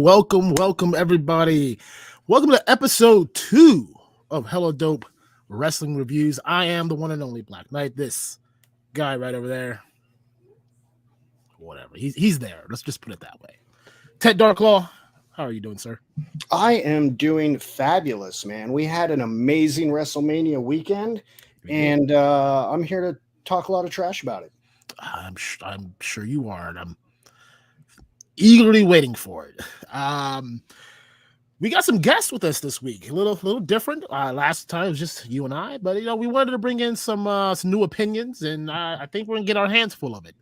welcome, everybody. Welcome to episode 2 of Hella Dope Wrestling Reviews. I am the one and only Black Knight. This guy right over there, whatever, he's there. Let's just put it that way. Ted DarkClaw, how are you doing, sir? I am doing fabulous, man. We had an amazing WrestleMania weekend, and I'm here to talk a lot of trash about it. I'm sure you are, and I'm eagerly waiting for it. We got some guests with us this week. A little different. Last time it was just you and I, but we wanted to bring in some new opinions, and I think we're gonna get our hands full of it.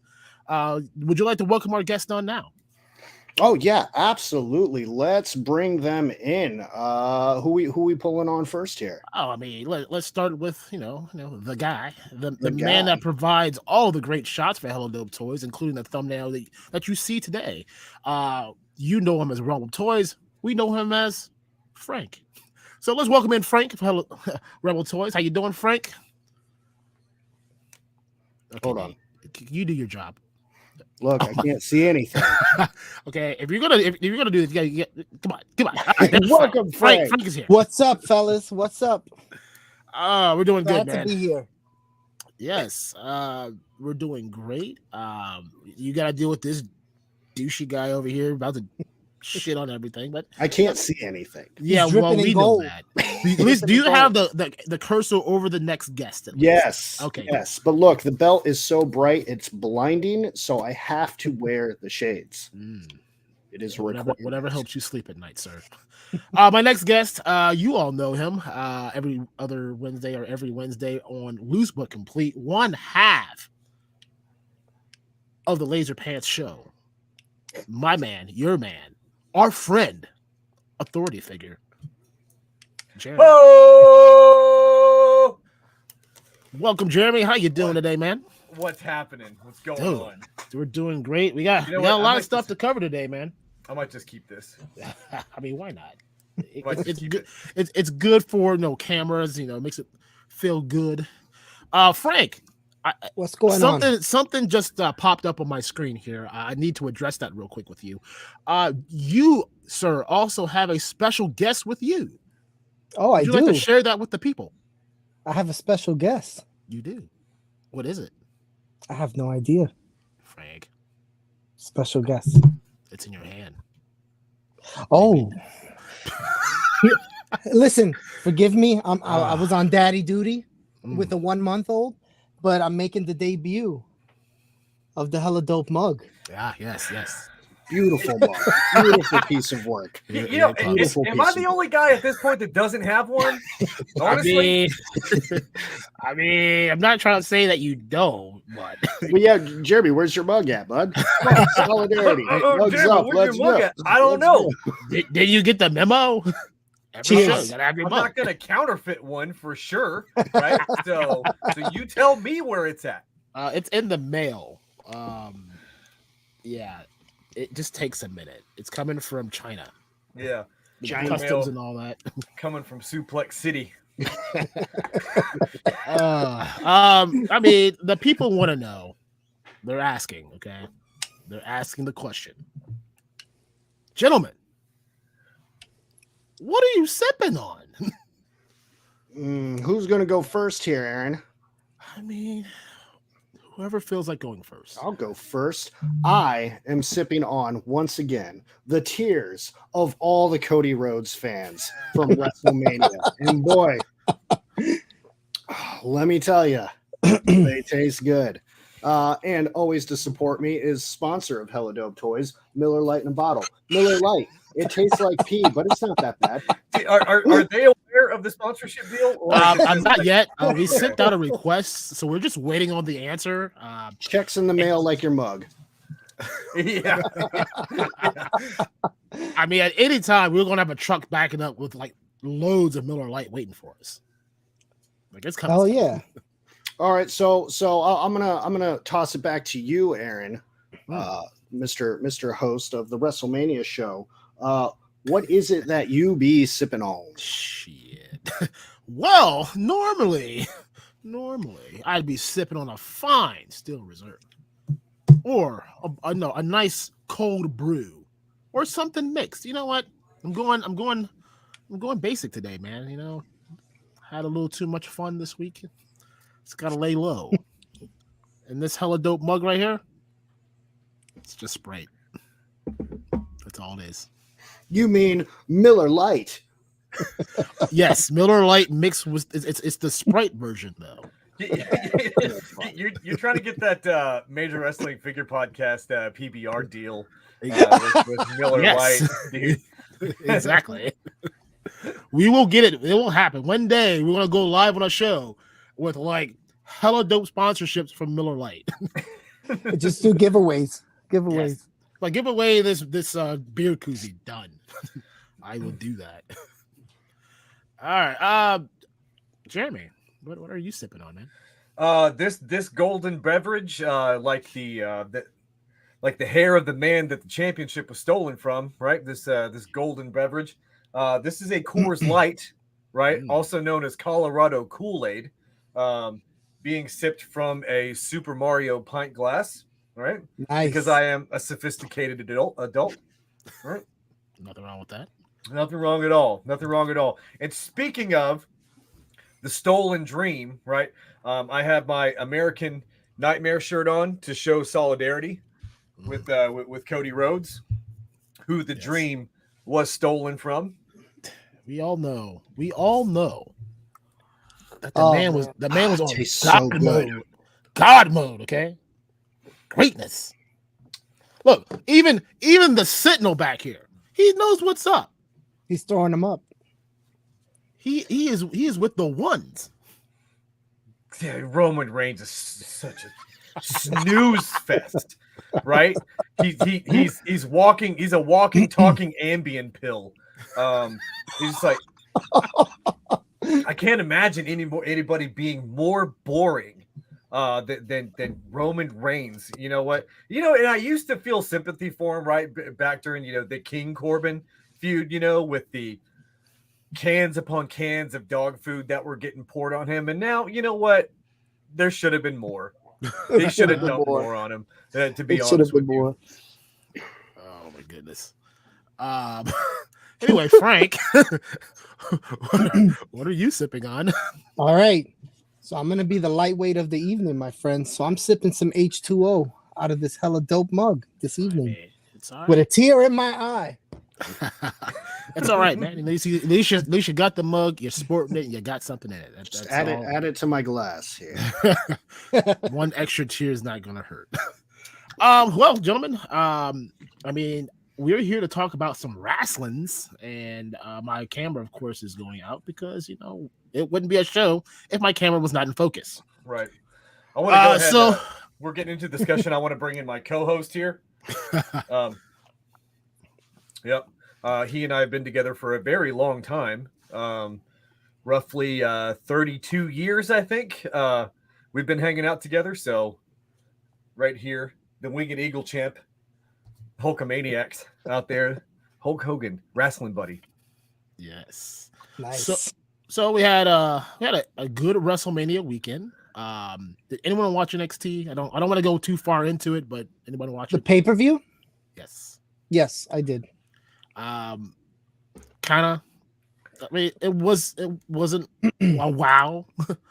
Would you like to welcome our guest on now? Oh yeah, absolutely. Let's bring them in. Who we pulling on first here? Oh, I mean, let's start with the guy, the guy. man that provides all the great shots for Hello Dope Toys, including the thumbnail that you see today. You know him as Rebel Toys. We know him as Frank. So let's welcome in Frank of Hello Rebel Toys. How you doing, Frank? Okay, Hold on. You do your job. Look, I can't see anything. Okay, if you're gonna do this, you gotta come on. All right, Welcome, Frank. Frank is here. What's up, fellas? What's up? We're doing Glad good, man. to be here. Yes, we're doing great. You gotta deal with this douchey guy over here about to shit on everything, but I can't see anything. yeah, He's well, dripping in we know gold. that. At least, do you have the cursor over the next guest? At least? Yes. Okay. Yes, but look, the belt is so bright it's blinding, so I have to wear the shades. It is Whatever helps you sleep at night, sir. My next guest, you all know him. Every other Wednesday or every Wednesday on Loose But Complete, one half of the Laser Pants Show. My man, your man, our friend, authority figure, Jeremy. Oh! Welcome, Jeremy. How you doing today, man? What's happening? What's going Dude, on? we're doing great. We got a what? lot of stuff to cover today, man. I might just keep this. I mean, why not? It's Good. It's good for cameras. It makes it feel good. Frank, What's going on? Something just popped up on my screen here. I need to address that real quick with you. You, sir, also have a special guest with you. Oh, I Would you do. like to share that with the people? I have a special guest. You do. What is it, I have no idea. Frank? Special guest. It's in your hand. Oh. Listen, forgive me. I was on daddy duty with a 1-month-old, but I'm making the debut of the Hella Dope mug. Yeah. Yes. Beautiful mug. Beautiful piece of work. Am I the only guy at this point that doesn't have one? Honestly, I mean, I'm not trying to say that you don't, but Well, yeah, Jeremy, where's your mug at, bud? Come on, solidarity. Mugs Jeremy, up. where's Let's your mug go. at? I don't Let's know. go. did you get the memo? Cheers. Show, you gotta have your I'm mug. not going to counterfeit one for sure, right? So you tell me where it's at. It's in the mail. Yeah, it just takes a minute. It's coming from China. Yeah, Giant Customs mail and all that. coming from Suplex City. I mean, the people want to know. They're asking, okay? They're asking the question. Gentlemen, what are you sipping on? Who's going to go first here, Aaron? I mean, whoever feels like going first. I'll go first. I am sipping on, once again, the tears of all the Cody Rhodes fans from WrestleMania. And boy, let me tell you, they taste good. And always to support me is sponsor of Hella Dope Toys, Miller Lite in a bottle. Miller Lite. It tastes like pee, but it's not that bad. Are they aware of the sponsorship deal? Or I'm not yet. We sent out a request, so we're just waiting on the answer. Checks in the mail like your mug. Yeah. I mean, at any time, we're gonna have a truck backing up with like loads of Miller Lite waiting for us. Like it's coming. Oh yeah. All right, so I'm gonna toss it back to you, Aaron, Mr. Host of the WrestleMania show. What is it that you be sipping on? Shit. Well, normally I'd be sipping on a fine Steel Reserve, or a nice cold brew, or something mixed. You know what? I'm going basic today, man. You know, had a little too much fun this week. It's got to lay low. And this hella dope mug right here, it's just Sprite. That's all it is. You mean Miller Lite? Yes, Miller Lite mixed with it's the Sprite version though. You're trying to get that Major Wrestling Figure Podcast PBR deal with Miller Yes. Lite, dude. Exactly. We will get it. It will happen. One day we're gonna go live on a show with like hella dope sponsorships from Miller Lite. Just do giveaways. Yes. Like give away this beer koozie. Done. I will do that. All right. Jeremy, what are you sipping on, man? This golden beverage, like the hair of the man that the championship was stolen from, right? This golden beverage. This is a Coors Light, right? Also known as Colorado Kool-Aid, being sipped from a Super Mario pint glass, right? Nice. Because I am a sophisticated adult, right? Nothing wrong with that. Nothing wrong at all. Nothing wrong at all. And speaking of the stolen dream, right? I have my American Nightmare shirt on to show solidarity with Cody Rhodes, who the dream was stolen from. We all know that the man was on so God mode. God mode, okay? Greatness. Look, even the Sentinel back here, he knows what's up. He's throwing them up. He is with the ones. Yeah, Roman Reigns is such a snooze fest, right? He's walking. He's a walking, talking Ambien pill. He's just like, I can't imagine anybody being more boring than Roman Reigns. You know what? And I used to feel sympathy for him, right, back during the King Corbin feud. With the cans upon cans of dog food that were getting poured on him, and now you know what? There should have been more. They should have dumped more on him. To be honest with you. Oh my goodness. Anyway, Frank, what are you sipping on? All right. So I'm going to be the lightweight of the evening, my friends. So I'm sipping some H2O out of this hella dope mug this evening. It's all right. With a tear in my eye. It's all right, man. At least you got the mug, you're sporting it, and you got something in it. Just add it to my glass here. One extra tear is not gonna hurt. Well, gentlemen, I mean, we're here to talk about some wrestlings, and my camera, of course, is going out because it wouldn't be a show if my camera was not in focus. Right. I want to go ahead. So we're getting into discussion. I want to bring in my co-host here. Yep. He and I have been together for a very long time, roughly 32 years, I think. We've been hanging out together. So right here, the Winged Eagle champ, Hulkamaniacs out there, Hulk Hogan, wrestling buddy. Yes. Nice. So we had a good WrestleMania weekend. Did anyone watch NXT? I don't want to go too far into it, but anyone watch The it? pay-per-view? Yes. Yes, I did. Kind of. I mean, it wasn't a wow.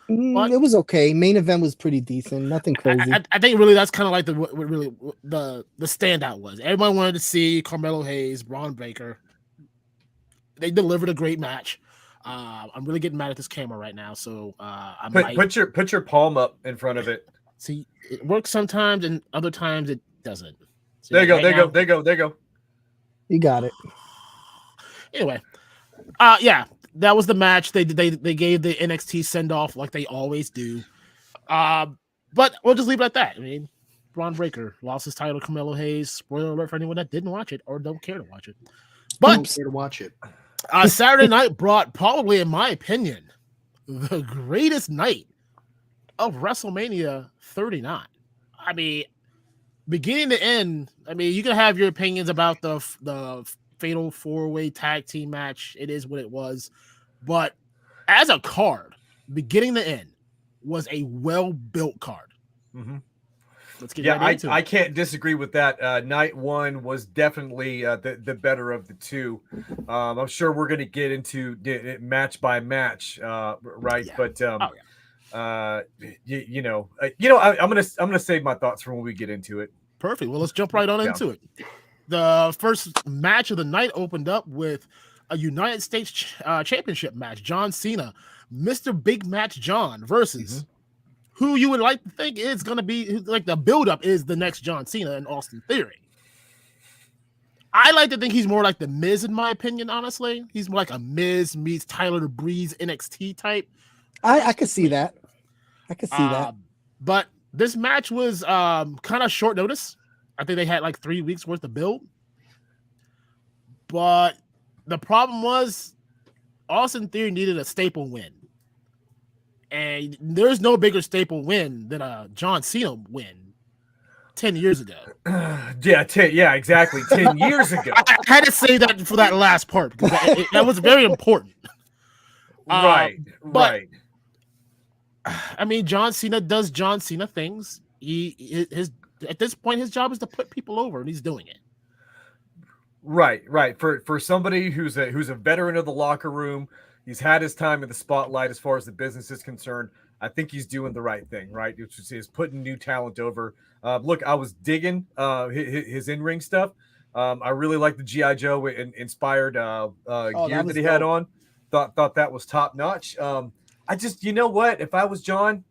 But It was okay. Main event was pretty decent. Nothing crazy. I think really that's kind of like the standout was. Everyone wanted to see Carmelo Hayes, Braun Breaker. They delivered a great match. I'm really getting mad at this camera right now, so put your palm up in front of it. See, it works sometimes, and other times it doesn't. So there you go. You got it. Anyway, yeah, that was the match. They gave the NXT send off like they always do. But we'll just leave it at that. I mean, Braun Breaker lost his title to Carmelo Hayes. Spoiler alert for anyone that didn't watch it or don't care to watch it. But Don't care to watch it. Saturday night brought probably, in my opinion, the greatest night of WrestleMania 39. I mean, beginning to end, I mean, you can have your opinions about the fatal 4-way tag team match. It is what it was. But as a card, beginning to end, was a well-built card. Mm-hmm. let's get Yeah, right into I it. can't disagree with that. Night one was definitely the better of the two. I'm sure we're going to get into match by match, right? Yeah. But Oh, I'm gonna save my thoughts for when we get into it. Perfect. Well, let's jump right on Yeah. into it. The first match of the night opened up with a United States Championship match. John Cena, Mr. Big Match John versus who you would like to think is going to be like the buildup is the next John Cena and Austin Theory. I like to think he's more like the Miz, in my opinion, honestly. He's more like a Miz meets Tyler the Breeze NXT type. I could see that. I could see that. But this match was kind of short notice. I think they had like 3 weeks worth of build. But the problem was Austin Theory needed a staple win. And there's no bigger staple win than a John Cena win 10 years ago. Yeah, exactly. 10 years ago. I had to say that for that last part because that was very important. Right. I mean, John Cena does John Cena things. At this point, his job is to put people over, and he's doing it. Right. For somebody who's a veteran of the locker room, he's had his time in the spotlight as far as the business is concerned. I think he's doing the right thing, right? Which is putting new talent over. Look, I was digging his in-ring stuff. I really like the G.I. Joe inspired gear that he had on. Thought that was top notch. I just, you know what? If I was John,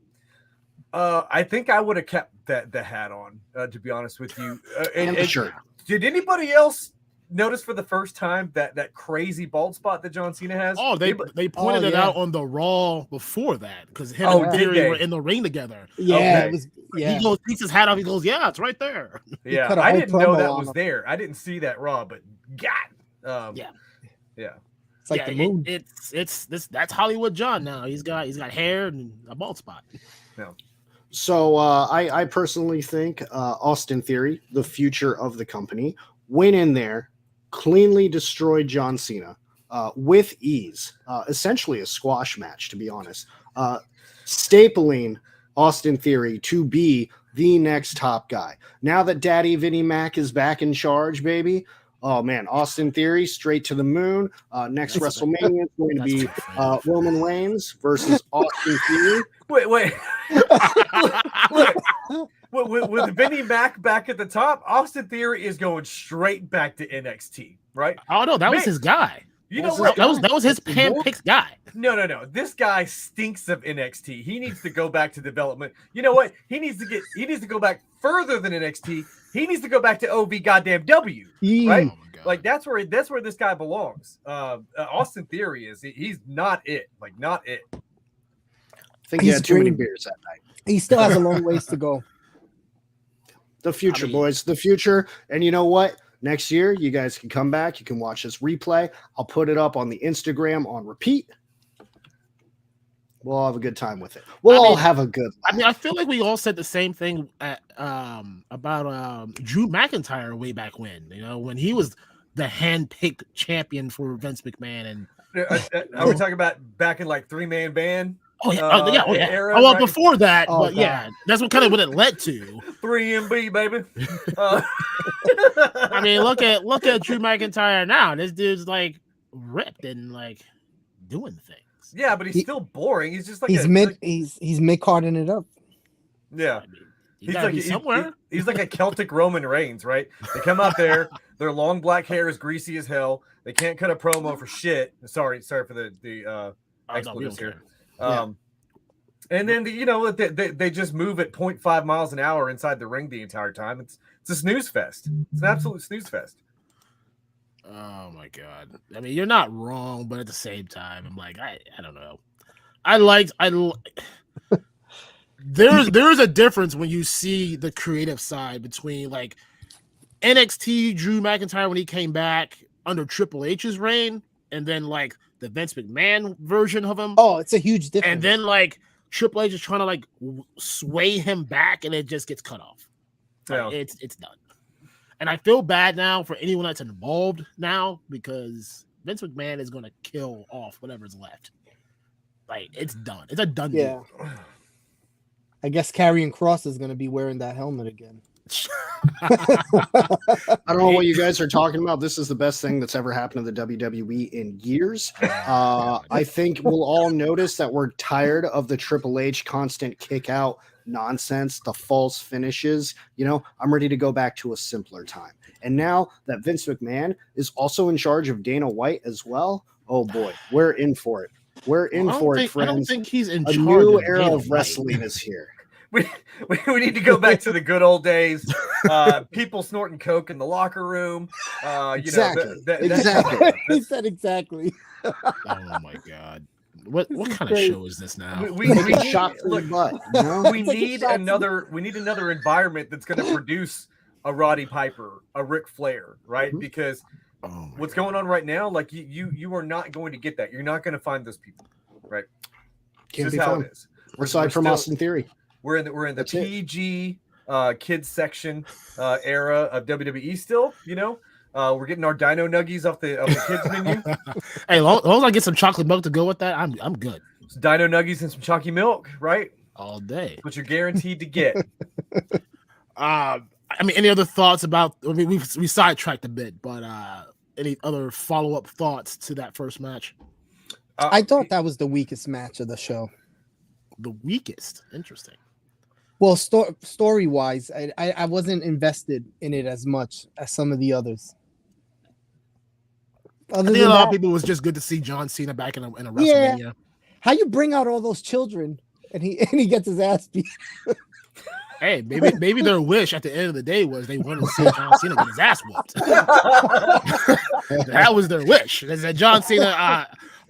I think I would have kept the hat on. To be honest with you, Sure. Did anybody else notice for the first time that crazy bald spot that John Cena has? Oh, they pointed it out on the Raw before that because him and Theory were in the ring together. Yeah, He goes, takes his hat off. He goes, "Yeah, it's right there." Yeah, I didn't know that was there. I didn't see that Raw, but God, yeah. It's like the moon. That's Hollywood John now. He's got hair and a bald spot. Yeah. So I personally think Austin Theory, the future of the company, went in there, cleanly destroyed John Cena with ease. Essentially a squash match, to be honest. Stapling Austin Theory to be the next top guy. Now that Daddy Vinnie Mac is back in charge, baby. Oh man, Austin Theory straight to the moon. Next WrestleMania is going to be Roman Reigns versus Austin Theory. Wait. With Vinnie Mac back at the top, Austin Theory is going straight back to NXT, right? Oh no, that was his guy. You know what? That was his handpicked guy. No. This guy stinks of NXT. He needs to go back to development. You know what? He needs to go back further than NXT. He needs to go back to OV goddamn W. Right? Oh like that's where this guy belongs. Austin Theory he's not it. Like not it. I think he had too many beers that night. He still has a long ways to go. The future, boys. The future. And you know what? Next year, you guys can come back. You can watch this replay. I'll put it up on the Instagram on repeat. We'll all have a good time with it. We'll all have a good laugh. I mean, I feel like we all said the same thing about Drew McIntyre way back when, when he was the handpicked champion for Vince McMahon. And are we talking about back in like 3-man band? Oh yeah, Era, well, right? before that, but God. yeah, that's what it led to. 3MB, baby. I mean, look at Drew McIntyre now. This dude's like ripped and like doing things. Yeah, but he's still boring. He's just like he's mid-carding it up. Yeah. I mean, He's like a Celtic Roman Reigns, right? They come out there, their long black hair is greasy as hell. They can't cut a promo for shit. Sorry for the expletives here. And then they just move at 0.5 miles an hour inside the ring the entire time. It's a snooze fest. It's an absolute snooze fest. Oh my god! I mean, you're not wrong, but at the same time, I'm like, I don't know. There's a difference when you see the creative side between like NXT Drew McIntyre when he came back under Triple H's reign, and then like the Vince McMahon version of him. Oh, it's a huge difference. And then like Triple H is trying to like sway him back, and it just gets cut off. Like, it's done. And I feel bad now for anyone that's involved now because Vince McMahon is going to kill off whatever's left. Like it's done. It's a done deal. I guess Karrion Kross is going to be wearing that helmet again. I don't know what you guys are talking about. This is the best thing that's ever happened to the WWE in years. I think we'll all notice that we're tired of the Triple H constant kick out nonsense, the false finishes. I'm ready to go back to a simpler time. And now that Vince McMahon is also in charge of Dana White as well, oh boy, we're in for it. We're in for it, friends. I don't think he's in a charge. new of era Dana of wrestling is here. We need to go back to the good old days. People snorting coke in the locker room. Exactly. Exactly. He said exactly. Oh my God. What kind of show is this now? We need shots in the butt. We need another environment that's going to produce a Roddy Piper, a Ric Flair, right? Mm-hmm. Because what's going on right now, like you are not going to get that. You're not going to find those people, right? Can't this be is how fun. it is. Aside from Austin Theory. We're in the PG kids section era of WWE still, we're getting our Dino Nuggies off the kids menu. Hey, as long as I get some chocolate milk to go with that, I'm good. Some Dino Nuggies and some chalky milk, right? All day. That's what you're guaranteed to get. Any other thoughts about? We sidetracked a bit, but any other follow-up thoughts to that first match? I thought that was the weakest match of the show. The weakest? Interesting. Well, story-wise, I wasn't invested in it as much as some of the others. I think a lot of people was just good to see John Cena back in a WrestleMania. Yeah. How you bring out all those children and he gets his ass beat? Hey, maybe their wish at the end of the day was they wanted to see John Cena get his ass whooped. That was their wish. They said, John Cena,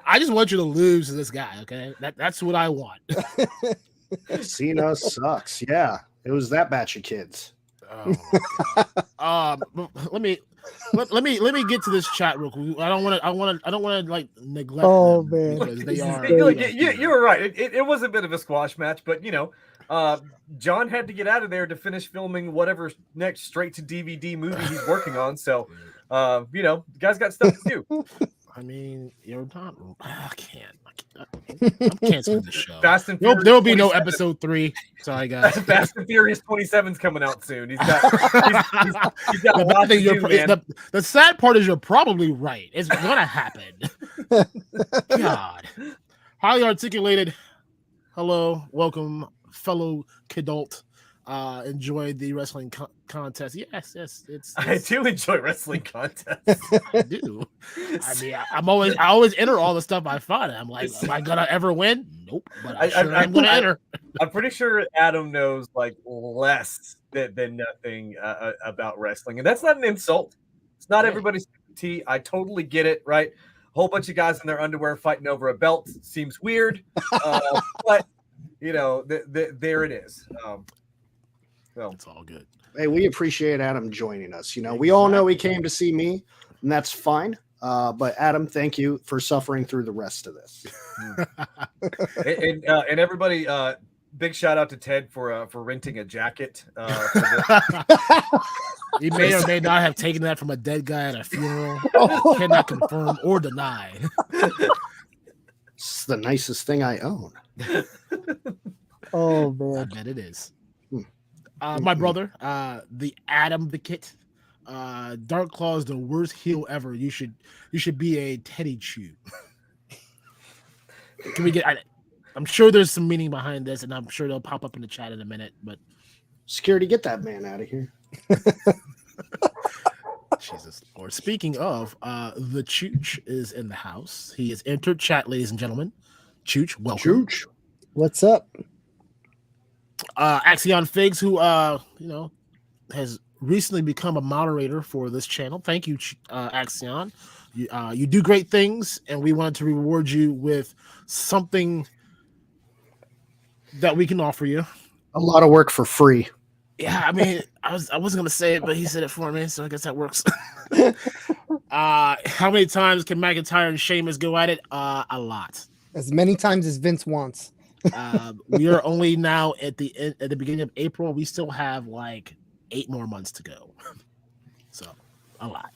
I just want you to lose to this guy, okay? That's what I want. Cena sucks. Yeah, it was that batch of kids. Oh let me get to this chat real quick. I don't want to like neglect. Oh them man, they are. You were right. It was a bit of a squash match, but John had to get out of there to finish filming whatever next straight to DVD movie he's working on. So, the guy's got stuff to do. I mean, you're not. I can't. I'm canceling the show. Fast and Furious. There will be no episode 3. Sorry, guys. Fast and Furious 27's coming out soon. He's got a lot to do, man. The sad part is you're probably right. It's gonna happen. God, highly articulated. Hello, welcome, fellow kidult. Enjoy the wrestling contest. Yes, it's. I do enjoy wrestling contests. I do. I mean, I always enter all the stuff I find. I'm like, am I gonna ever win? Nope. But I'm gonna enter. I'm pretty sure Adam knows like less than nothing about wrestling, and that's not an insult. It's not everybody's tea. I totally get it. Right, a whole bunch of guys in their underwear fighting over a belt seems weird, but there it is. Well, it's all good. Hey, we appreciate Adam joining us. We all know he came to see me, and that's fine. But Adam, thank you for suffering through the rest of this. and everybody, big shout out to Ted for renting a jacket. He may or may not have taken that from a dead guy at a funeral. Cannot confirm or deny. It's the nicest thing I own. Oh man, I bet it is. My brother, the Adam the Kit, DarkClaw is the worst heel ever. You should be a Teddy Chew. Can we get? I'm sure there's some meaning behind this, and I'm sure they'll pop up in the chat in a minute. But security, get that man out of here. Jesus Lord. Speaking of, the Chooch is in the house. He has entered chat, ladies and gentlemen. Chooch, welcome. Chooch, what's up? Axion Figs, who has recently become a moderator for this channel. Thank you, Axion. You do great things, and we wanted to reward you with something that we can offer you. A lot of work for free. Yeah, I mean, I wasn't gonna say it, but he said it for me, so I guess that works. How many times can McIntyre and Sheamus go at it? A lot. As many times as Vince wants. We are only now at the beginning of April. We still have like 8 more months to go, so a lot.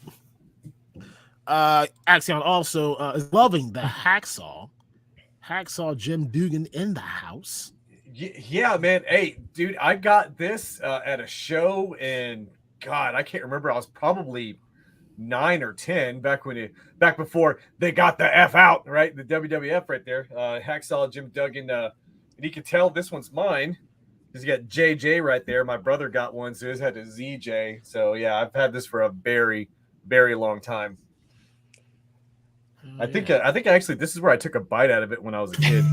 Axion also is loving the hacksaw Jim Dugan in the house. Yeah, man. Hey, dude, I got this at a show, and God, I can't remember. I was probably 9 or 10 back before they got the F out, right? The WWF right there. Hacksaw Jim Duggan, and you can tell this one's mine because you got JJ right there. My brother got one, so his had a ZJ. So yeah, I've had this for a very, very long time. I think actually this is where I took a bite out of it when I was a kid.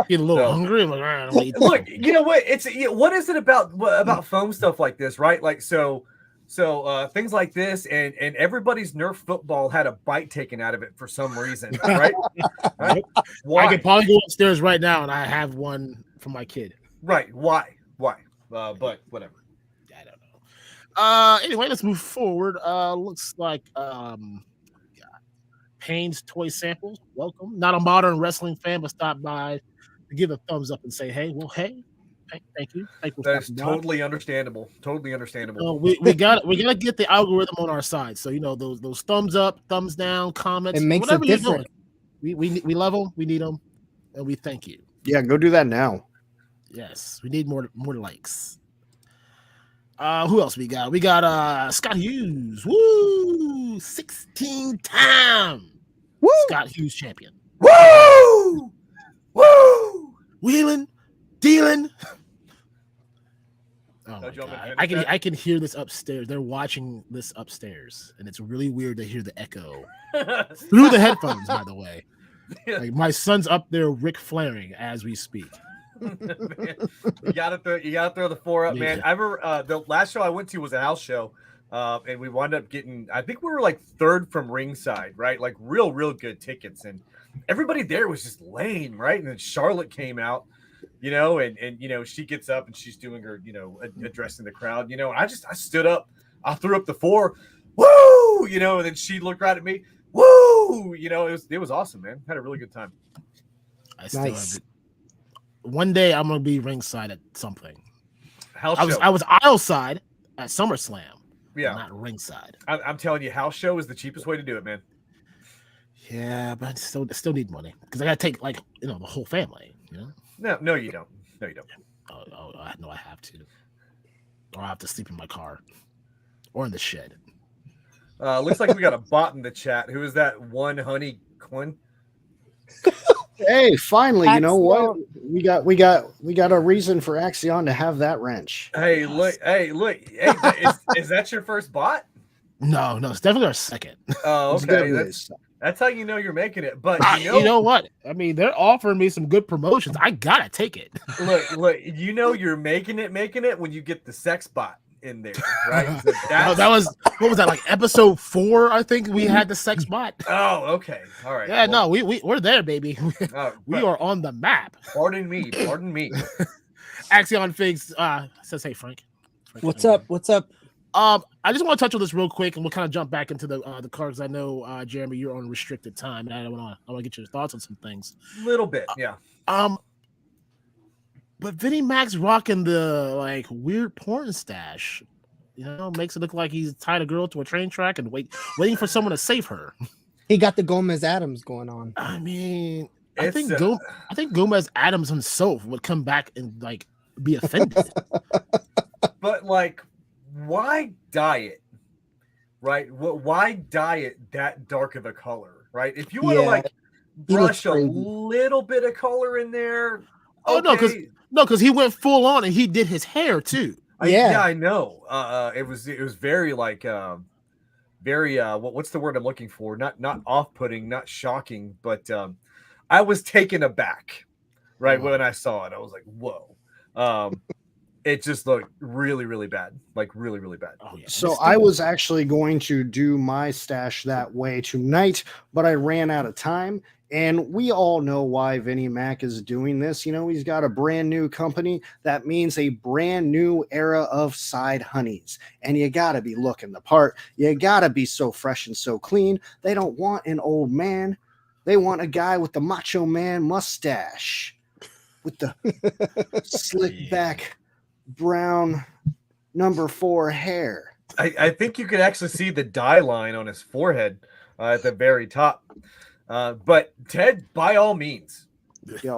Get a little hungry. I'm like, all right, I'm eat Look, you know what? What is it about foam stuff like this, right? Like so things like this, and everybody's Nerf football had a bite taken out of it for some reason, right? Right? Why? I could probably go upstairs right now and I have one for my kid. Right? Why? But whatever. I don't know. Anyway, let's move forward. Looks like Payne's Toy Samples. Welcome. Not a modern wrestling fan, but stop by to give a thumbs up and say, hey, thank you. That is totally understandable. Totally understandable. We gotta get the algorithm on our side. So those thumbs up, thumbs down, comments. It makes whatever a you're difference. doing. We love them. We need them, and we thank you. Yeah, go do that now. Yes, we need more likes. Who else we got? We got Scott Hughes. Woo! 16-time Scott Hughes champion. Woo! Woo! Wheeling, dealing. Oh my you want me to God. finish that? I can hear this upstairs. They're watching this upstairs, and it's really weird to hear the echo through the headphones. By the way, like my son's up there, Ric Flairing as we speak. Man, you gotta throw the 4 up, man. Yeah. I remember the last show I went to was a house show, and we wound up getting, I think we were like 3rd from ringside, right? Like real good tickets, and everybody there was just lame, right? And then Charlotte came out, and she gets up and she's doing her, addressing the crowd, and I stood up, I threw up the 4, woo, and then she looked right at me, woo, it was awesome, man. Had a really good time. I still have it. One day I'm gonna be ringside at something. House show. I was aisle side at SummerSlam. Yeah, not ringside. I'm telling you, house show is the cheapest way to do it, man. Yeah, but I still need money because I gotta take the whole family. No, you don't. No, you don't. Oh, I know I have to, or I have to sleep in my car or in the shed. Looks like we got a bot in the chat. Who is that? One Honey Quinn. Hey, finally, you know what? We got a reason for Axion to have that wrench. Hey, look. Hey, is that your first bot? No, it's definitely our second. Oh, okay. That's how you know you're making it. But you know what? I mean, they're offering me some good promotions. I gotta take it. Look. You're making it when you get the sex bot in there, right? So that was what was that, like episode 4? I think we had the sex bot. Oh, okay, all right. Yeah, well, no, we're there, baby. We are on the map. Pardon me. Axion Figs says, "Hey, Frank. What's up? I just want to touch on this real quick, and we'll kind of jump back into the cards. I know, Jeremy, you're on restricted time, and I want to get your thoughts on some things. Little bit, yeah. But Vinnie Mac's rocking the weird porn stash. Makes it look like he's tied a girl to a train track and waiting for someone to save her. He got the Gomez Adams going on. I mean, I think Gomez Adams himself would come back and be offended. But why dye it? Right? Why dye it that dark of a color? Right? If you want to brush a little bit of color in there. Oh okay. no, because he went full on and he did his hair too. Yeah, I know. It was very very what's the word I'm looking for? Not off-putting, not shocking, but I was taken aback right when I saw it. I was like, whoa. It just looked really bad, really bad. Oh, yeah. So I was actually going to do my stash that way tonight, but I ran out of time. And we all know why Vinnie Mac is doing this. He's got a brand new company. That means a brand new era of side honeys. And you got to be looking the part. You got to be so fresh and so clean. They don't want an old man. They want a guy with the Macho Man mustache, with the slick back brown number 4 hair. I think you could actually see the dye line on his forehead at the very top. But Ted, by all means,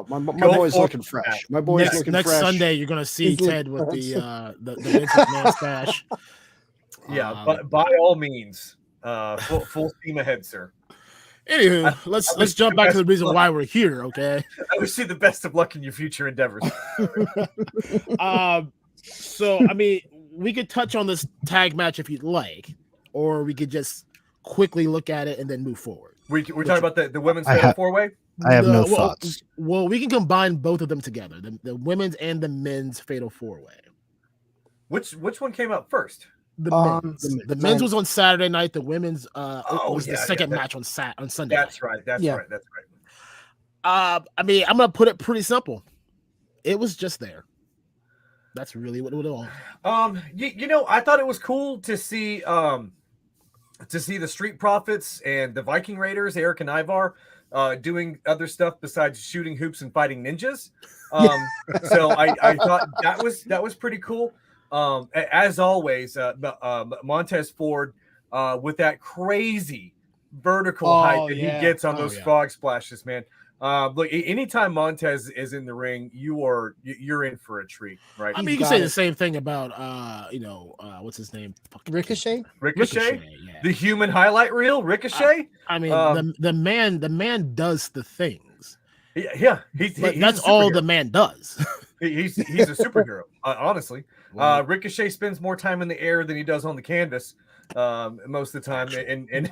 My Go boy's for looking it. fresh. My boy's looking Next fresh. Sunday, you're gonna see He's Ted looking with fresh. the Vince McMahon stash. Yeah, but by all means, full steam ahead, sir. Anywho, I let's wish jump you back the to the best reason of luck. why we're here. Okay. I wish you the best of luck in your future endeavors. So I mean, we could touch on this tag match if you'd like, or we could just quickly look at it and then move forward. We're talking about the women's I fatal have- four-way. I have no well, thoughts. Well, we can combine both of them together, the women's and the men's fatal four-way. Which one came up first? The men's. the The men's. men's was on Saturday night. The women's was the yeah, second yeah, match on Sunday. That's right. That's Yeah. right. That's right. I mean, I'm gonna put it pretty simple. It was just there. That's really what it was. I thought it was cool to see the Street Profits and the Viking Raiders, Eric and Ivar, doing other stuff besides shooting hoops and fighting ninjas. So I thought that was pretty cool. As always, Montez Ford with that crazy vertical height that he gets on those frog splashes, man. Look, anytime Montez is in the ring, you're in for a treat, right? I mean, you can say the same thing about what's his name? Fucking Ricochet. Ricochet, yeah. the human highlight reel, Ricochet. I mean, the man does the things. Yeah, he's that's a all superhero. the man does. He's a superhero, honestly. Ricochet spends more time in the air than he does on the canvas most of the time in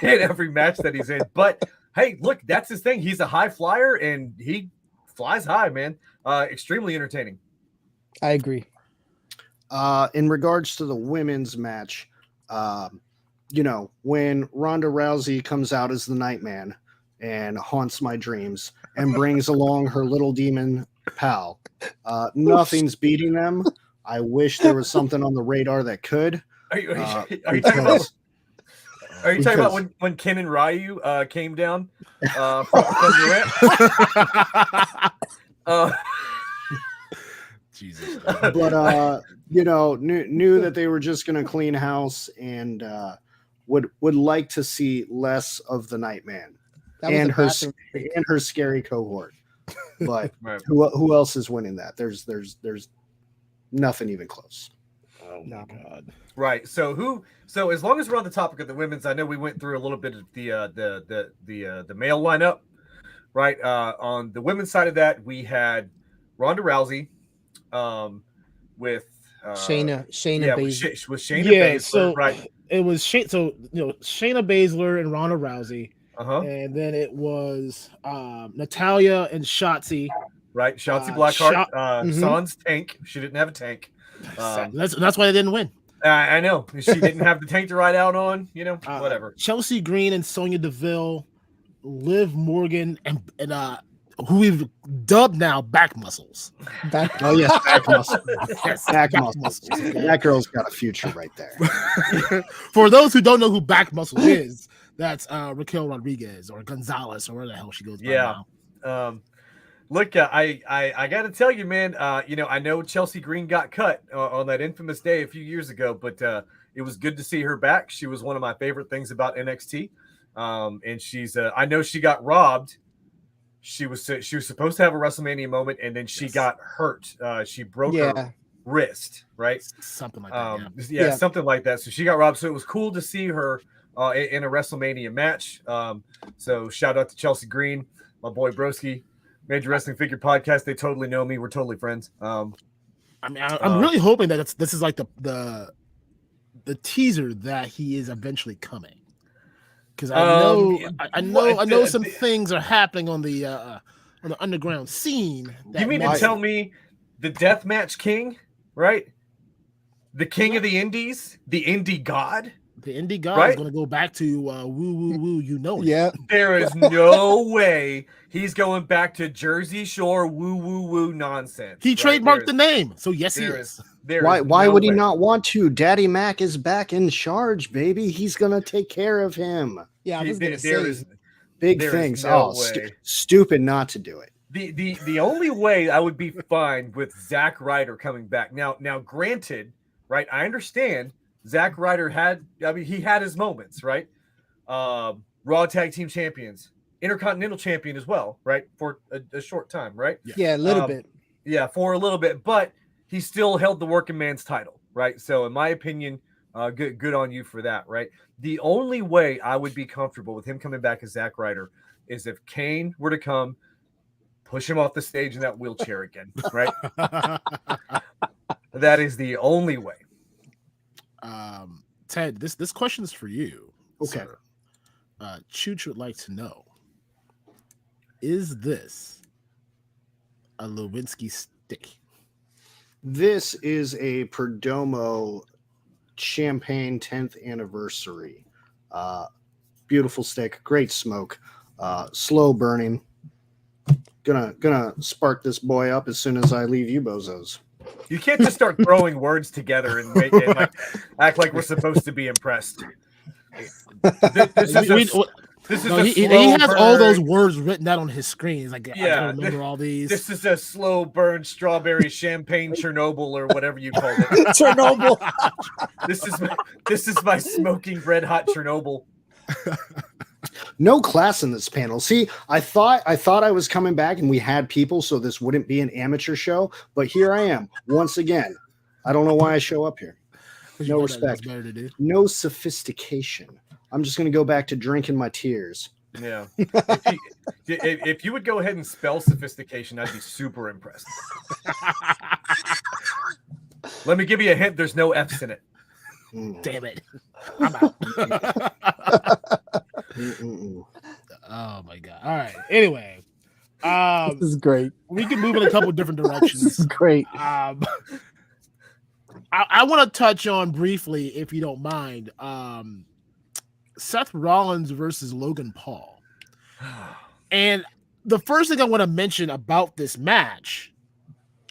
every match that he's in. But hey, look, that's his thing. He's a high flyer and he flies high, man. Extremely entertaining. I agree. In regards to the women's match, when Ronda Rousey comes out as the Nightman and haunts my dreams and brings along her little demon pal, nothing's beating them. I wish there was something on the radar that could. Are you talking about when Ken and Ryu came down from the ramp? Jesus. But knew that they were just going to clean house and would like to see less of the Nightman and her scary cohort. But Right. who else is winning that? There's nothing even close. Oh my God. Right. So as long as we're on the topic of the women's, I know we went through a little bit of the male lineup, right? On the women's side of that, we had Ronda Rousey with Shayna Baszler. with Shayna Baszler, so right? It was Shayna Baszler and Ronda Rousey, Uh-huh. and then it was Natalia and Shotzi. Right. Shotzi Blackheart, mhm. Sans tank. She didn't have a tank. That's why they didn't win. I know. She didn't have the tank to ride out on, whatever. Chelsea Green and Sonya Deville, Liv Morgan, and who we've dubbed now Back Muscles. Oh yes, back muscle. Yes, Back muscles. okay? That girl's got a future right there. For those who don't know who Back Muscles is, that's Raquel Rodriguez or Gonzalez or where the hell she goes by now. Look, I got to tell you, man. I know Chelsea Green got cut on that infamous day a few years ago, but it was good to see her back. She was one of my favorite things about NXT, and she's. I know she got robbed. She was supposed to have a WrestleMania moment, and then she got hurt. She broke her wrist, right? Something like that. Yeah, something like that. So she got robbed. So it was cool to see her in a WrestleMania match. So shout out to Chelsea Green, my boy Broski. Major Wrestling Figure Podcast. They totally know me. We're totally friends. I mean, I'm really hoping that this is like the teaser that he is eventually coming, because I know some things are happening on the underground scene. You mean to tell me the Deathmatch King, right? The King of the Indies, the Indie God. The Indie God is going to go back to woo woo woo. Yeah, there is no way he's going back to Jersey Shore woo woo woo nonsense. He trademarked the name, so yes, he is. Why would he not want to? Daddy Mac is back in charge, baby. He's gonna take care of him. Yeah, I was gonna say big things. Stupid not to do it. The only way I would be fine with Zack Ryder coming back now. Granted, right? I understand. Zack Ryder had his moments, right? Raw Tag Team Champions, Intercontinental Champion as well, right? For a short time, right? Yeah, a little bit. Yeah, for a little bit, but he still held the working man's title, right? So in my opinion, good on you for that, right? The only way I would be comfortable with him coming back as Zack Ryder is if Kane were to come, push him off the stage in that wheelchair again, right? That is the only way. Ted, this question is for you. Okay. Sir. Chooch would like to know: is this a Lewinsky stick? This is a Perdomo Champagne 10th anniversary. Beautiful stick, great smoke, slow burning. Gonna spark this boy up as soon as I leave you bozos. You can't just start throwing words together and make it like act like we're supposed to be impressed. He has all those words written out on his screen. He's like, yeah, I remember all these. This is a slow burn strawberry champagne Chernobyl or whatever you call it. Chernobyl. This is my smoking red hot Chernobyl. No class in this panel. See, I thought I was coming back and we had people, so this wouldn't be an amateur show. But here I am once again. I don't know why I show up here. No respect, no sophistication. I'm just going to go back to drinking my tears. Yeah. If you would go ahead and spell sophistication, I'd be super impressed. Let me give you a hint. There's no F's in it. Damn it. I'm out. Oh my God. All right. Anyway. This is great. We can move in a couple different directions. This is great. I want to touch on briefly, if you don't mind, Seth Rollins versus Logan Paul. And the first thing I want to mention about this match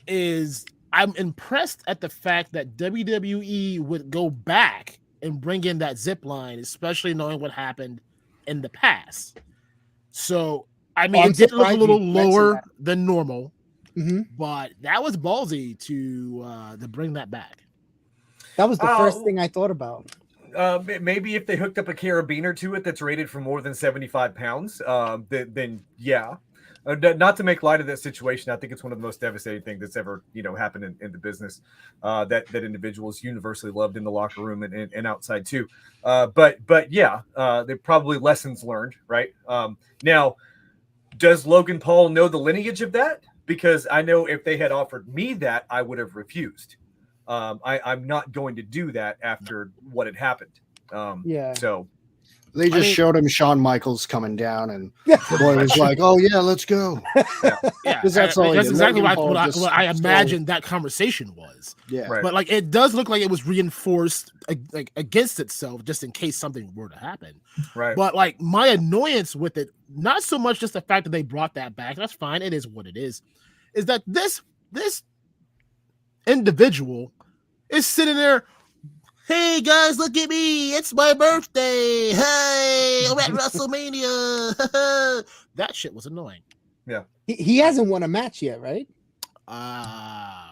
is I'm impressed at the fact that WWE would go back and bring in that zip line, especially knowing what happened in the past. So, I mean, it did look a little lower than normal, but that was ballsy to bring that back. That was the first thing I thought about. Maybe if they hooked up a carabiner to it that's rated for more than 75 pounds, then yeah. Not to make light of that situation, I think it's one of the most devastating things that's ever happened in the business. That individual is universally loved in the locker room and outside too. But yeah, they're probably lessons learned, right? Now, does Logan Paul know the lineage of that? Because I know if they had offered me that, I would have refused. I'm not going to do that after what had happened. So they just showed him Shawn Michaels coming down, and the boy was like, "Oh yeah, let's go." Yeah, that's all. That's exactly what I imagined that conversation was. Yeah, right. But like, it does look like it was reinforced like against itself, just in case something were to happen. Right. But like, my annoyance with it, not so much just the fact that they brought that back. That's fine. It is what it is that this individual is sitting there. Hey guys, look at me! It's my birthday. Hey, I'm at WrestleMania. That shit was annoying. Yeah, he hasn't won a match yet, right?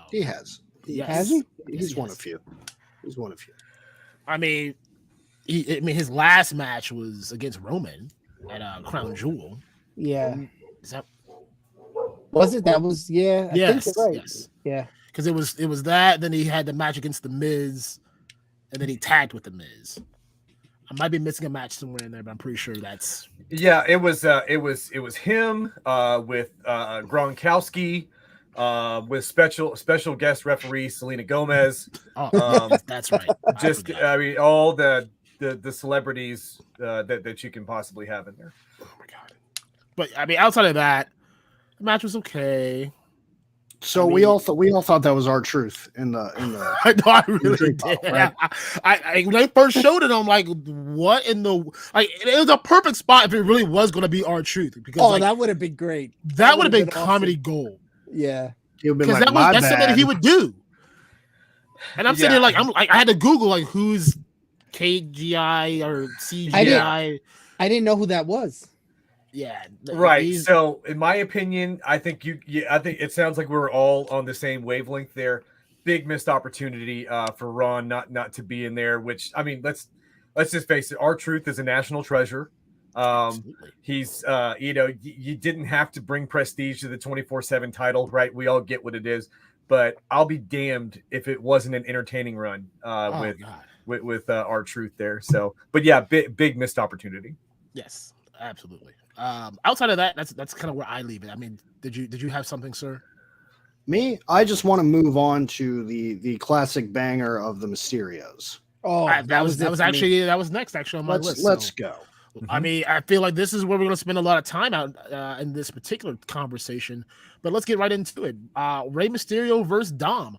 He has. Yes. Has he? He's won a few. He's won a few. I mean, his last match was against Roman at Crown Jewel. Yeah. Is that? Was it? That was I yes. think you're right. Yes. Yeah. Because it was that. Then he had the match against the Miz. And then he tagged with the Miz. I might be missing a match somewhere in there, but I'm pretty sure that's. Yeah, it was him with Gronkowski, with special guest referee Selena Gomez. Oh, that's right. I mean, all the celebrities that you can possibly have in there. Oh my God! But I mean, outside of that, the match was okay. So we all thought that was R-Truth in the. I know, I really did. Right? I when they first showed it, I'm like, what in the like? It was a perfect spot if it really was going to be R-Truth. Because that would have been great. That would have been comedy gold. Yeah, because that's something he would do. And I'm sitting there like I had to Google like who's KGI or CGI. I didn't know who that was. Yeah, right. So, in my opinion, I think I think it sounds like we're all on the same wavelength there. Big missed opportunity for Ron not to be in there. Which I mean, let's just face it. R-Truth is a national treasure. Absolutely. He's, you didn't have to bring prestige to the 24/7 title, right? We all get what it is, but I'll be damned if it wasn't an entertaining run with R-Truth there. So, but yeah, big missed opportunity. Yes, absolutely. Outside of that, that's kind of where I leave it. I mean, did you have something, sir? Me, I just want to move on to the classic banger of the Mysterios. Oh, that was next actually on my list. Let's go. I mean, I feel like this is where we're going to spend a lot of time out in this particular conversation, but let's get right into it. Rey Mysterio versus Dom.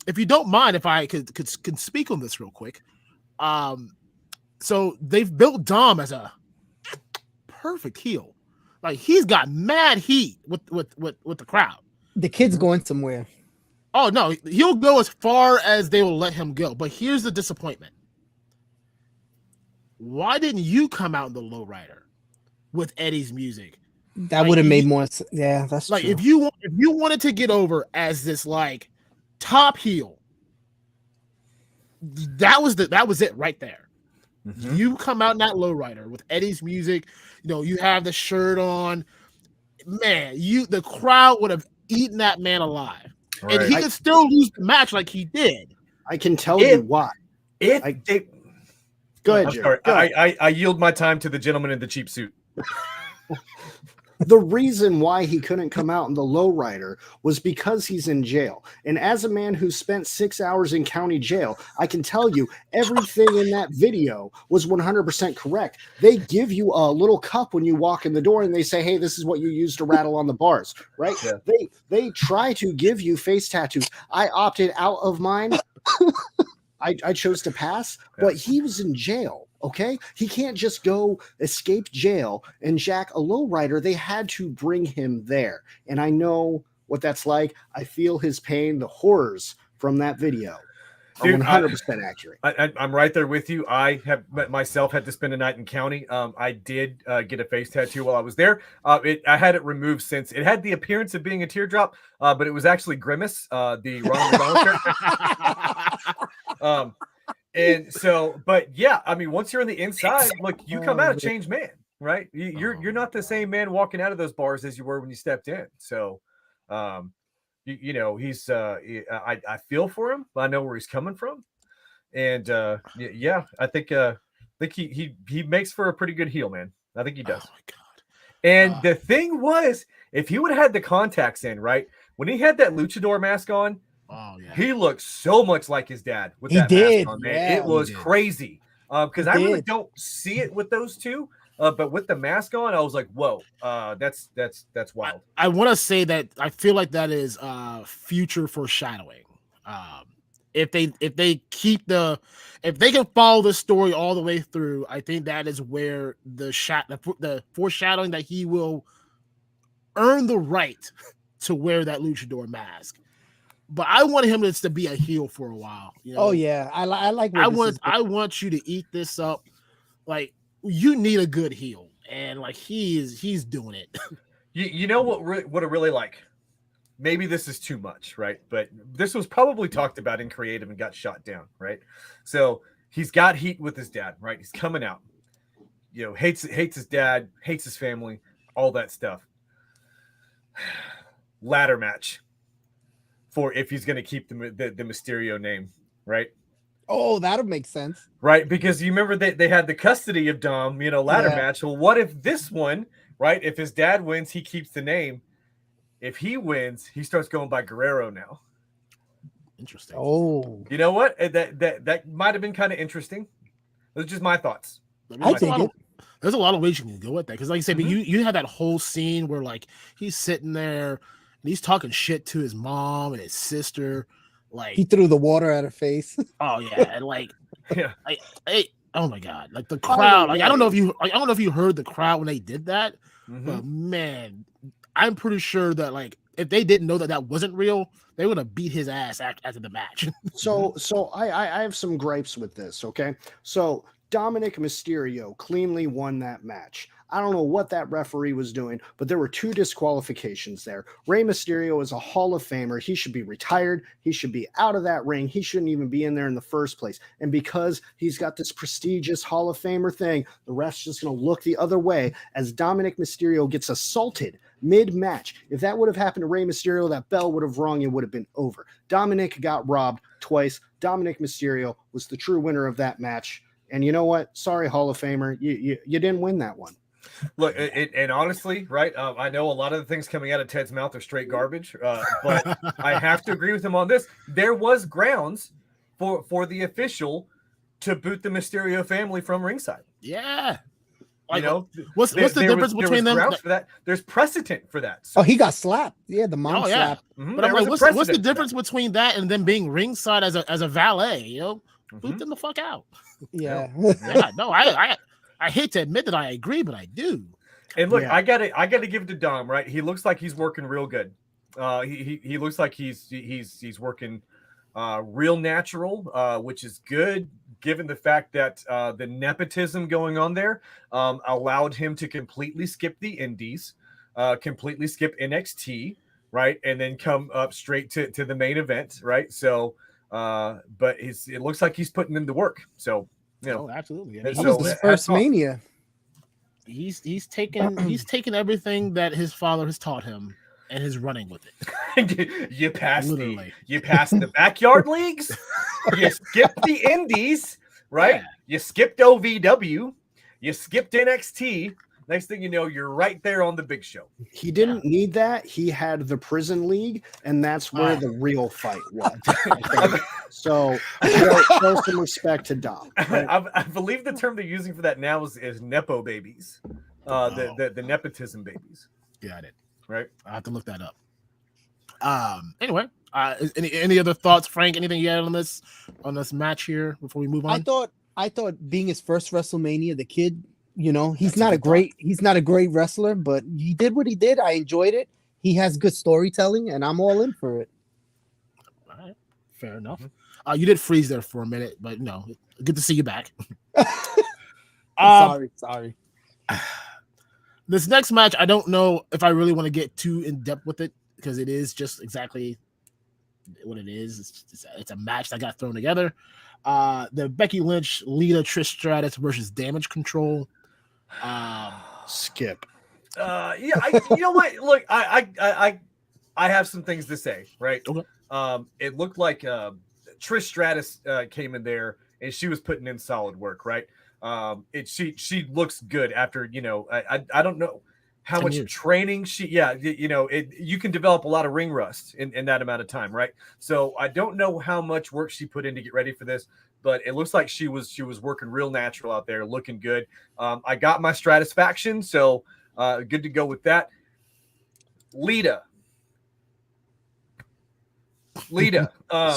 If you don't mind, if I could speak on this real quick. So they've built Dom as a perfect heel. Like, he's got mad heat with the crowd. The kid's going somewhere. Oh no, he'll go as far as they will let him go. But here's the disappointment. Why didn't you come out in the lowrider with Eddie's music? That would have made more sense. Yeah, that's like true. if you wanted to get over as this like top heel, that was it right there. Mm-hmm. You come out in that lowrider with Eddie's music, you have the shirt on, man. The crowd would have eaten that man alive, right. And he could still lose the match like he did. I can tell you why. Go ahead, Jerry. I yield my time to the gentleman in the cheap suit. The reason why he couldn't come out in the lowrider was because he's in jail. And as a man who spent 6 hours in county jail, I can tell you everything in that video was 100% correct. They give you a little cup when you walk in the door and they say, hey, this is what you use to rattle on the bars, right? Yeah. They try to give you face tattoos. I opted out of mine. I chose to pass, but he was in jail. Okay, he can't just go escape jail and jack a lowrider. They had to bring him there, and I know what that's like. I feel his pain, the horrors from that video. Dude, 100% accurate. I'm right there with you. I have myself had to spend a night in county. I did get a face tattoo while I was there. I had it removed since it had the appearance of being a teardrop, but it was actually Grimace, the Ronald McDonald character. And so, but yeah, I mean, once you're on the inside, look, you come out a changed man, right? You're not the same man walking out of those bars as you were when you stepped in. So, he's I feel for him. I know where he's coming from, and yeah, I think he makes for a pretty good heel, man. I think he does. Oh my god! And the thing was, if he would have had the contacts in, right, when he had that luchador mask on. Oh, yeah. He looked so much like his dad with that mask on, man. Yeah, it was crazy. Because I really don't see it with those two. But with the mask on, I was like, whoa, that's wild. I want to say that I feel like that is future foreshadowing. If they can follow the story all the way through, I think that is where the foreshadowing that he will earn the right to wear that luchador mask. But I want him to be a heel for a while. Oh yeah, I like. I want you to eat this up. Like, you need a good heel, and like he's doing it. You know what I really like? Maybe this is too much, right? But this was probably talked about in creative and got shot down, right? So he's got heat with his dad, right? He's coming out, hates his dad, hates his family, all that stuff. Ladder match. For if he's going to keep the Mysterio name, right? Oh, that'll make sense. Right, because you remember they had the custody of Dom, ladder match. Well, what if this one, right, if his dad wins, he keeps the name. If he wins, he starts going by Guerrero now. Interesting. Oh. You know what? That might have been kind of interesting. Those are just my thoughts. There's a lot of ways you can go with that. Because like you said, Mm-hmm. you had that whole scene where like he's sitting there and he's talking shit to his mom and his sister. Like, he threw the water at her face. Oh yeah, and like, yeah, oh my god, like the crowd. Like, I don't know if you heard the crowd when they did that, but man, I'm pretty sure that like if they didn't know that wasn't real, they would have beat his ass after the match. So I have some gripes with this. Okay, so Dominic Mysterio cleanly won that match. I don't know what that referee was doing, but there were 2 disqualifications there. Rey Mysterio is a Hall of Famer. He should be retired. He should be out of that ring. He shouldn't even be in there in the first place. And because he's got this prestigious Hall of Famer thing, the ref's just going to look the other way as Dominic Mysterio gets assaulted mid-match. If that would have happened to Rey Mysterio, that bell would have rung and would have been over. Dominic got robbed twice. Dominic Mysterio was the true winner of that match. And you know what? Sorry, Hall of Famer. You didn't win that one. Look, and honestly, right, I know a lot of the things coming out of Ted's mouth are straight garbage, but I have to agree with him on this. There was grounds for the official to boot the Mysterio family from ringside. Yeah. You know, what's the difference between them? For that. There's precedent for that. So. Oh, he got slapped. Yeah, the mom slap. Mm-hmm. But I'm like, what's the difference between that and them being ringside as a valet? You know, boot them the fuck out. Yeah. Yeah. No, I hate to admit that I agree, but I do. And look, I gotta give it to Dom. Right, he looks like he's working real good. He looks like he's working real natural, which is good. Given the fact that the nepotism going on there allowed him to completely skip the Indies, completely skip NXT, right, and then come up straight to the main event, right? So, but it looks like he's putting in the work. So, you know, absolutely. That was his first Mania. He's taken everything that his father has taught him and is running with it. you passed the backyard leagues, you skipped the Indies, right? Yeah. You skipped OVW, you skipped NXT. Next thing you know, you're right there on the big show. He didn't need that. He had the prison league, and that's where the real fight was. Okay? So show some respect to Dom. Right? I believe the term they're using for that now is nepo babies, the nepotism babies. Got it. Right. I have to look that up. Anyway, any other thoughts, Frank? Anything you had on this match here before we move on? I thought being his first WrestleMania, the kid, you know, he's not a great wrestler, but he did what he did. I enjoyed it. He has good storytelling, and I'm all in for it. All right, fair enough. You did freeze there for a minute, but no, good to see you back. Sorry. This next match, I don't know if I really want to get too in depth with it because it is just exactly what it is. It's a match that got thrown together. The Becky Lynch, Lita, Trish Stratus versus Damage Control. Skip. Yeah, you know what? Look, I have some things to say. Right. Okay. It looked like Trish Stratus came in there and she was putting in solid work. Right. She looks good after, you know, I don't know how much training you can develop a lot of ring rust in that amount of time, right? So I don't know how much work she put in to get ready for this, but it looks like she was working real natural out there, looking good. I got my Stratisfaction, so good to go with that. Lita,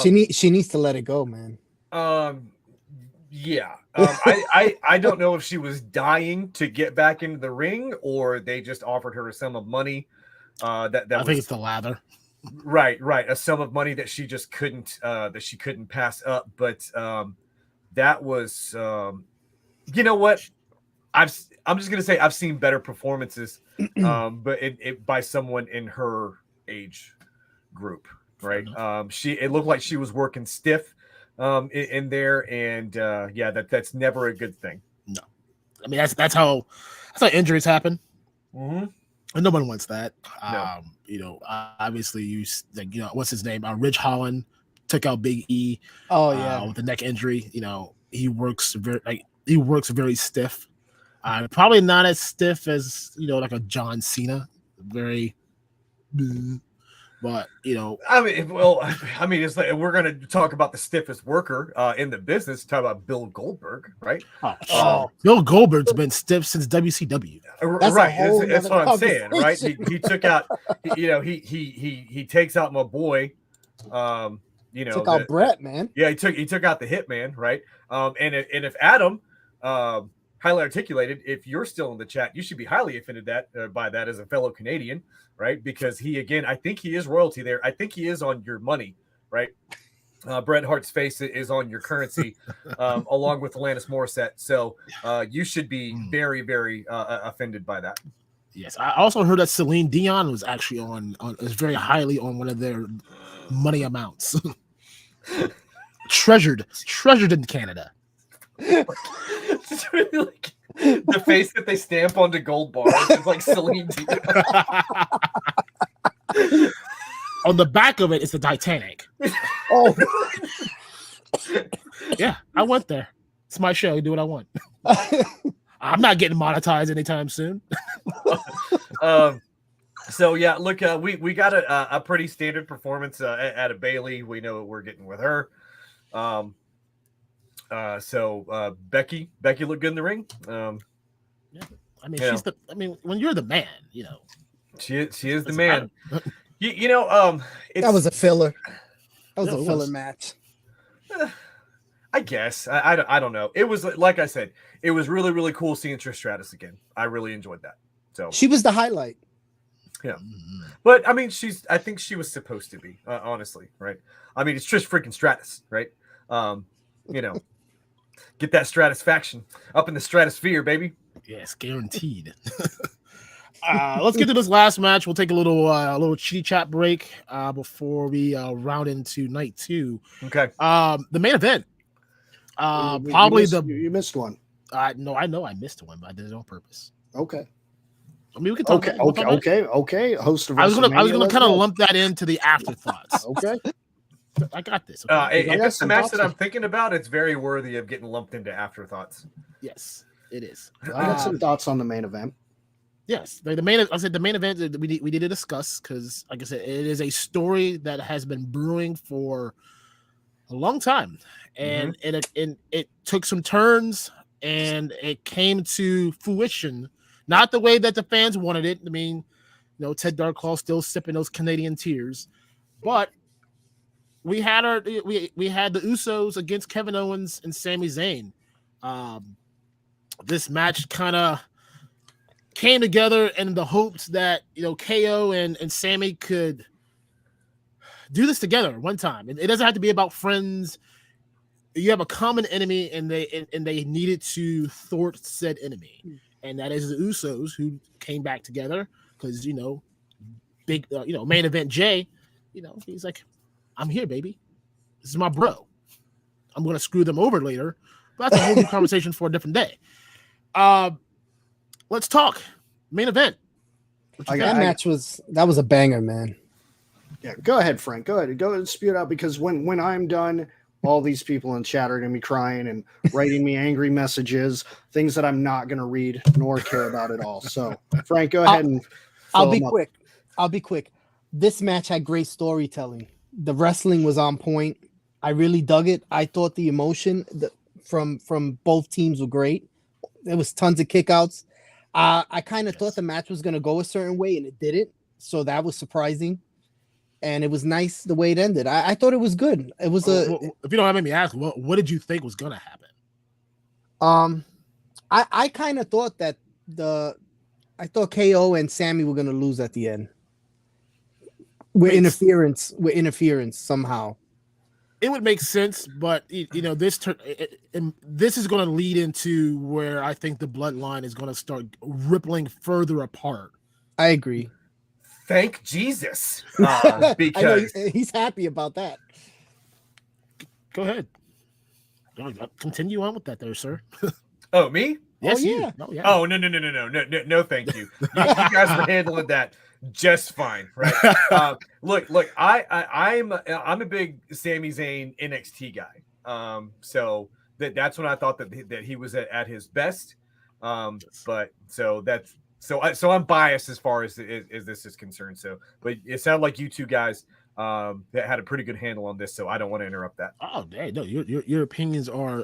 she needs to let it go, man. Yeah. I don't know if she was dying to get back into the ring or they just offered her a sum of money. I think it's the latter. Right. A sum of money that she just couldn't pass up. But that was, you know what? I'm just gonna say I've seen better performances, but it by someone in her age group, right? It looked like she was working stiff in there, and that's never a good thing. No, I mean that's how injuries happen, and no one wants that. No. You know, obviously what's his name? Ridge Holland took out Big E. Oh yeah, with the neck injury. You know, he works very stiff. Probably not as stiff as like a John Cena. Very. But I mean, it's like we're gonna talk about the stiffest worker in the business. Talk about Bill Goldberg, right? Bill Goldberg's been stiff since WCW. Right, that's what I'm saying, right? He took out, he takes out my boy. Took out Brett, man. Yeah, he took out the Hitman, right? And if Adam, highly articulated, if you're still in the chat, you should be highly offended by that as a fellow Canadian. Right, because I think he is royalty there. I think he is on your money, right? Bret Hart's face is on your currency, along with Alanis Morissette. So you should be very, very offended by that. Yes, I also heard that Celine Dion was actually is very highly on one of their money amounts. treasured in Canada. It's really like the face that they stamp onto gold bars is like Celine Dion. On the back of it is the Titanic. Oh, yeah, I went there. It's my show. I do what I want. I'm not getting monetized anytime soon. So yeah, look, we got a pretty standard performance out of Bailey. We know what we're getting with her. So Becky looked good in the ring. Yeah, I mean, when you're the man, she is the man. You know, that was a filler. That was a filler match. I guess I don't know. It was like I said, it was really, really cool seeing Trish Stratus again. I really enjoyed that. So she was the highlight. Yeah, but I mean, I think she was supposed to be, honestly, right? I mean, it's Trish freaking Stratus, right? Get that stratisfaction up in the stratosphere, baby. Yes, guaranteed. Let's get to this last match. We'll take a little chitty chat break before we round into night 2. Okay. The main event. You missed one. No, I know I missed one, but I did it on purpose. Okay. I mean, we can talk. Okay. Host of I was gonna kind of lump that into the afterthoughts. Okay. I got this. Okay? If it's the match that I'm thinking about, it's very worthy of getting lumped into afterthoughts. Yes, it is. I got some thoughts on the main event. Yes, the main event that we need to discuss, because, like I said, it is a story that has been brewing for a long time, and it took some turns, and it came to fruition, not the way that the fans wanted it. I mean, Ted DarkClaw still sipping those Canadian tears, but we had the Usos against Kevin Owens and Sami Zayn. This match kind of came together in the hopes that KO and Sammy could do this together one time. It doesn't have to be about friends. You have a common enemy, and they needed to thwart said enemy, and that is the Usos, who came back together because big main event Jay, he's like, I'm here, baby. This is my bro. I'm gonna screw them over later, but that's a whole new conversation for a different day. Let's talk main event. That match was a banger, man. Yeah, go ahead, Frank. Go ahead and spew it out, because when I'm done, all these people in chat are gonna be crying and writing me angry messages, things that I'm not gonna read nor care about at all. So, Frank, go ahead and I'll be quick. This match had great storytelling. The wrestling was on point. I really dug it. I thought the emotion from both teams were great. There was tons of kickouts. I kind of thought the match was going to go a certain way, and it didn't. So that was surprising. And it was nice the way it ended. I thought it was good. It was if you don't mind me asking, what did you think was going to happen? I kind of thought that I thought KO and Sammy were going to lose at the end. With interference somehow. It would make sense, but this is going to lead into where I think the bloodline is going to start rippling further apart. I agree. Thank Jesus, because I know he's happy about that. Go ahead. Continue on with that, there, sir. Oh, me? Yes, yeah. Oh, no, thank you. You guys were handling that just fine, right? Look, I'm a big Sami Zayn NXT guy. So that's when I thought that he was at his best. But so I'm biased as far as this is concerned. So, but it sounded like you two guys that had a pretty good handle on this. So I don't want to interrupt that. Oh, hey, no, your opinions are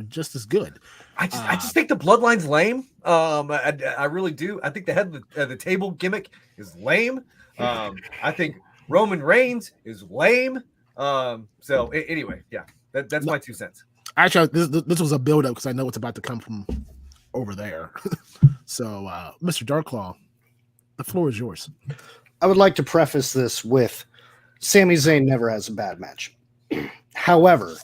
just as good. I just think the bloodline's lame. I really do. I think the head of the table gimmick is lame. I think Roman Reigns is lame. So anyway, yeah, that's my 2 cents. Actually, this was a build up because I know what's about to come from over there. So, Mr. DarkClaw, the floor is yours. I would like to preface this with Sami Zayn never has a bad match. However,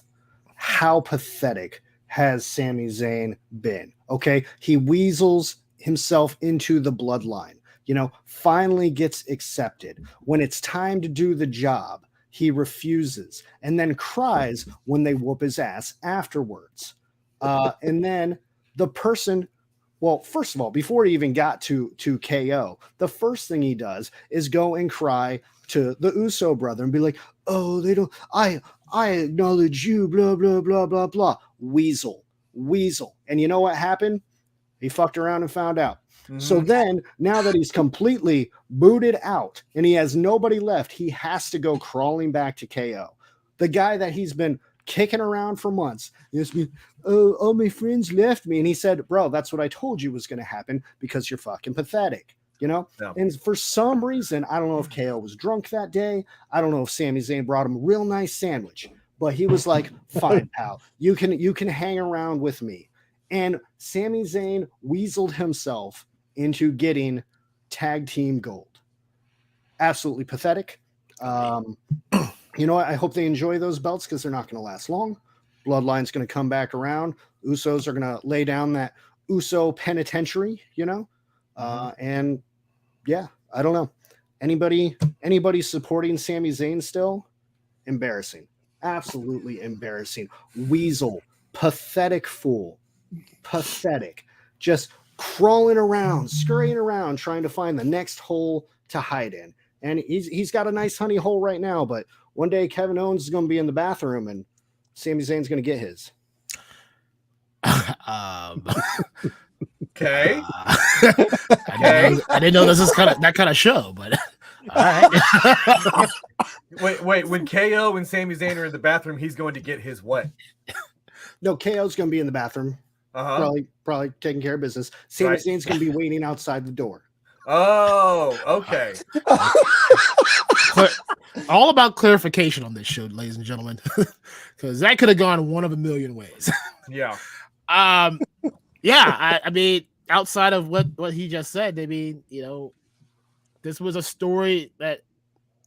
how pathetic has Sami Zayn been? Okay, he weasels himself into the bloodline, finally gets accepted. When it's time to do the job, he refuses and then cries when they whoop his ass afterwards. And then the person, well, first of all, before he even got to KO, the first thing he does is go and cry to the Uso brother and be like, oh, they don't, I acknowledge you, blah, blah, blah, blah, blah. Weasel. And you know what happened? He fucked around and found out. Mm-hmm. So then, now that he's completely booted out and he has nobody left, he has to go crawling back to KO. The guy that he's been kicking around for months. All my friends left me. And he said, bro, that's what I told you was going to happen because you're fucking pathetic. Yeah. And for some reason, I don't know if KO was drunk that day. I don't know if Sami Zayn brought him a real nice sandwich, but he was like, fine, pal, you can hang around with me. And Sami Zayn weaseled himself into getting tag team gold. Absolutely pathetic. You know what? I hope they enjoy those belts because they're not going to last long. Bloodline's going to come back around. Usos are going to lay down that Uso penitentiary, and yeah, I don't know. Anybody supporting Sami Zayn still? Embarrassing. Absolutely embarrassing. Weasel. Pathetic fool. Pathetic. Just crawling around, scurrying around, trying to find the next hole to hide in. And he's got a nice honey hole right now, but one day Kevin Owens is going to be in the bathroom and Sami Zayn's going to get his. Okay. I didn't know this is that kind of show, but all right. Wait. When KO and Sami Zayn are in the bathroom, he's going to get his what? No, KO's going to be in the bathroom. Probably taking care of business. Sami Zayn's going to be waiting outside the door. Oh, okay. All about clarification on this show, ladies and gentlemen, because that could have gone one of a million ways. Yeah. Yeah. I mean, outside of what he just said, I mean, this was a story that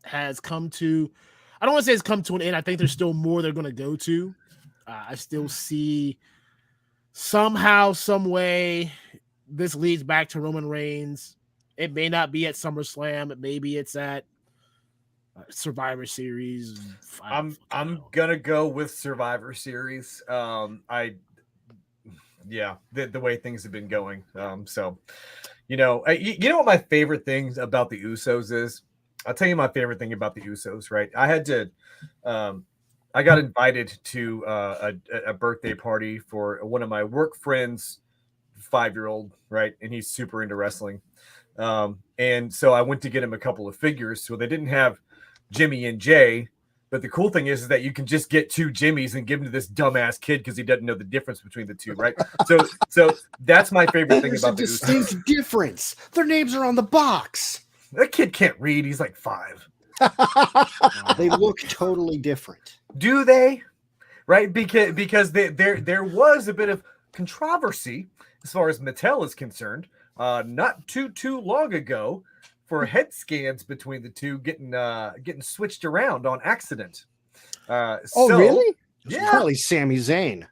has come to, I don't want to say it's come to an end. I think there's still more they're going to go to. I still see somehow, some way, this leads back to Roman Reigns. It may not be at SummerSlam. Maybe it's at Survivor Series. I'm gonna go with Survivor Series. The way things have been going. So, you know what my favorite things about the Usos is? I'll tell you my favorite thing about the Usos. Right, I got invited to a birthday party for one of my work friends' 5-year-old. Right, and he's super into wrestling. And so I went to get him a couple of figures. So they didn't have Jimmy and Jay, but the cool thing is that you can just get 2 Jimmys and give them to this dumbass kid because he doesn't know the difference between the two, right? So that's my favorite thing about the Usos. There's a distinct difference. Their names are on the box. That kid can't read. He's like 5. They look totally different. Do they? Right? Because there was a bit of controversy as far as Mattel is concerned. Not too long ago, for head scans between the two getting switched around on accident. Really? Yeah, probably Sami Zayn.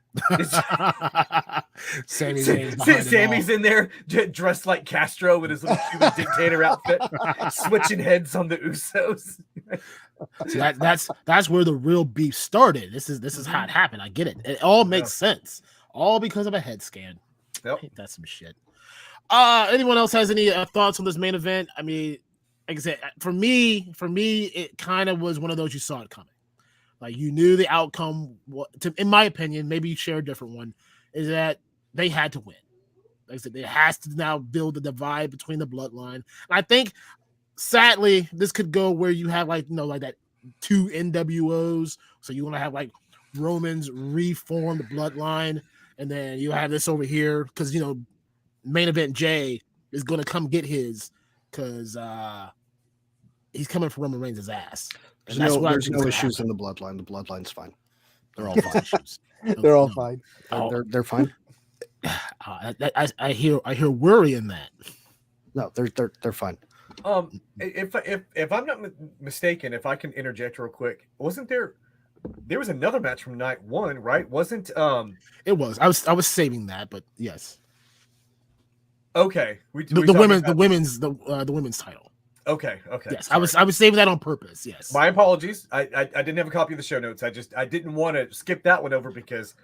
Sammy's in there dressed like Castro with his little Cuban dictator outfit, switching heads on the Usos. See, that's where the real beef started. This is how it happened. I get it. It all makes sense. All because of a head scan. Yep. That's some shit. Anyone else has any thoughts on this main event? I mean, like I said, for me, it kind of was one of those you saw it coming. Like you knew the outcome. In my opinion, maybe you share a different one. Is that they had to win? Like I said, it has to now build the divide between the bloodline. And I think, sadly, this could go where you have like that 2 NWOs. So you want to have like Roman's reformed bloodline, and then you have this over here because main event Jay is going to come get his because he's coming for Roman Reigns' ass. There's no issues in the bloodline. The bloodline's fine. They're all fine. They're all fine. They're fine. I hear worry in that. No, they're fine. If I'm not mistaken, if I can interject real quick, wasn't there there was another match from night one, right? Wasn't It was. I was saving that, but yes. okay. The women's title. Okay. Yes, Sorry. I was saving that on purpose. Yes. My apologies. I didn't have a copy of the show notes. I didn't want to skip that one over because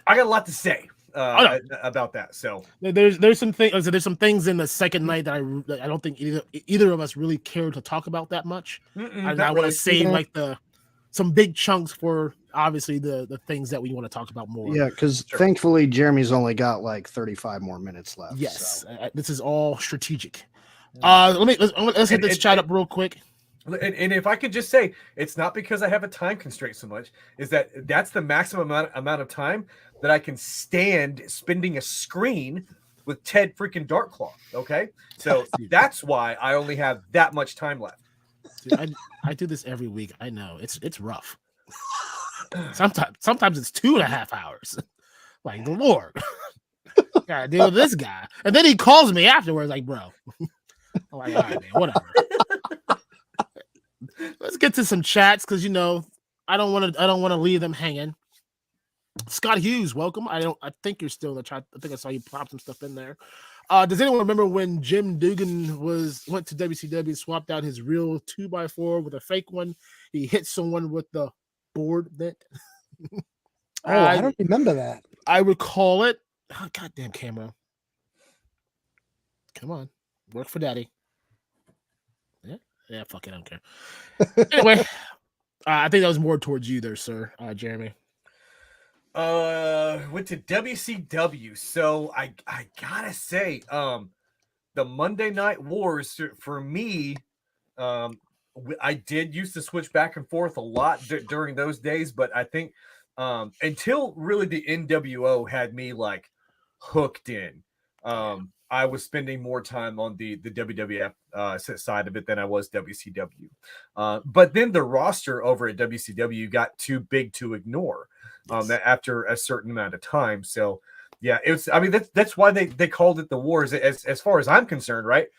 I got a lot to say about that. So there's some things. There's some things in the second night that I don't think either of us really care to talk about that much. I want to save like some big chunks for obviously the things that we want to talk about more. Yeah, because thankfully Jeremy's only got like 35 more minutes left. Yes, so. This is all strategic. Let's hit this chat up real quick. And if I could just say, it's not because I have a time constraint so much, is that's the maximum amount of time that I can stand spending a screen with Ted freaking DarkClaw. Okay, so that's why I only have that much time left. Dude, I do this every week. I know it's rough. Sometimes it's 2.5 hours. Like the Lord, gotta deal with this guy, and then he calls me afterwards, like, bro. I'm like, all right, man, whatever. Let's get to some chats because I don't want to leave them hanging. Scott Hughes, welcome. I think you're still in the chat. I think I saw you pop some stuff in there. Does anyone remember when Jim Dugan went to WCW, swapped out his real 2x4 with a fake one? He hit someone with the board bent. I don't remember that. I recall it. Oh, goddamn camera. Come on. Work for daddy. Yeah, fuck it, I don't care. Anyway, I think that was more towards you there, sir, Jeremy. Went to WCW, so I gotta say, the Monday Night Wars for me, I did used to switch back and forth a lot during those days, but I think until really the NWO had me like hooked in, I was spending more time on the WWF side of it than I was WCW. But then the roster over at WCW got too big to ignore after a certain amount of time. So, yeah, it was. I mean, that's why they called it the Wars. As far as I'm concerned, right?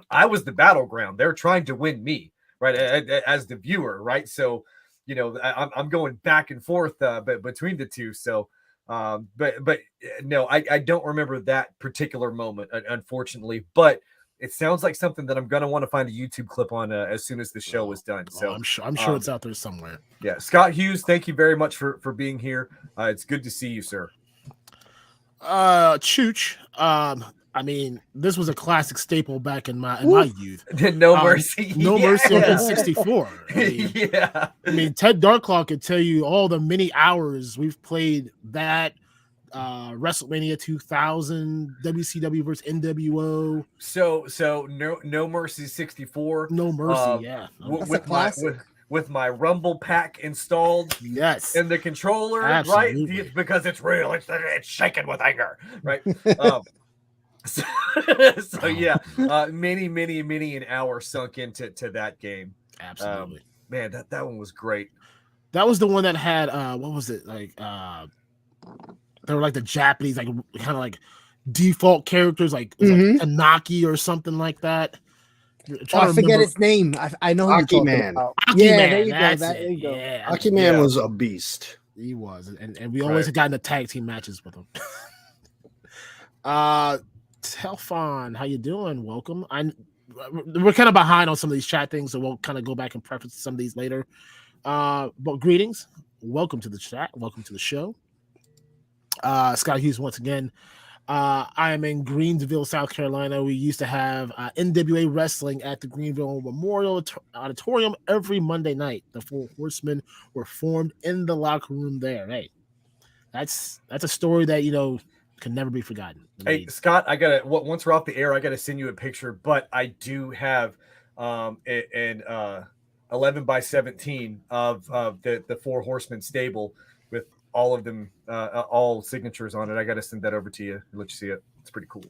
I was the battleground. They're trying to win me, right, as the viewer, right? So, I'm going back and forth between the two. So. But no, I don't remember that particular moment, unfortunately, but it sounds like something that I'm going to want to find a YouTube clip on as soon as the show is done. So I'm sure it's out there somewhere. Yeah. Scott Hughes, thank you very much for being here. It's good to see you, sir. Chooch, I mean, this was a classic staple back in my youth. No Mercy. No Mercy on 64. Yeah. I mean, Ted DarkClaw could tell you all the many hours we've played that WrestleMania 2000, WCW versus NWO. So No Mercy 64. No Mercy, yeah. With my Rumble pack installed, yes, and the controller, absolutely. Right? Because it's real, it's shaking with anger, right? So yeah, many an hour sunk into that game. Absolutely, man, that one was great. That was the one that had what was it like? They were like the Japanese, like kind of like default characters, like Tanaki or something like that. I forget his name. I know who Aki Man. There you go. There you go. Yeah, Aki Man was a beast. He was, and we always got into tag team matches with him. Telfon, how you doing? Welcome. We're kind of behind on some of these chat things, so we'll kind of go back and preface some of these later. But greetings, welcome to the chat, welcome to the show. Scott Hughes once again. I am in Greensville, South Carolina. We used to have NWA wrestling at the Greenville Memorial Auditorium every Monday night. The Four Horsemen were formed in the locker room there. Hey, that's a story that can never be forgotten. Hey, Scott, I gotta once we're off the air, I gotta send you a picture. But I do have an 11x17 of the Four Horsemen stable with all of them, all signatures on it. I got to send that over to you and let you see it. It's pretty cool.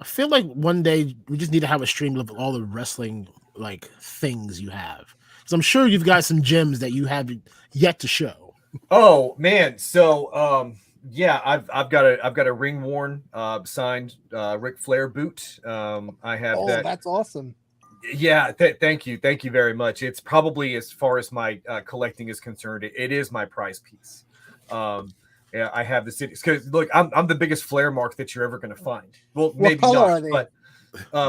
I feel like one day we just need to have a stream of all the wrestling like things you have. So I'm sure you've got some gems that you have yet to show. Oh man. So, yeah, I've got a ring worn signed Ric Flair boot. I have that. That's awesome. Yeah, thank you very much. It's probably, as far as my collecting is concerned, it is my prize piece. Yeah, I have the city because look, I'm the biggest flare mark that you're ever going to find. Well, maybe color not, are they? but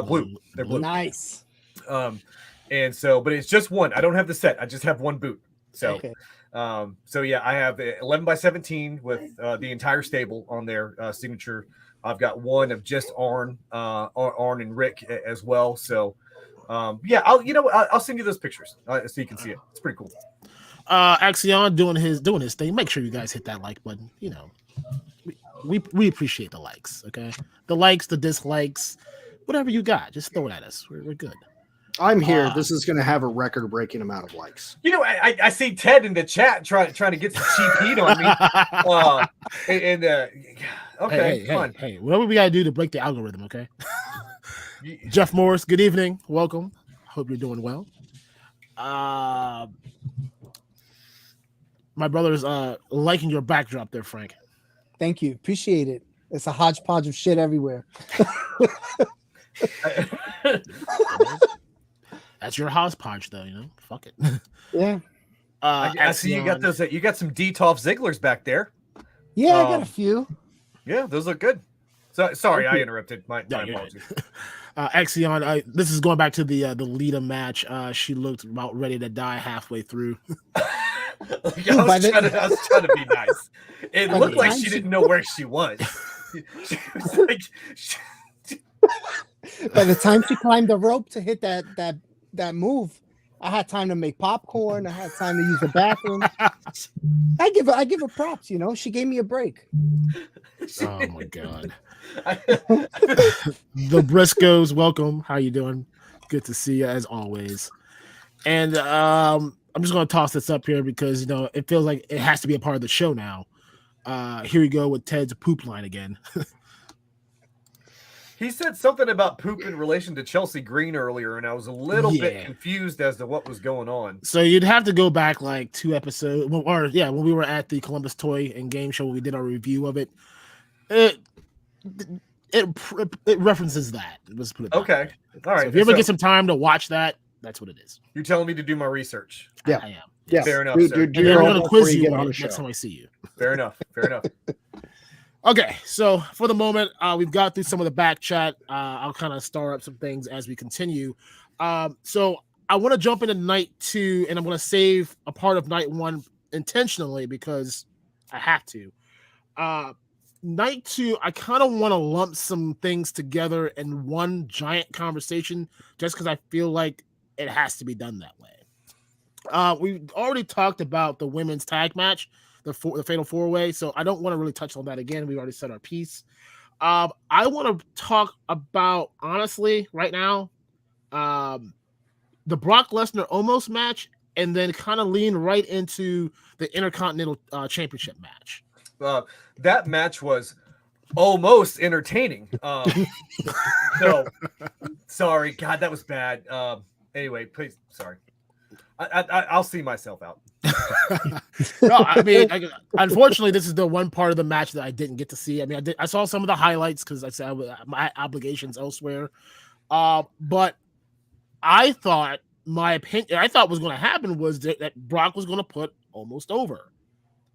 blue. They're blue. Nice. And so, but it's just one. I don't have the set. I just have one boot. So, Okay. so yeah, I have 11 by 17 with the entire stable on their signature. I've got one of just Arn and Rick as well. So, yeah, I'll send you those pictures so you can see it. It's pretty cool. Axion doing his thing. Make sure you guys hit that like button. You know, we appreciate the likes. Okay, the likes, the dislikes, whatever you got, just throw it at us. We're good. I'm here. This is going to have a record-breaking amount of likes. You know, I see Ted in the chat trying to get some cheap heat on me. Okay, fine. Hey, whatever we got to do to break the algorithm. Okay. Jeff Morris, good evening. Welcome. Hope you're doing well. My brother's liking your backdrop there, Frank. Thank you. Appreciate it. It's a hodgepodge of shit everywhere. That's your hodgepodge, though. You know, fuck it. Yeah. I see you got those. You got some Detolf Zigglers back there. Yeah, I got a few. Yeah, those look good. So sorry, I interrupted. My apologies. Axion, this is going back to the Lita match. She looked about ready to die halfway through. I was trying to be nice. It looked like she didn't know where she was. She was like, by the time she climbed the rope to hit that move, I had time to make popcorn. I had time to use the bathroom. I give her props. You know, she gave me a break. Oh my god. The Briscoes, welcome. How you doing? Good to see you as always. And I'm just gonna toss this up here because it feels like it has to be a part of the show now. Here we go with Ted's poop line again. He said something about poop in relation to Chelsea Green earlier, and I was a little bit confused as to what was going on. So you'd have to go back like 2 episodes, when we were at the Columbus Toy and Game Show, we did our review of it. It references that. Let's put it that way. All right. So if you ever get some time to watch that, that's what it is. You're telling me to do my research. Yeah, I am. Yeah, fair enough. Do And then we're gonna quiz you on the next show. time I see you. Fair enough. Okay, so for the moment, we've got through some of the back chat. I'll kind of star up some things as we continue. So I want to jump into night 2, and I'm going to save a part of night 1 intentionally because I have to. Night 2, I kind of want to lump some things together in one giant conversation just because I feel like it has to be done that way. We've already talked about the women's tag match, the Fatal 4-Way, so I don't want to really touch on that again. We've already said our piece. I want to talk about, honestly, right now, the Brock Lesnar almost match, and then kind of lean right into the Intercontinental Championship match. That match was almost entertaining. So sorry, God, that was bad. Anyway, please, sorry. I'll see myself out. No, I mean, unfortunately, this is the one part of the match that I didn't get to see. I mean, I saw some of the highlights because I said my obligations elsewhere. But I thought was going to happen was that Brock was going to put almost over.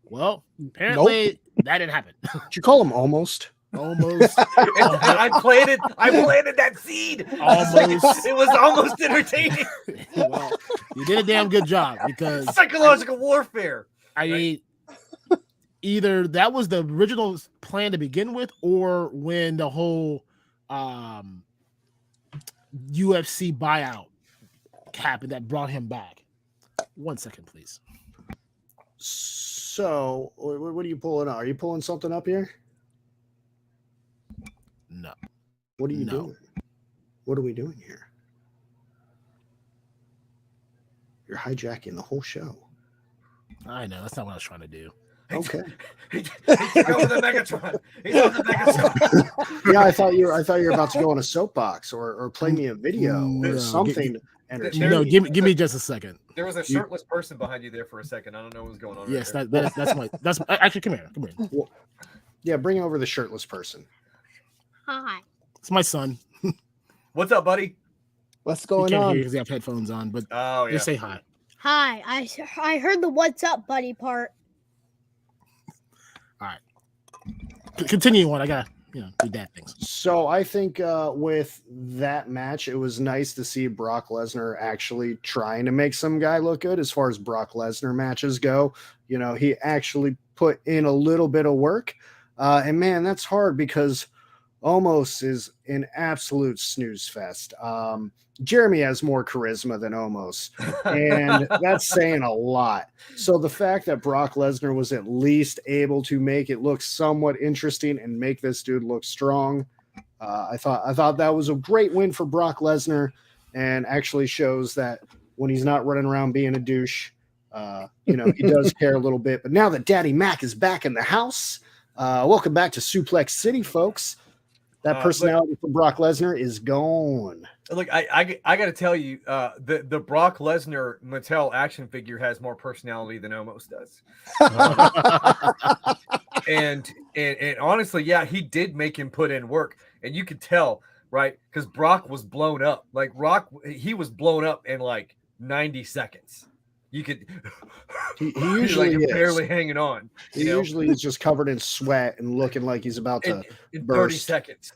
Well, apparently that didn't happen. Did you call him almost? Almost. I planted that seed. Almost. It was almost entertaining. Well, you did a damn good job because psychological warfare. I mean, either that was the original plan to begin with, or when the whole UFC buyout happened that brought him back. 1 second, please. So, what are you pulling up? Are you pulling something up here? No. What are you doing? What are we doing here? You're hijacking the whole show. I know. That's not what I was trying to do. Okay. He's over the Megatron. He's on the Megatron. Yeah, I thought you were about to go on a soapbox or play me a video or something entertaining. Give me just a second. There was a shirtless person behind you there for a second. I don't know what was going on. Yes, right that's actually come here. Well, yeah, bring over the shirtless person. Hi. It's my son. What's up, buddy? What's You going can't hear on? you because you have headphones on, but Oh yeah. just say hi. Hi, I heard the "What's up, buddy" part. All right. Continue on. I gotta, do that things. So I think with that match, it was nice to see Brock Lesnar actually trying to make some guy look good as far as Brock Lesnar matches go. He actually put in a little bit of work. And man, that's hard because Omos is an absolute snooze fest. Jeremy has more charisma than Omos, and that's saying a lot. So the fact that Brock Lesnar was at least able to make it look somewhat interesting and make this dude look strong, I thought that was a great win for Brock Lesnar, and actually shows that when he's not running around being a douche, he does care a little bit. But now that Daddy Mac is back in the house, welcome back to Suplex City, folks. That personality for Brock Lesnar is gone. Look, I got to tell you, the Brock Lesnar Mattel action figure has more personality than Omos does. And honestly, yeah, he did make him put in work, and you could tell, right? Because Brock was blown up. Like he was blown up in like 90 seconds. You could. He usually like is. Barely hanging on. He usually is just covered in sweat and looking like he's about to in 30 burst. seconds.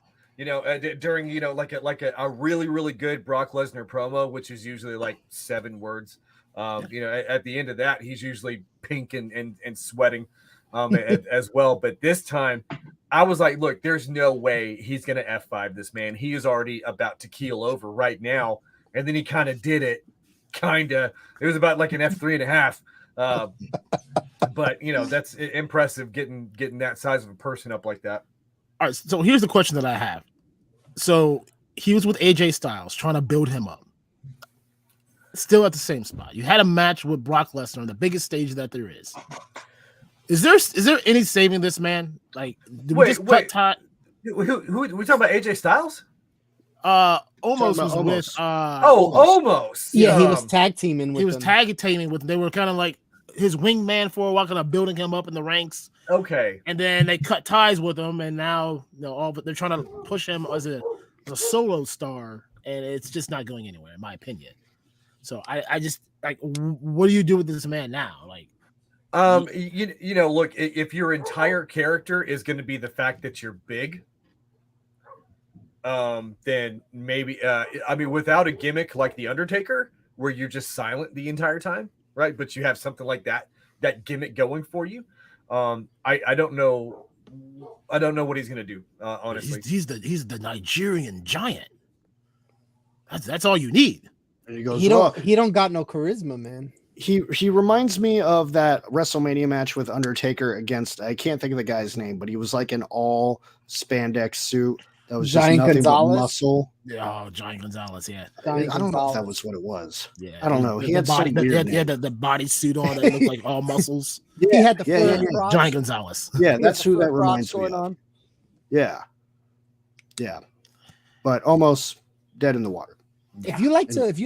During like a really, really good Brock Lesnar promo, which is usually like 7 words. At the end of that, he's usually pink and sweating as well. But this time, I was like, look, there's no way he's gonna F5 this man. He is already about to keel over right now, and then he kind of did it. It was about like an F3.5. But that's impressive getting that size of a person up like that. All right, so here's the question that I have. So he was with AJ Styles trying to build him up. Still at the same spot. You had a match with Brock Lesnar on the biggest stage that there is. Is there any saving this man? Like, did we just cut Todd? Who we talking about? AJ Styles? Almost was Omos. with Almost. Yeah, he was tag teaming with he was them. tag teaming with. They were kind of like his wingman for a while, kind of building him up in the ranks. Okay. And then they cut ties with him, and now they're trying to push him as a solo star, and it's just not going anywhere, in my opinion. So I just like, what do you do with this man now? Like, look, if your entire character is going to be the fact that you're big, then maybe without a gimmick like the Undertaker, where you're just silent the entire time, right? But you have something like that gimmick going for you. I don't know what he's gonna do. Honestly, he's the Nigerian giant. That's all you need. And he goes, He don't got no charisma, man. He reminds me of that WrestleMania match with Undertaker against, I can't think of the guy's name, but he was like an all spandex suit that was just Giant nothing Gonzalez? but muscle. Yeah, Giant Gonzalez. Yeah, I don't know if that was what it was. yeah. I don't know. He had body, some weird he had the body suit on that looked like all muscles. He had the yeah, flip rod. Giant Gonzalez. Yeah, He that's had the who that flip rod reminds me going of. on. Yeah. But almost dead in the water. If you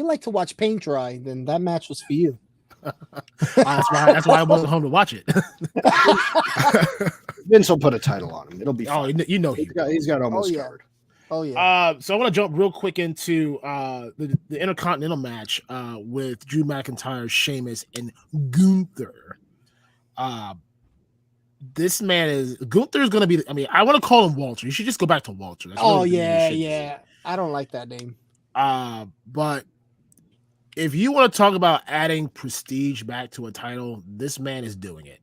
like to watch paint dry, then that match was for you. That's why I wasn't home to watch it. Vince will put a title on him. It'll be fine. He's got almost yeah. covered. Oh yeah. So I want to jump real quick into the Intercontinental match with Drew McIntyre, Sheamus, and Gunther. This man is Gunther's going to be. I mean, I want to call him Walter. You should just go back to Walter. That's really the name you should use. I don't like that name. But if you want to talk about adding prestige back to a title, this man is doing it.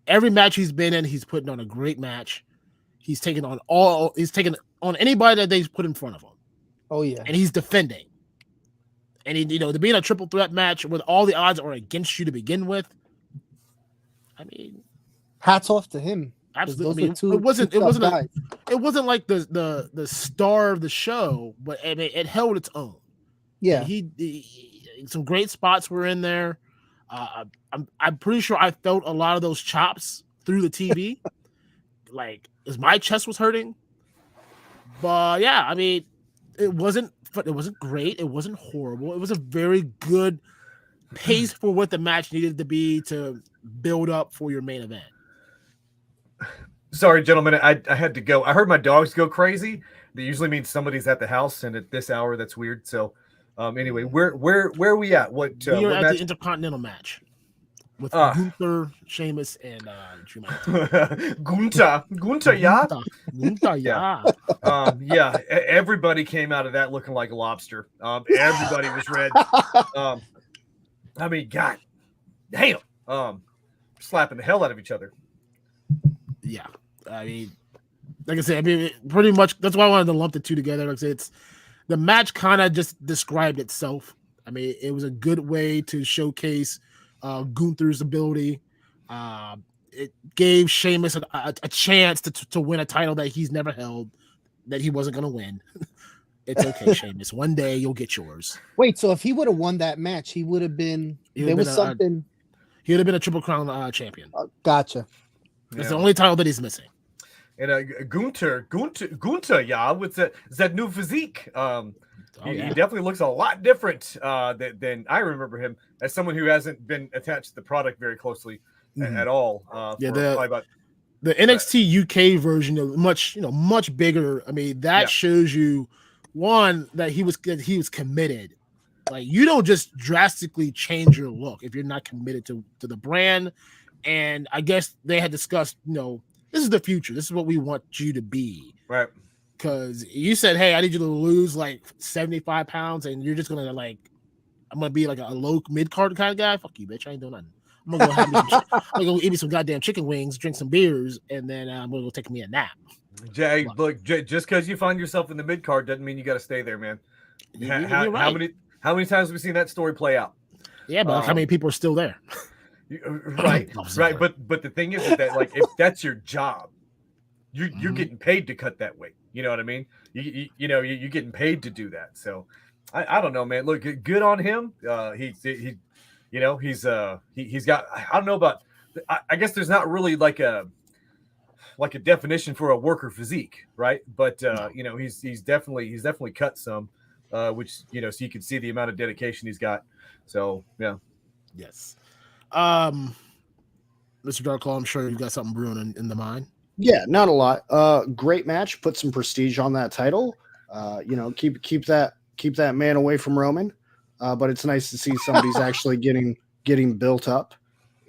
Every match he's been in, he's putting on a great match. He's taken on anybody that they've put in front of him. Oh yeah. And he's defending. And he, to be in a triple threat match with all the odds are against you to begin with. I mean, hats off to him. Absolutely. It wasn't like the star of the show, but I mean, it held its own. Yeah. He some great spots were in there. I'm pretty sure I felt a lot of those chops through the TV. Like, as my chest was hurting. But yeah, I mean, it wasn't great. It wasn't horrible. It was a very good pace for what the match needed to be to build up for your main event. Sorry, gentlemen, I had to go. I heard my dogs go crazy, That usually means somebody's at the house, and at this hour, that's weird. So, anyway, where are we at? What We are what at match? the Intercontinental match with Ah. Gunther, Sheamus, and Drew McIntyre. Gunther, yeah. Gunther, Yeah. yeah. Everybody came out of that looking like a lobster. Everybody was red. I mean, God damn. Slapping the hell out of each other. Yeah. I mean, like I said, I mean, pretty much that's why I wanted to lump the two together. Like I said, it's the match kind of just described itself. I mean, it was a good way to showcase Gunther's ability. It gave Sheamus a chance to win a title that he's never held, that he wasn't going to win. It's okay, Sheamus. One day you'll get yours. Wait, so if he would have won that match, he would have been. He There would've was been something. He would have been a Triple Crown champion. Gotcha. It's the only title that he's missing. And Gunther, yeah, with that new physique. He definitely looks a lot different than I remember him, as someone who hasn't been attached to the product very closely at all. The NXT UK version of much bigger. I mean, that shows you one that he was committed. Like, you don't just drastically change your look if you're not committed to the brand. And I guess they had discussed, this is the future. This is what we want you to be. Right. Because you said, hey, I need you to lose like 75 pounds, and you're just gonna I'm gonna be like a low mid card kind of guy. Fuck you, bitch. I ain't doing nothing. I'm gonna go eat me some goddamn chicken wings, drink some beers, and then I'm gonna go take me a nap. Jay, look, just because you find yourself in the mid card doesn't mean you got to stay there, man. You're right. How many times have we seen that story play out? Yeah, but how many people are still there? Right. But the thing is that, like, if that's your job, you're getting paid to cut that weight. You know what I mean? You're getting paid to do that. So I don't know, man. Look, good on him. He's got, I don't know about, I guess there's not really like a definition for a worker physique, right? But he's definitely cut some, which so you can see the amount of dedication he's got. So yeah. Yes. Mr. DarkClaw, I'm sure you've got something brewing in the mind. Yeah, not a lot. Great match. Put some prestige on that title. Keep that man away from Roman. But it's nice to see somebody's actually getting built up.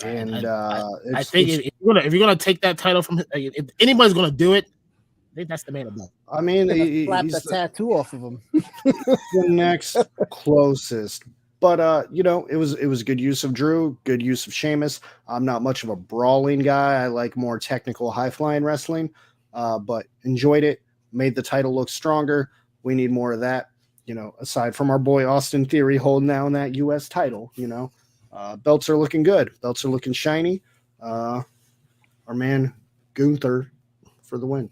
And I think if you're gonna take that title from him, if anybody's gonna do it, I think that's the man above. I mean, Slap he's the tattoo off of him. the next closest. But it was good use of Drew, good use of Sheamus. I'm not much of a brawling guy. I like more technical, high-flying wrestling. But enjoyed it. Made the title look stronger. We need more of that. Aside from our boy Austin Theory holding down that U.S. title. Belts are looking good. Belts are looking shiny. Our man Gunther for the win.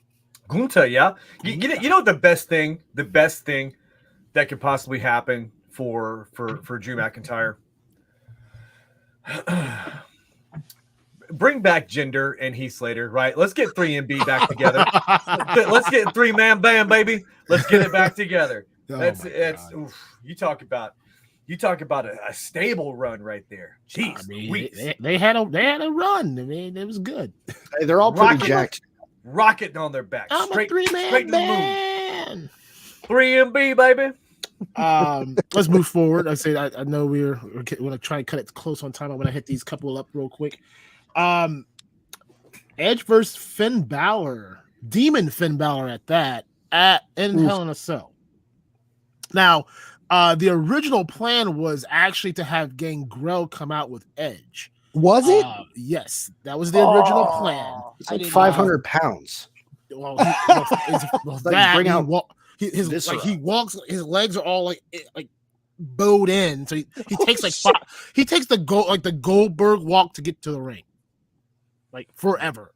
Gunther, yeah. You know the best thing that could possibly happen for Drew McIntyre. Bring back Jinder and Heath Slater, right? Let's get 3MB back together. Let's get 3-man bam, baby. Let's get it back together. Oof, you talk about a stable run right there. Jeez, I mean, they had a run. I mean, it was good. Hey, they're all pretty jacked. Rocket on their back. I'm straight, a 3-man straight to the moon. man. 3MB, baby. Let's move forward. I know we're going to try and cut it close on time. I'm going to hit these couple up real quick. Edge versus Finn Balor, Demon Finn Balor at that, in Hell in a Cell. Now, the original plan was actually to have Gangrel come out with Edge. Was it? Yes, that was the original plan. It's like 500 pounds. Well, Bring out he walks. His legs are all like bowed in. So he takes he takes the Goldberg walk to get to the ring, like forever.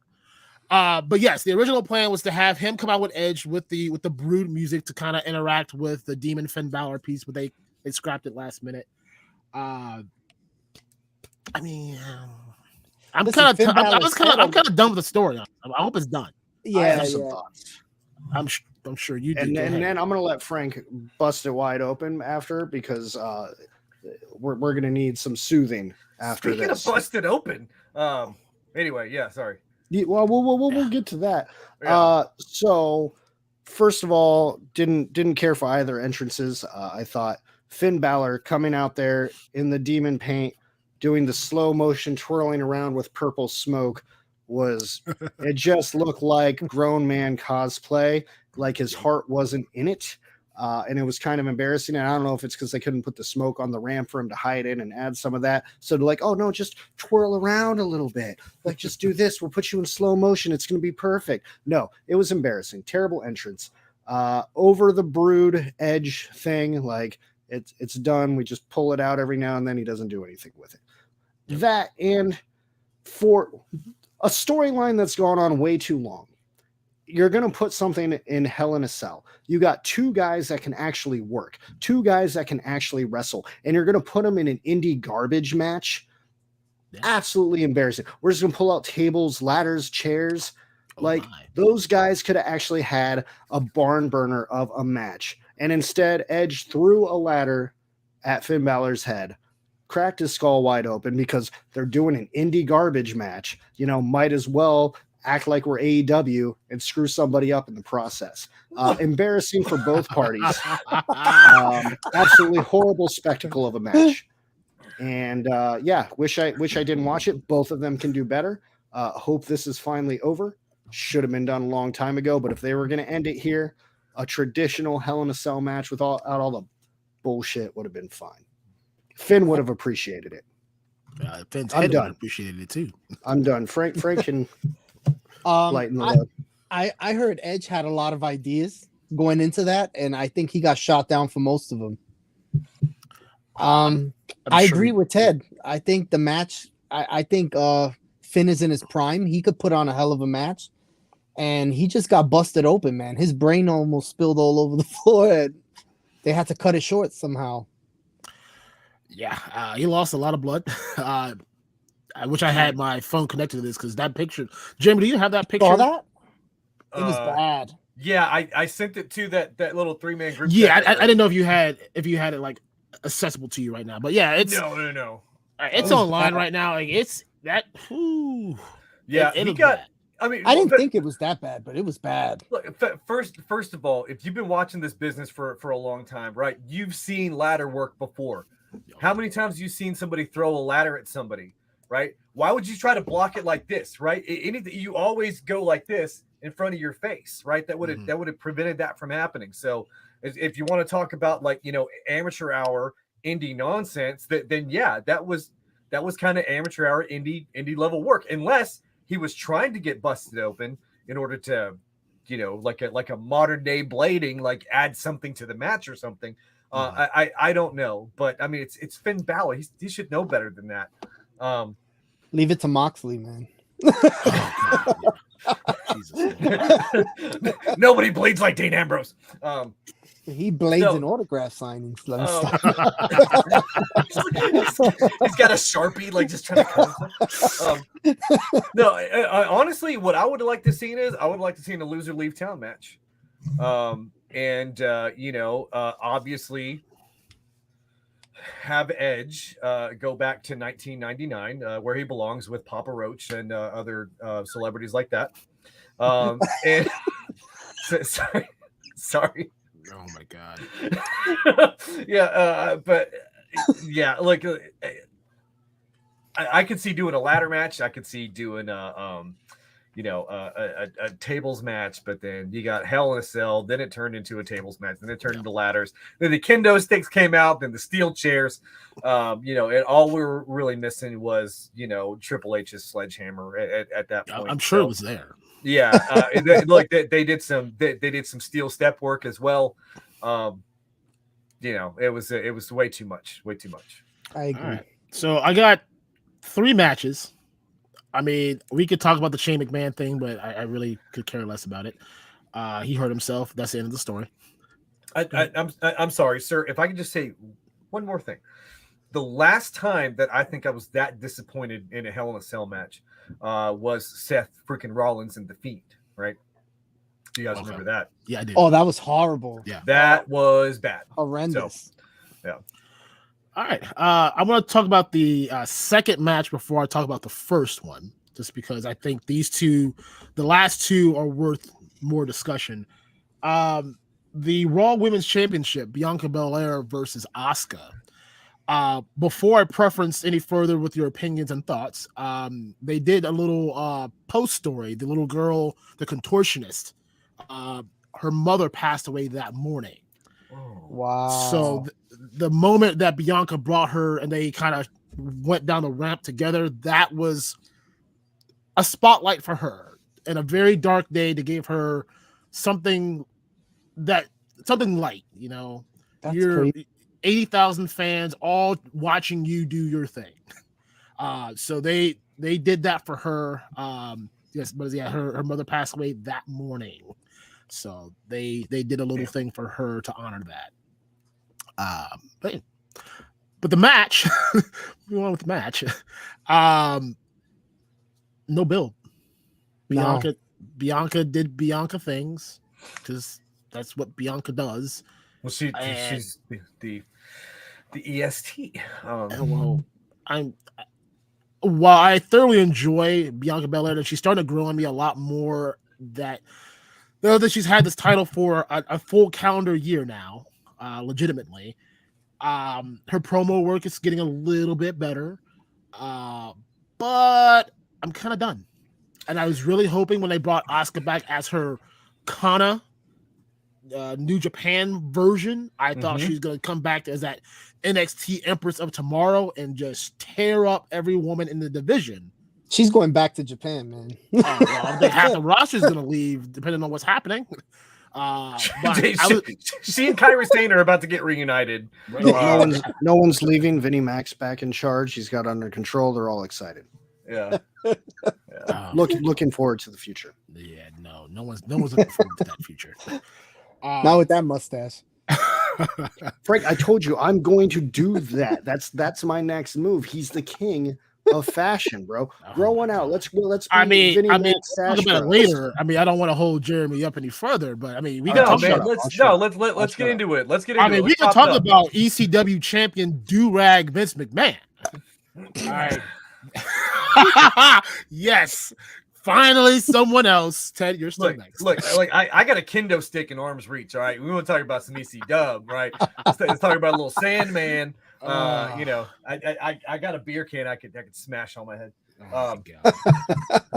But yes, the original plan was to have him come out with Edge with the Brood music to kind of interact with the Demon Finn Balor piece, but they scrapped it last minute. I mean, I'm kind of done with the story. I hope it's done. Yeah, I have some thoughts. I'm sure you do. And then I'm gonna let Frank bust it wide open after, because we're gonna need some soothing after Speaking this. of busted open. Anyway, yeah, sorry. Yeah, well, we'll get to that. Yeah. So first of all, didn't care for either entrances. I thought Finn Balor coming out there in the demon paint, doing the slow motion twirling around with purple smoke it just looked like grown man cosplay, like his heart wasn't in it. And it was kind of embarrassing. And I don't know if it's because they couldn't put the smoke on the ramp for him to hide in and add some of that. So they're like, oh no, just twirl around a little bit. Like, just do this. We'll put you in slow motion. It's going to be perfect. No, it was embarrassing. Terrible entrance. Over the Brood Edge thing, like it's done. We just pull it out every now and then. He doesn't do anything with it. That, and for a storyline that's gone on way too long, you're going to put something in Hell in a Cell. You got two guys that can actually work, two guys that can actually wrestle, and you're going to put them in an indie garbage match. Yeah. Absolutely embarrassing. We're just going to pull out tables, ladders, chairs. Those guys could have actually had a barn burner of a match. And instead, Edge threw a ladder at Finn Balor's head, cracked his skull wide open because they're doing an indie garbage match. Might as well act like we're AEW and screw somebody up in the process. Embarrassing for both parties. Absolutely horrible spectacle of a match. And wish I didn't watch it. Both of them can do better. Hope this is finally over. Should have been done a long time ago, but if they were going to end it here, a traditional Hell in a Cell match without all the bullshit would have been fine. Finn would have appreciated it. Finn's I'm head done. Appreciated it too. I'm done. Frank can lighten the load. I heard Edge had a lot of ideas going into that, and I think he got shot down for most of them. I agree with Ted. I think the match. I think Finn is in his prime. He could put on a hell of a match, and he just got busted open, man. His brain almost spilled all over the floor, and they had to cut it short somehow. Yeah, he lost a lot of blood. I wish I had my phone connected to this because that picture. Jamie, do you have that picture? Saw that? It was bad. Yeah, I sent it to that little 3-man group. Yeah, I didn't know if you had it like accessible to you right now, but yeah, it's no. It's online right now. Like it's that. Whew, yeah, he got. Bad. I mean, I didn't think it was that bad, but it was bad. Look, first of all, if you've been watching this business for a long time, right? You've seen ladder work before. How many times have you seen somebody throw a ladder at somebody, right? Why would you try to block it like this, right? Anything, you always go like this in front of your face, right? That would have prevented that from happening. So if you want to talk about amateur hour indie nonsense, then yeah, that was kind of amateur hour indie level work, unless he was trying to get busted open in order to, like a modern day blading, like add something to the match or something. I don't know, but I mean it's Finn Balor. He should know better than that. Leave it to Moxley, man. Jesus. Nobody bleeds like Dean Ambrose. He blades in autograph signings. He's got a Sharpie, like just trying to cut no, honestly, what I would like to see a loser leave town match. Obviously have Edge go back to 1999, where he belongs with Papa Roach and other celebrities like that. And sorry. Oh my God. But yeah, like I could see doing a ladder match. I could see doing a tables match, but then you got Hell in a Cell, then it turned into a tables match, then it turned into ladders, then the kendo sticks came out, then the steel chairs, and all we were really missing was, Triple H's sledgehammer at that point. I'm sure it was there. Yeah. They did some steel step work as well. It was way too much. I agree. Right. So I got 3 matches. I mean, we could talk about the Shane McMahon thing, but I really could care less about it. He hurt himself. That's the end of the story. I'm sorry, sir. If I could just say one more thing. The last time that I think I was that disappointed in a Hell in a Cell match was Seth freaking Rollins and The Fiend, right? Do you guys remember that? Yeah, I do. Oh, that was horrible. Yeah. That was bad. Horrendous. So, yeah. All right. I'm going to talk about the second match before I talk about the first one, just because I think the last two are worth more discussion. The Raw Women's Championship, Bianca Belair versus Asuka. Before I preference any further with your opinions and thoughts, they did a little post story. The little girl, the contortionist, her mother passed away that morning. Wow. So the moment that Bianca brought her and they kind of went down the ramp together, that was a spotlight for her in a very dark day to give her something light, you know. That's You're crazy. 80,000 fans all watching you do your thing. So they did that for her. Yes, but yeah, her mother passed away that morning. So they did a little thing for her to honor that. But the match, we went with the match. No build. Bianca did Bianca things because that's what Bianca does. Well, she's the EST. While I thoroughly enjoy Bianca Belair, that she's starting to grow on me a lot more. That she's had this title for a full calendar year now, legitimately. Her promo work is getting a little bit better, but I'm kind of done. And I was really hoping when they brought Asuka back as her Kana New Japan version, I thought she was going to come back as that NXT Empress of Tomorrow and just tear up every woman in the division. She's going back to Japan, man. Half the roster's going to leave, depending on what's happening. She and Kairi Sane are about to get reunited. No one's leaving. Vinnie Mac's back in charge. He's got it under control. They're all excited. Yeah. Looking forward to the future. Yeah, no one's looking forward to that future. Not with that mustache. Frank, I told you I'm going to do that. That's my next move. He's the king of fashion, bro. Grow one out. Let's be talk Vinnie about Mac's it later. I mean, I don't want to hold Jeremy up any further, but I mean, we can talk about let's get into it. Let's get into it. I mean, we can talk about ECW champion do-rag Vince McMahon. All right. Yes. Finally, someone else. Ted, you're still next. Look, I got a kendo stick in arm's reach. All right, we want to talk about some EC Dub, right? Let's talk about a little Sandman. You know, I got a beer can I could smash on my head.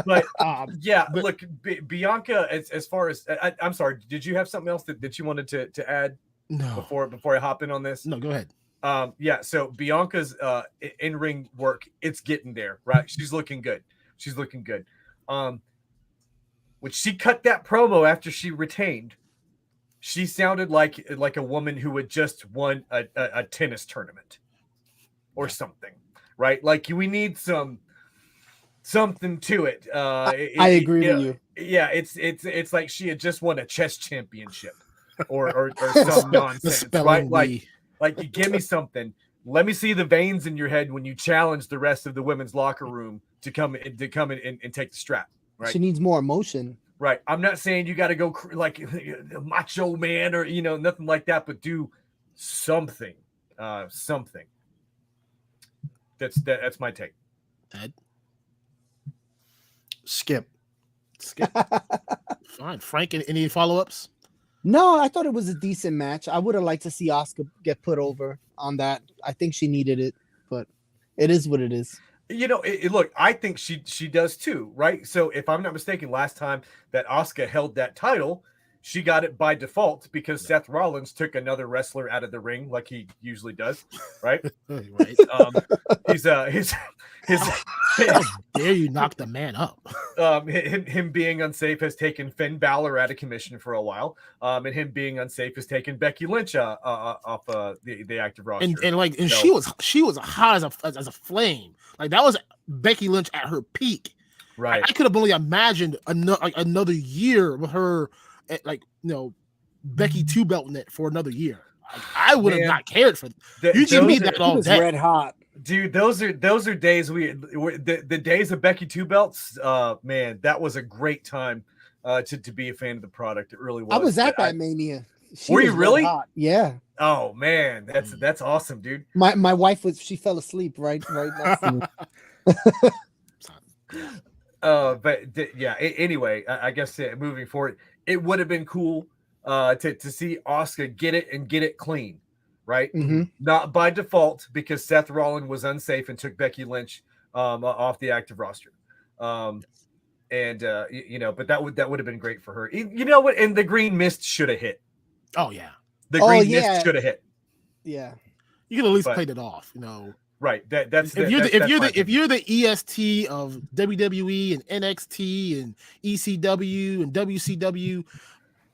Look, Bianca. As far as I'm sorry, did you have something else that you wanted to add? No. Before I hop in on this. No, go ahead. So Bianca's in-ring work, it's getting there, right? She's looking good. When she cut that promo after she retained, she sounded like a woman who had just won a tennis tournament or something, right? Like we need something to it. I agree with you. Yeah, it's like she had just won a chess championship or some nonsense, right? Like you give me something. Let me see the veins in your head when you challenge the rest of the women's locker room to come in and take the strap. Right. She needs more emotion. Right. I'm not saying you got to go like Macho Man or nothing like that, but do something. Something. That's my take. Ed? Skip. Fine. Frank, any follow-ups? No, I thought it was a decent match. I would have liked to see Asuka get put over on that. I think she needed it, but it is what it is. Look, I think she does too, right? So if I'm not mistaken, last time that Asuka held that title, she got it by default because Seth Rollins took another wrestler out of the ring like he usually does, right? Right. How dare you knock the man up? Him being unsafe has taken Finn Balor out of commission for a while, and him being unsafe has taken Becky Lynch off the active roster. And she was hot as a flame. Like that was Becky Lynch at her peak. Right. I could have only imagined another year with her, Becky two belting it for another year. Like, I would have not cared for that. You give me that all day. Red hot. Dude, those are days the days of Becky two belts. Man, that was a great time to be a fan of the product. It really was. I was at that Mania. Were you really? Hot. Yeah. Oh man, that's awesome, dude. My wife she fell asleep right next to me. Anyway, I guess moving forward, it would have been cool to see Asuka get it and get it clean, right? Mhm. Not by default because Seth Rollins was unsafe and took Becky Lynch off the active roster. But that would have been great for her. You know what? And the green mist should have hit. Oh yeah, The green mist should have hit. Yeah, you can at least played it off. You know, right? That's if you're the EST of WWE and NXT and ECW and WCW,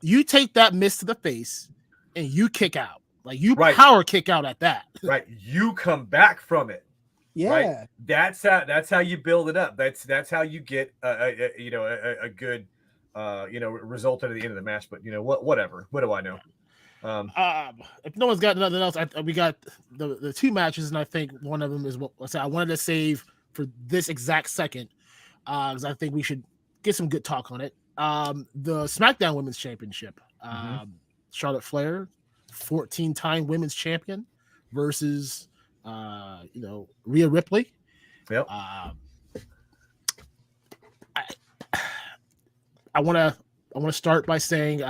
you take that miss to the face and you kick out. Like you power kick out at that. Right. You come back from it. Yeah. Right? That's how you build it up. That's how you get a good result at the end of the match. But whatever. What do I know? If no one's got nothing else, we got the two matches, and I think one of them is what I wanted to save for this exact second, because I think we should get some good talk on it. The SmackDown Women's Championship, Charlotte Flair, 14-time Women's Champion, versus Rhea Ripley. Yep. I want to start by saying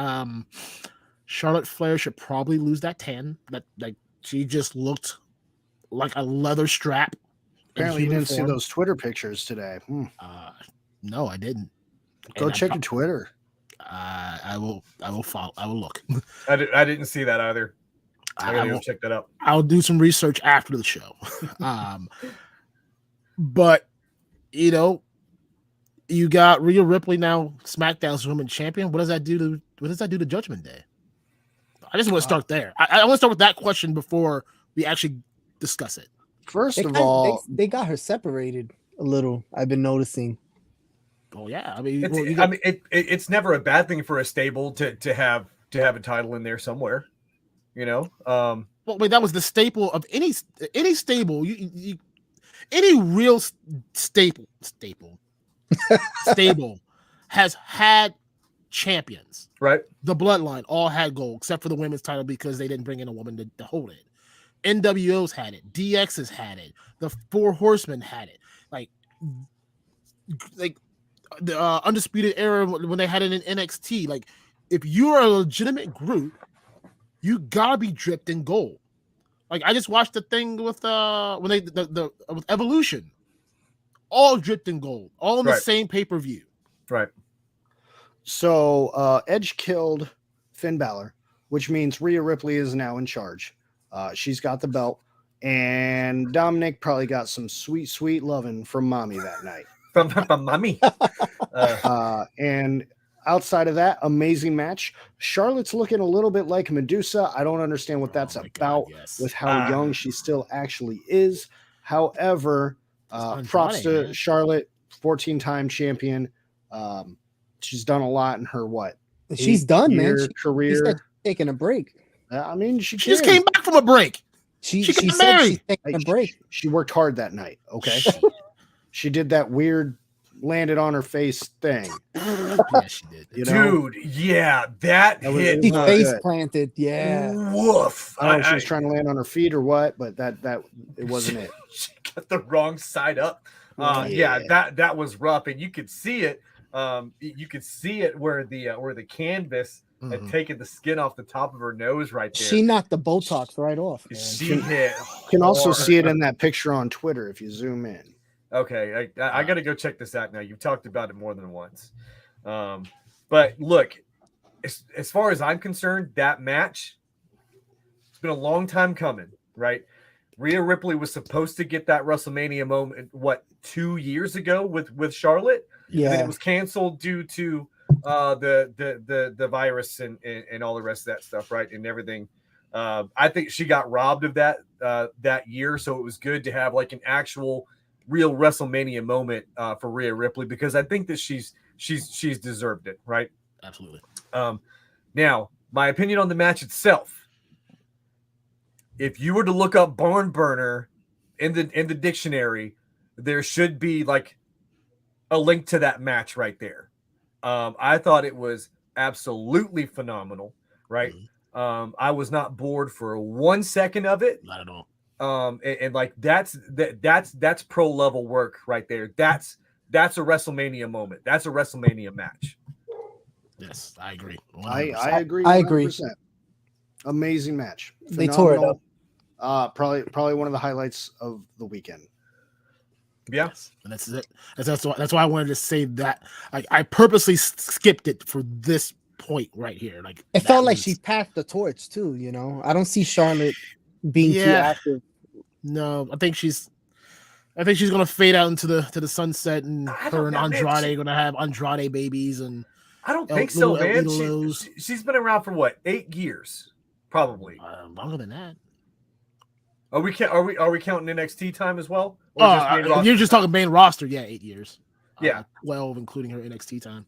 Charlotte Flair should probably lose that 10. That she just looked like a leather strap. Apparently, you didn't see those Twitter pictures today. No, I didn't. Go check your Twitter. I will follow. I will look. I didn't see that either. I gotta go check that out. I'll do some research after the show. But you got Rhea Ripley now, SmackDown's Women's Champion. What does that do to Judgment Day? I just want to start there. I want to start with that question before we actually discuss it. First of all, they got her separated a little. I've been noticing. Oh yeah, I mean, it's never a bad thing for a stable to have a title in there somewhere. Well, wait, that was the staple of any stable. Any real stable has had champions. Right. The Bloodline all had gold except for the women's title because they didn't bring in a woman to hold it. NWO's had it. DX's had it. The Four Horsemen had it. Like the Undisputed Era when they had it in NXT. Like, if you are a legitimate group, you gotta be dripped in gold. Like, I just watched the thing with when they with Evolution, all dripped in gold, all in the same pay-per-view. Right. So Edge killed Finn Balor, which means Rhea Ripley is now in charge. She's got the belt, and Dominic probably got some sweet, sweet loving from mommy that night. From mommy. And outside of that, amazing match. Charlotte's looking a little bit like Medusa. I don't understand what that's about with how young she still actually is. However, props to Charlotte, 14-time champion. She's done a lot in her she's done, man. Career. She's taking a break. I mean, she just came back from a break. She got married. She's taking a break. She worked hard that night. Okay. She did that weird landed on her face thing. Yeah, she did. Dude, yeah, that hit. She face planted. Yeah. Woof. I don't know if she was trying to land on her feet or what, but that it wasn't it. She got the wrong side up. That was rough, and you could see it. You could see it where the canvas had taken the skin off the top of her nose right there. She knocked the Botox right off. Man. She hit. You can also see it in that picture on Twitter if you zoom in. Okay, I got to go check this out now. You've talked about it more than once. But look, as far as I'm concerned, that match, it's been a long time coming, right? Rhea Ripley was supposed to get that WrestleMania moment, 2 years ago with Charlotte? Yeah. And then it was canceled due to the virus and all the rest of that stuff, right? And everything. I think she got robbed of that year, so it was good to have like an actual real WrestleMania moment for Rhea Ripley, because I think that she's deserved it, right? Absolutely. Now, my opinion on the match itself. If you were to look up barn burner in the dictionary, there should be like a link to that match right there. I thought it was absolutely phenomenal, right? Mm-hmm. I was not bored for 1 second of it. Not at all. And like that's pro level work right there. That's a WrestleMania moment. That's a WrestleMania match. Yes, I agree. I agree. I agree. 100%. Amazing match. They tore it up. Probably one of the highlights of the weekend. Yeah, Yes. And that's it. That's why I wanted to say that. I purposely skipped it for this point right here. Like It felt like was- she passed the torch too. You know, I don't see Charlotte being too Yeah. active. No, I think she's gonna fade out into the sunset, and I her don't and know, man. Andrade gonna have Andrade babies, and I don't think so, little man. Idolos. She's been around for what, 8 years, probably. longer than that. Are we counting NXT time as well? Or just main roster You're just time? talking main roster, yeah, 8 years. Yeah. 12, including her NXT time.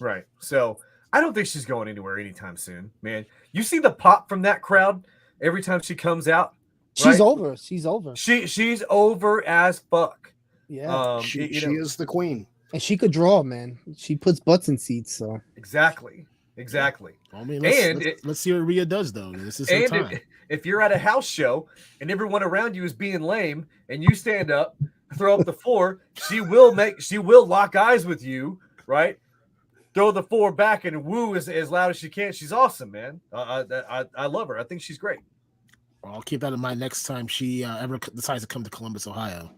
Right. So I don't think she's going anywhere anytime soon, man. You see the pop from that crowd every time she comes out. She's right? over. She's over. She's over as fuck. Yeah, She you know, is the queen. and she could draw, man. She puts butts in seats. So exactly. I mean, And let's see what Rhea does, though. This is her And time. if you're at a house show and everyone around you is being lame and you stand up, throw up the floor, she will lock eyes with you, right? Throw the floor back and woo as loud as she can. She's awesome, man. I love her. I think she's great. I'll keep that in mind next time she ever decides to come to Columbus, Ohio.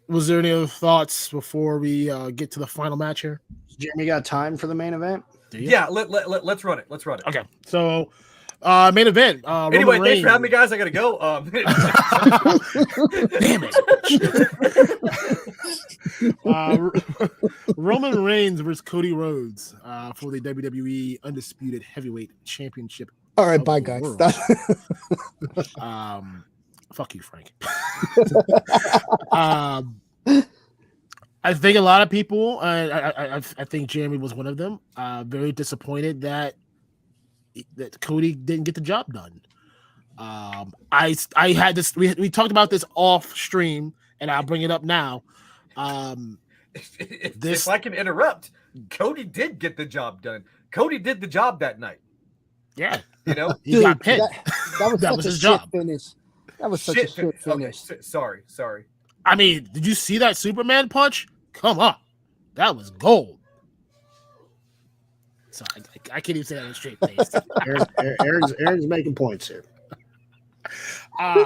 Was there any other thoughts before we get to the final match here? Jeremy got time for the main event? Do you? Yeah, let's run it. Let's run it. Okay, so main event. Anyway, Roman thanks for having me, Reigns. guys. I gotta go. Damn it. Roman Reigns versus Cody Rhodes for the WWE Undisputed Heavyweight Championship. all right, of bye the guys. world. Fuck you, Frank. I think a lot of people, I think Jeremy was one of them, very disappointed that Cody didn't get the job done. I had this. We talked about this off stream, and I'll bring it up now. If I can interrupt, Cody did get the job done. Cody did the job that night. Yeah, You know, he got pinned. That was That such was a his shit job. finish. That was such a shit finish. Okay, sorry. I mean, did you see that Superman punch? Come on, that was gold. So I can't even say that with a straight face. Aaron's making points here. No,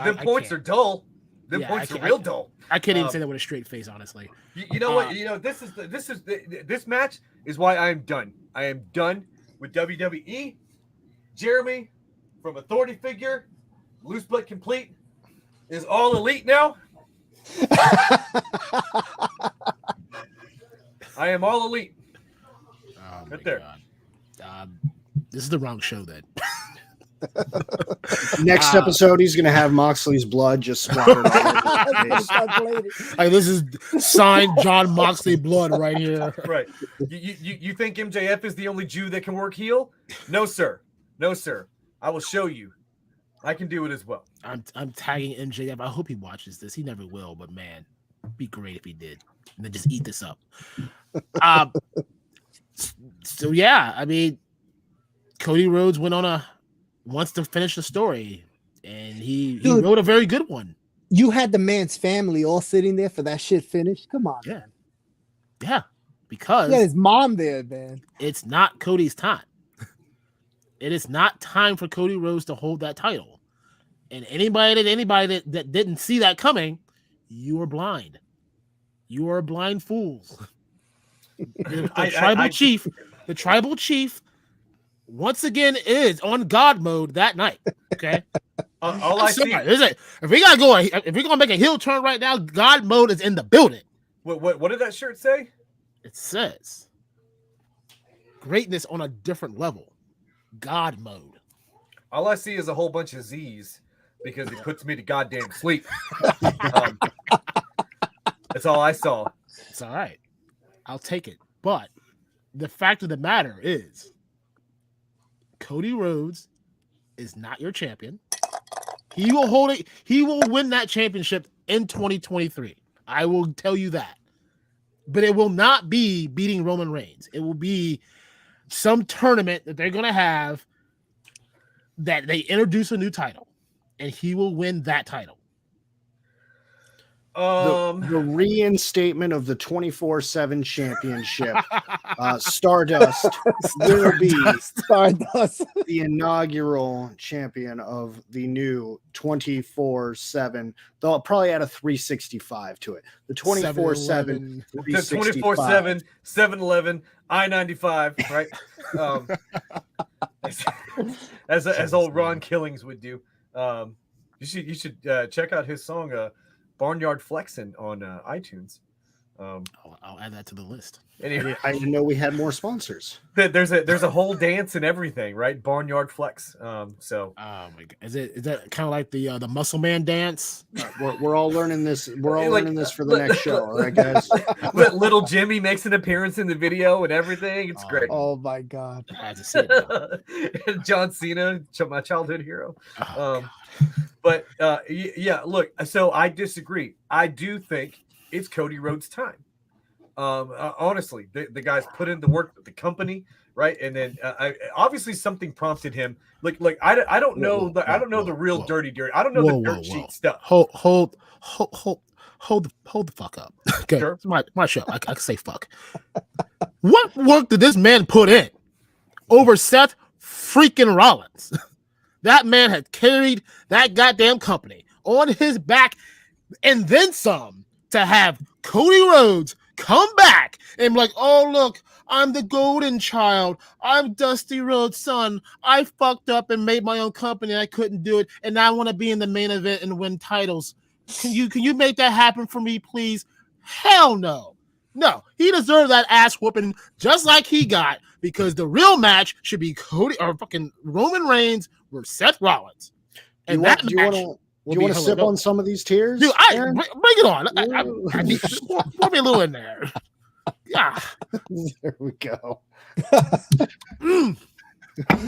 Them I points can't. are dull. Them Yeah, points I are can't- real dull. I can't even say that with a straight face, honestly. You know what? You know this match is why I am done. I am done with WWE. Jeremy, from authority figure, loose but complete, is all elite now. I am all elite. Oh my Right there. God. This is the wrong show then. Next episode, he's gonna have Moxley's blood just splattered all over his face. Like this is signed John Moxley blood right here. Right. You think MJF is the only Jew that can work heel? No, sir. No, sir. I will show you. I can do it as well. I'm tagging MJF. I hope he watches this. He never will, but man, it'd be great if he did. And then just eat this up. So yeah, I mean, Cody Rhodes wants to finish the story, and he Dude. wrote a very good one. You had the man's family all sitting there for that shit finished. Come on, Yeah. Yeah, because he had his mom there, man. it's not Cody's time. It is not time for Cody Rhodes to hold that title. And anybody that didn't see that coming, you are blind. You are blind fools. The tribal chief, once again is on God mode that night. Okay. All I see. If we're gonna make a heel turn right now, God mode is in the building. What did that shirt say? It says greatness on a different level. God mode. All I see is a whole bunch of Z's because it puts me to goddamn sleep. That's all I saw. It's all right. I'll take it. But the fact of the matter is, Cody Rhodes is not your champion. He will hold it. He will win that championship in 2023. I will tell you that. But it will not be beating Roman Reigns. It will be some tournament that they're going to have that they introduce a new title, and he will win that title. The reinstatement of the 24/7 championship. Stardust will be Stardust. the inaugural champion of the new 24/7. They'll probably add a 365 to it. The 24/7, the 24/7, 7-Eleven, I-95, right? As old Ron Killings would do. You should check out his song Barnyard Flexin' on iTunes. I'll add that to the list. Anyway, I didn't know we had more sponsors. there's a whole dance and everything, right? Barnyard Flex. So Oh my god, is that kind of like the Muscle Man dance? We're all learning this. We're all learning this for the next show, all right, guys? Little Jimmy makes an appearance in the video and everything. It's great. Oh my god. I had to see it now. John Cena, my childhood hero. Oh, God. But yeah, look. So I disagree. I do think it's Cody Rhodes' time. Honestly, the guy's put in the work with the company, right? And then obviously something prompted him. Like I don't know the real dirty. I don't know the dirt sheet stuff. Hold the fuck up. Okay, Sure. It's my show. I can say fuck. What work did this man put in over Seth freaking Rollins? That man had carried that goddamn company on his back and then some to have Cody Rhodes come back and be like, oh, look, I'm the golden child. I'm Dusty Rhodes' son. I fucked up and made my own company. I couldn't do it. And now I want to be in the main event and win titles. Can you make that happen for me, please? Hell no. No, he deserved that ass whooping just like he got, because the real match should be Cody or fucking Roman Reigns versus Seth Rollins. And Do you want to sip on some of these tears? Dude, Aaron? bring it on. I need pour me a little in there. Yeah. There we go.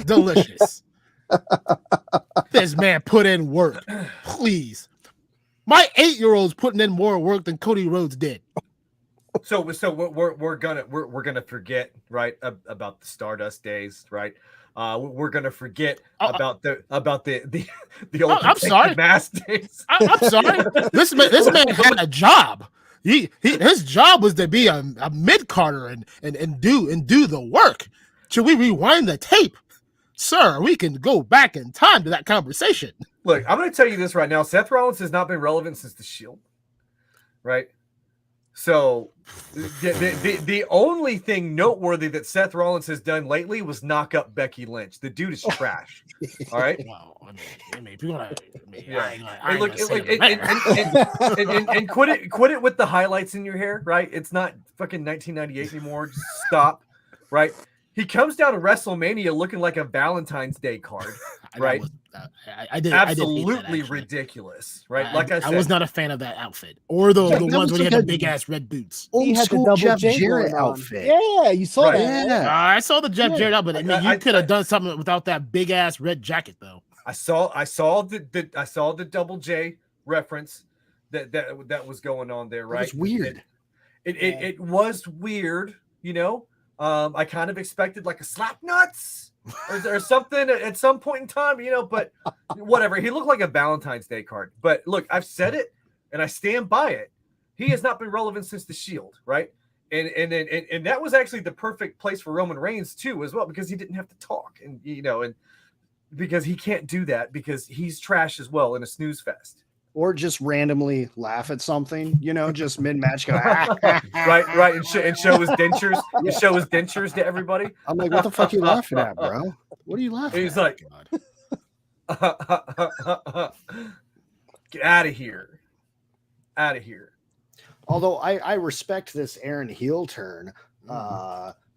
Delicious. This man put in work. Please. My 8-year-old's putting in more work than Cody Rhodes did. So we're gonna forget, right, about the Stardust days, right? We're gonna forget about the old I'm sorry. mask days. I'm sorry. This man had a job. His job was to be a mid-carder and do the work. Should we rewind the tape? Sir, we can go back in time to that conversation. Look, I'm going to tell you this right now. Seth Rollins has not been relevant since the Shield, right? So the only thing noteworthy that Seth Rollins has done lately was knock up Becky Lynch. The dude is trash. All right. Wow. I mean, if you want to, and quit it with the highlights in your hair, right? It's not fucking 1998 anymore. Just stop, right? He comes down to WrestleMania looking like a Valentine's Day card, right? I did absolutely ridiculous, right? Like I said, I was not a fan of that outfit or the ones where he had the big ass red boots. He had the double Jeff J Jarrett going on. outfit. Yeah, you saw Right. that. Yeah. I saw the Jeff Jarrett outfit. I mean, you could have done something without that big ass red jacket, though. I saw the double J reference that was going on there, right? It's weird. It was weird, you know. I kind of expected like a slap nuts or something at some point in time, you know, but whatever. He looked like a Valentine's Day card. But look, I've said it and I stand by it. He has not been relevant since the Shield, right? And that was actually the perfect place for Roman Reigns too, as well, because he didn't have to talk, and you know, and because he can't do that because he's trash as well in a snooze fest. Or just randomly laugh at something, you know, just mid-match go, right, and show his dentures, and show his dentures to everybody. I'm like, what the fuck are you laughing at, bro? What are you laughing He's at? like, get out of here. Although I respect this Aaron heel turn.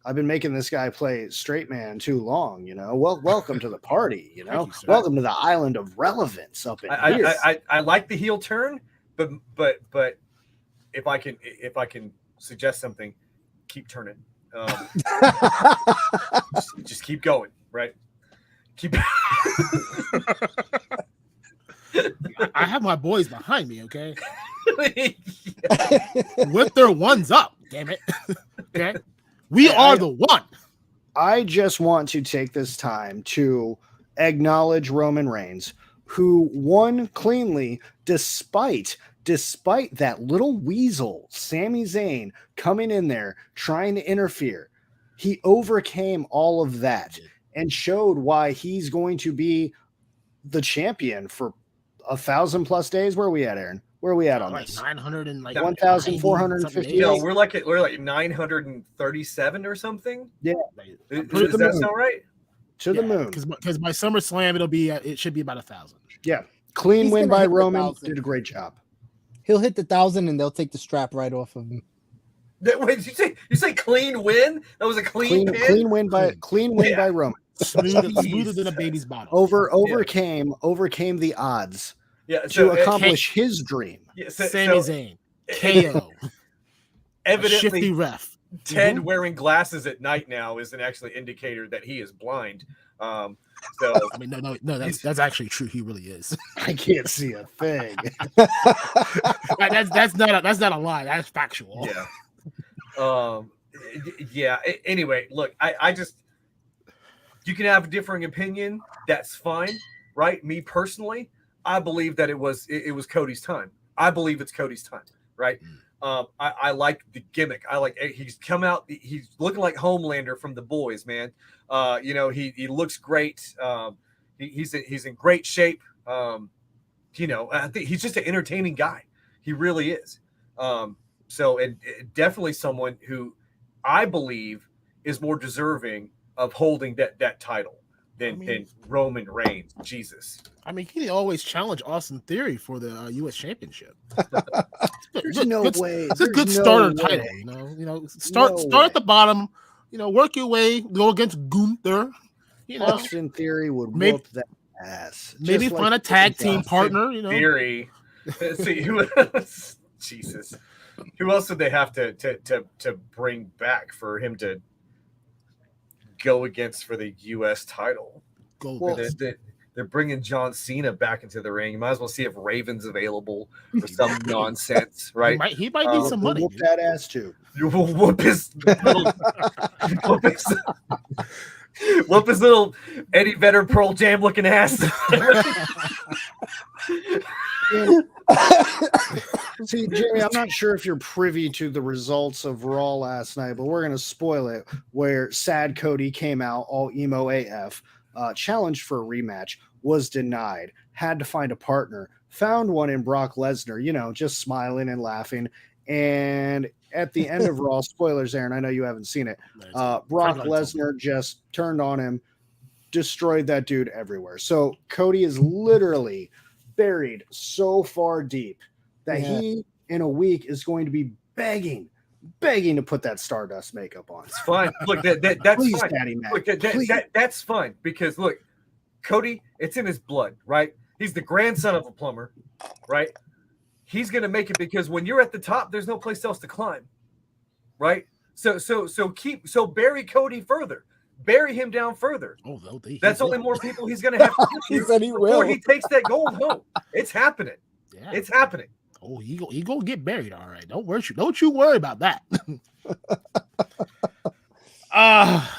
I've been making this guy play straight man too long, you know. Well, welcome to the party, you know. Welcome to the island of relevance up in here. I like the heel turn, but if I can suggest something, keep turning. Just keep going, right? Keep. I have my boys behind me, okay? With their ones up, damn it. Okay. We are the one. I just want to take this time to acknowledge Roman Reigns, who won cleanly despite that little weasel, Sami Zayn, coming in there trying to interfere. He overcame all of that and showed why he's going to be the champion for 1,000+ days. Where are we at, Aaron? Where are we at on like this? 900 and like 1,458. No, we're like 937 or something. Yeah, does that sound right? To the moon. Because by SummerSlam it should be about 1,000. Yeah, clean He's win gonna by hit the Roman. 1,000. Did a great job. He'll hit the 1,000 and they'll take the strap right off of him. Wait, did you say clean win? That was a clean win by Roman. Smoother than a baby's bottom. Overcame the odds to accomplish his dream. Yeah, Sami Zayn, KO, evidently shifty ref. Ted wearing glasses at night now is an actually indicator that he is blind. So I mean, no, that's actually true. He really is. I can't see a thing. that's not a lie. That's factual. Yeah. Anyway, look, I just, you can have a differing opinion. That's fine, right? Me personally, I believe that it was Cody's time. I believe it's Cody's time, right? I like the gimmick. I like he's come out. He's looking like Homelander from The Boys, man. He looks great. He's in great shape. I think he's just an entertaining guy. He really is. So definitely someone who I believe is more deserving of holding that title than Roman Reigns. Jesus. I mean, he always challenged Austin Theory for the U.S. Championship. There's no way. It's a good starter title. Start at the bottom. Work your way. Go against Gunther. Austin Theory would whoop that ass. Maybe find a tag team partner. Theory. See who? Jesus. Who else did they have to bring back for him to go against for the U.S. title? They're bringing John Cena back into the ring. You might as well see if Raven's available or some nonsense, right? He might need some money. Whoop that ass too. Whoop his little Eddie Vedder Pearl Jam looking ass. See, Jeremy, I'm not sure if you're privy to the results of Raw last night, but we're going to spoil it. Where Sad Cody came out all emo AF, challenged for a rematch, was denied, had to find a partner, found one in Brock Lesnar, just smiling and laughing. And at the end of Raw, spoilers, Aaron, I know you haven't seen it. Brock Lesnar just turned on him, destroyed that dude everywhere. So Cody is literally buried so far deep that he in a week is going to be begging to put that Stardust makeup on. It's fine. Look, that's please, fine. Daddy Mac, look, that's fine because look, Cody, it's in his blood, right? He's the grandson of a plumber, right? He's gonna make it because when you're at the top, there's no place else to climb, right? So bury Cody further. Bury him down further. That's only more people he's going to have to before he takes that gold home. It's happening. Yeah. It's happening. Oh, he gonna get buried, all right. Don't you worry about that.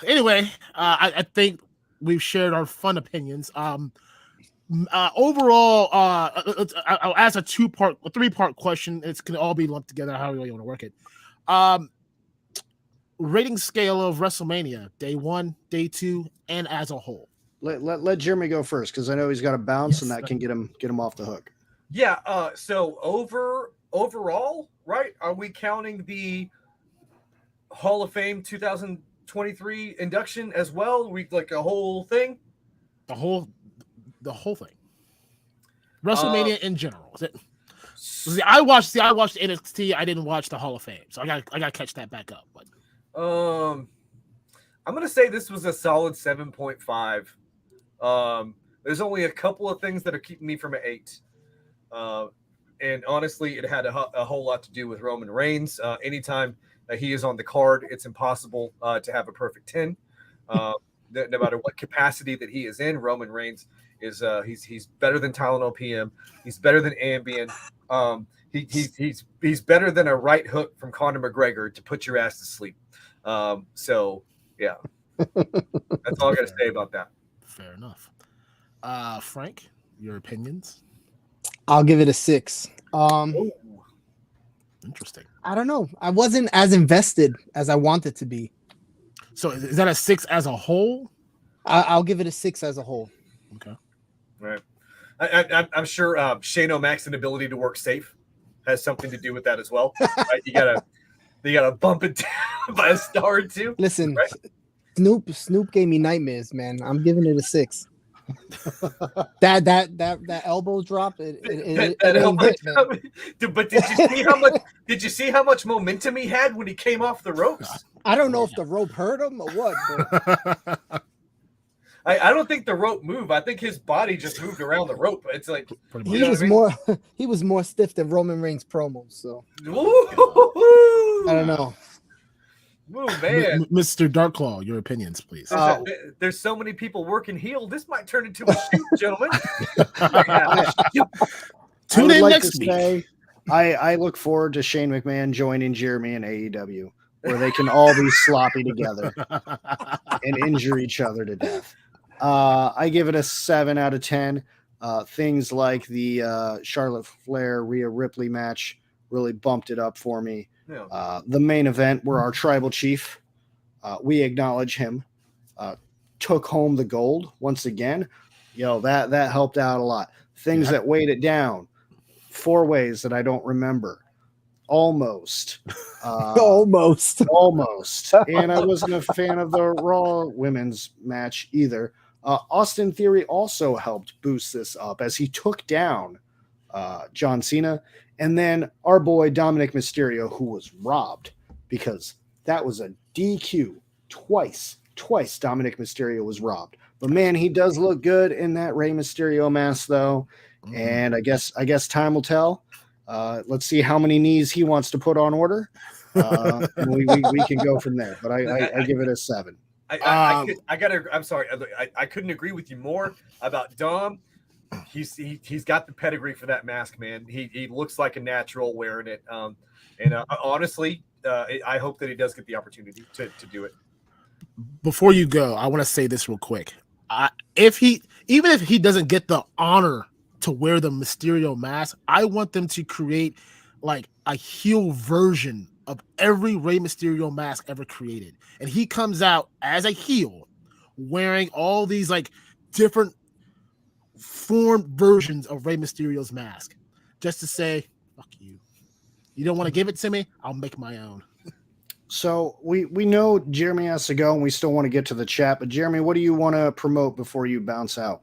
Anyway, I think we've shared our fun opinions. Overall, I'll ask a three-part question. It's gonna all be lumped together. However you want to work it. Rating scale of WrestleMania, day 1, day 2, and as a whole. Let Jeremy go first because I know he's got a bounce and that can get him off the hook. Yeah. So overall, right? Are we counting the Hall of Fame 2023 induction as well? We like a whole thing. The whole thing. WrestleMania in general. I watched NXT. I didn't watch the Hall of Fame, so I got to catch that back up. But I'm gonna say this was a solid 7.5. There's only a couple of things that are keeping me from an 8. And honestly, it had a whole lot to do with Roman Reigns. Anytime he is on the card, it's impossible to have a perfect 10. No matter what capacity that he is in, Roman Reigns is he's better than Tylenol PM. He's better than Ambien. He's better than a right hook from Conor McGregor to put your ass to sleep. So yeah, that's all I got to say about that. Fair enough. Frank, your opinions. I'll give it a 6. Interesting. I don't know. I wasn't as invested as I wanted to be. So is that a 6 as a whole? I'll give it a 6 as a whole. Okay. Right. I'm sure Shane O'Mac's inability to work safe has something to do with that as well. Right? You gotta bump it down by a star or two. Listen, right? Snoop gave me nightmares, man. I'm giving it a 6. that elbow drop, it ain't hit, man. But did you see how much momentum he had when he came off the ropes? I don't know if the rope hurt him or what. But I don't think the rope moved. I think his body just moved around the rope. It's like he was more stiff than Roman Reigns promos. So Woo-hoo-hoo! I don't know. Ooh, man. Mr. DarkClaw, your opinions, please. There's so many people working heel. This might turn into a shoot, gentlemen. Tune in next week. I look forward to Shane McMahon joining Jeremy in AEW, where they can all be sloppy together and injure each other to death. I give it a 7 out of 10. Things like the Charlotte Flair Rhea Ripley match really bumped it up for me. Yeah. The main event where our tribal chief, we acknowledge him, took home the gold once again. That helped out a lot. Things that weighed it down, 4 ways that I don't remember. Almost. Almost. And I wasn't a fan of the Raw women's match either. Austin Theory also helped boost this up as he took down John Cena. And then our boy Dominic Mysterio, who was robbed because that was a DQ twice. Dominic Mysterio was robbed. But man, he does look good in that Rey Mysterio mask, though. Mm-hmm. And I guess time will tell. Let's see how many knees he wants to put on order. We can go from there. But I give it a 7. I'm sorry. I couldn't agree with you more about Dom. He's got the pedigree for that mask, man. He looks like a natural wearing it. Honestly, I hope that he does get the opportunity to do it. Before you go, I want to say this real quick. Even if he doesn't get the honor to wear the Mysterio mask, I want them to create like a heel version of every Rey Mysterio mask ever created, and he comes out as a heel wearing all these like different formed versions of Rey Mysterio's mask, just to say, fuck you. You don't want to give it to me? I'll make my own. So we know Jeremy has to go and we still want to get to the chat, but Jeremy, what do you want to promote before you bounce out?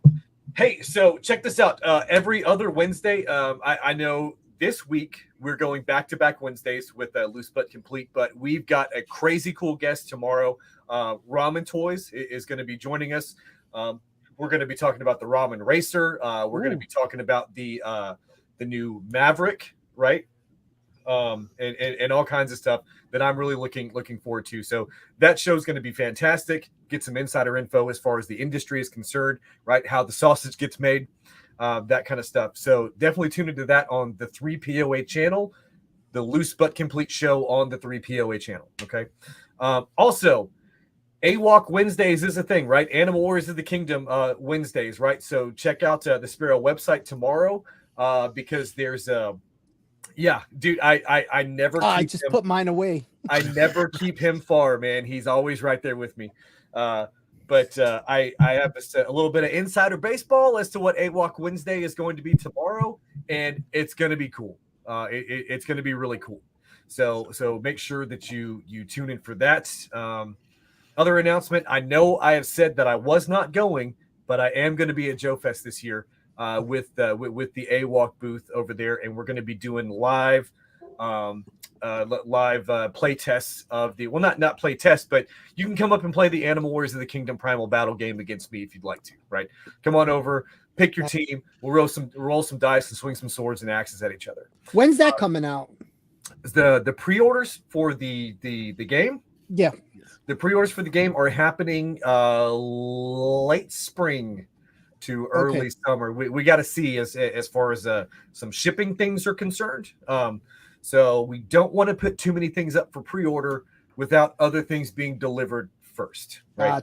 Hey, so check this out. Every other Wednesday, I know this week we're going back-to-back Wednesdays with Loose But Complete, but we've got a crazy cool guest tomorrow. Ramen Toys is going to be joining us. We're going to be talking about the Ramen Racer. We're going to be talking about the new Maverick, right? And all kinds of stuff that I'm really looking forward to. So that show's going to be fantastic. Get some insider info as far as the industry is concerned, right? How the sausage gets made, that kind of stuff. So definitely tune into that on the 3POA channel, the Loose But Complete show on the 3POA channel. Okay. Also, AWalk Wednesdays is a thing, right? Animal Warriors of the Kingdom Wednesdays, right? So check out the Sparrow website tomorrow because there's yeah, dude, I never I just put mine away. I never keep him far, man. He's always right there with me. But I have a little bit of insider baseball as to what AWalk Wednesday is going to be tomorrow, and it's going to be cool. It's going to be really cool. So make sure that you tune in for that. Other announcement, I know I have said that I was not going, but I am going to be at Joe Fest this year with the AWalk booth over there, and we're going to be doing live play tests of the not play tests, but you can come up and play the Animal Warriors of the Kingdom Primal Battle game against me if you'd like to. Right? Come on over, pick your team. We'll roll some dice and swing some swords and axes at each other. When's that coming out? The pre-orders for the game. Yeah. The pre-orders for the game are happening late spring to early summer. We got to see as far as some shipping things are concerned. So we don't want to put too many things up for pre-order without other things being delivered first, right?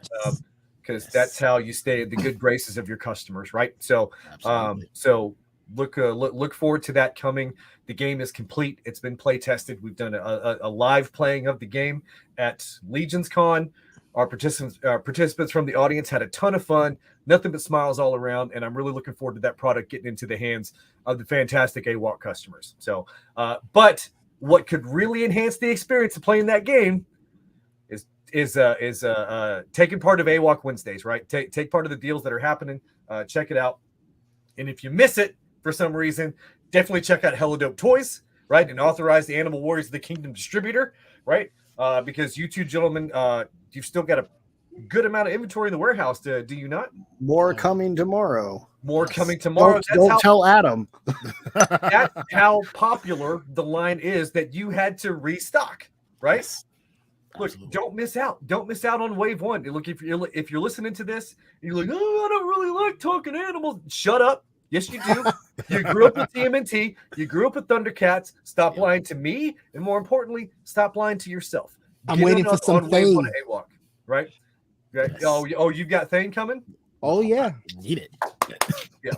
because Yes. that's how you stay in the good graces of your customers, right? So, Absolutely. so look forward to that coming. The game is complete. It's been play tested. We've done a live playing of the game at Legion's Con. Our participants from the audience had a ton of fun. Nothing but smiles all around, and I'm really looking forward to that product getting into the hands of the fantastic AWOC customers. So, but what could really enhance the experience of playing that game is taking part of AWOC Wednesdays, right? Take part of the deals that are happening. Check it out. And if you miss it for some reason, definitely check out helladopetoys, right? And authorize the Animal Warriors of the Kingdom distributor, right? Because you two gentlemen, you've still got a good amount of inventory in the warehouse, do you not? More coming tomorrow. More coming tomorrow. Don't tell Adam. That's how popular the line is that you had to restock, right? Yes. Look, Absolutely. don't miss out. Don't miss out on wave one. Look, if you're listening to this, and you're like, oh, I don't really like talking animals. Shut up. Yes, you do. You grew up with TMNT. You grew up with Thundercats. Stop Yep. lying to me, and more importantly, stop lying to yourself. I'm Get waiting on for some on wave one Thane. at AWOC, right? Right. Yes. Oh, you've got Thane coming? Oh yeah. Need it. Yeah.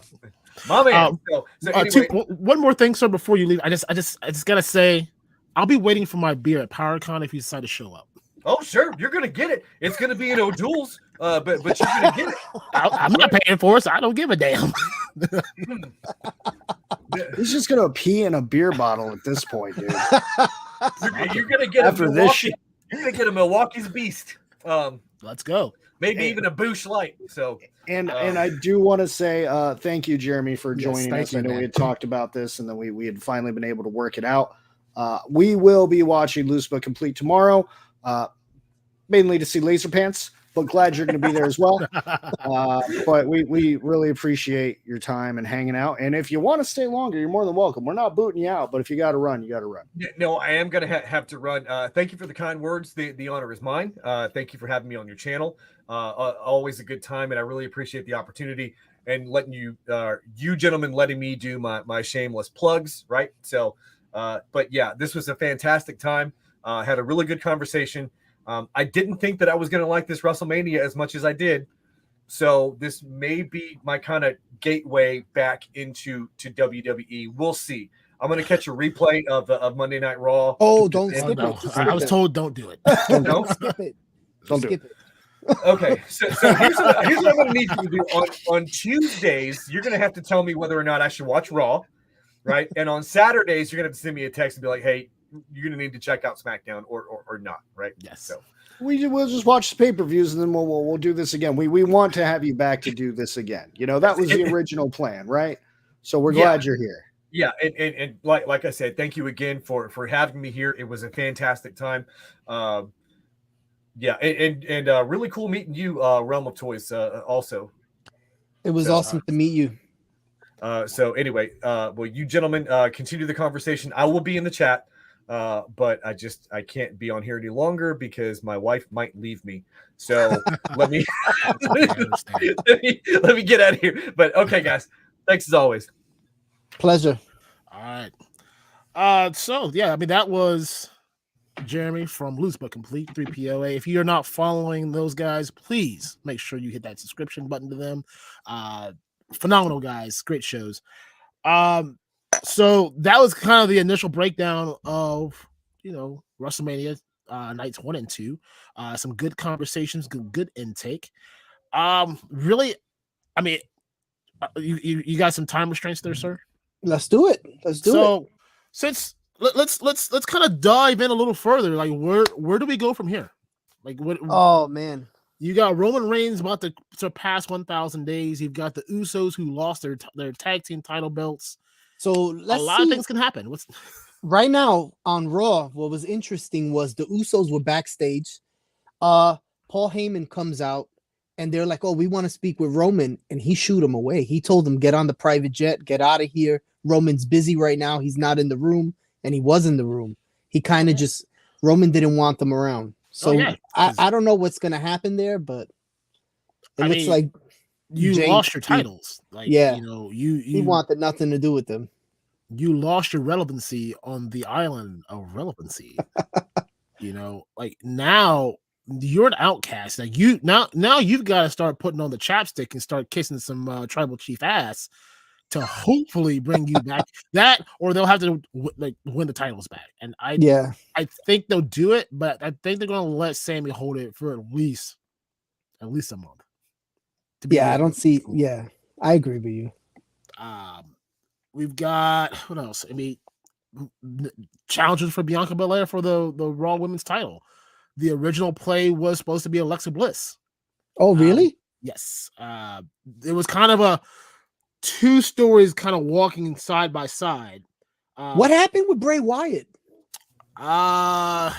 My man. So anyway, One more thing, sir, before you leave. I just gotta say, I'll be waiting for my beer at PowerCon if you decide to show up. oh sure, you're gonna get it. It's gonna be in O'Doul's, but you're gonna get it. I'm not paying for it, so I don't give a damn. He's just gonna pee in a beer bottle at this point, dude. You're gonna get After a this Milwaukee. shit. You're gonna get a Milwaukee's Beast. Let's go. Maybe Hey. even a Boosh Light. So And I do want to say thank you, Jeremy, for Yes, joining thank us. you, I know man. we had talked about this, and then we had finally been able to work it out. We will be watching Loose But Complete tomorrow, mainly to see Laser Pants, but glad you're going to be there as well. But we really appreciate your time and hanging out. And if you want to stay longer, you're more than welcome. We're not booting you out, but if you got to run, you got to run. no, I am gonna have to run. Thank you for the kind words. The honor is mine. Thank you for having me on your channel. Always a good time, and I really appreciate the opportunity and letting you gentlemen letting me do my shameless plugs, right? So, but yeah, this was a fantastic time. Had a really good conversation. I didn't think that I was going to like this WrestleMania as much as I did. So this may be my kind of gateway back into WWE. We'll see. I'm going to catch a replay of Monday Night Raw. Oh, don't Oh, skip no. it. Just I skip was it. told don't do it. Don't? Skip it. Don't do Skip it. Okay, so here's what I'm going to need you to do. On Tuesdays, you're going to have to tell me whether or not I should watch Raw, right? And on Saturdays, you're going to have to send me a text and be like, hey, you're going to need to check out SmackDown or not, right? Yes. So We'll just watch the pay-per-views, and then we'll do this again. We want to have you back to do this again. You know, that was the original plan, right? So we're glad you're here. yeah, and like I said, thank you again for having me here. It was a fantastic time. Yeah, and really cool meeting you, Realm of Toys, also. It was So, awesome to meet you. So anyway, well, you gentlemen continue the conversation. I will be in the chat, but I can't be on here any longer because my wife might leave me. So let me I understand. let me get out of here. But okay, guys, thanks as always. Pleasure. All right. So yeah, I mean that was Jeremy from Loose But Complete 3POA. If you're not following those guys, please make sure you hit that subscription button to them. Phenomenal guys, great shows. So that was kind of the initial breakdown of WrestleMania nights 1 and 2. Some good conversations, good intake. Really, I mean, you got some time restraints there, sir? Let's do it. Let's do it. So since let's kind of dive in a little further. Like where do we go from here? Like what? Oh man. You got Roman Reigns about to surpass 1,000 days. You've got the Usos who lost their tag team title belts. So let's a lot see. of things can happen. Right now on Raw, what was interesting was the Usos were backstage. Paul Heyman comes out and they're like, "Oh, we want to speak with Roman," and he shooed him away. He told them, "Get on the private jet, get out of here. Roman's busy right now. He's not in the room," and he was in the room. He kind of Roman didn't want them around. So I don't know what's gonna happen there, but it looks like you lost your titles. Like he wanted nothing to do with them. You lost your relevancy on the island of relevancy. Like now you're an outcast. Like you now you've got to start putting on the chapstick and start kissing some tribal chief ass to hopefully bring you back. That, or they'll have to win the titles back. And I think they'll do it, but I think they're going to let Sammy hold it for at least a month. I don't see. Yeah, I agree with you. We've got what else? I mean, challengers for Bianca Belair for the Raw Women's title. The original play was supposed to be Alexa Bliss. Oh, really? Yes. It was kind of a two stories kind of walking side by side. What happened with Bray Wyatt? What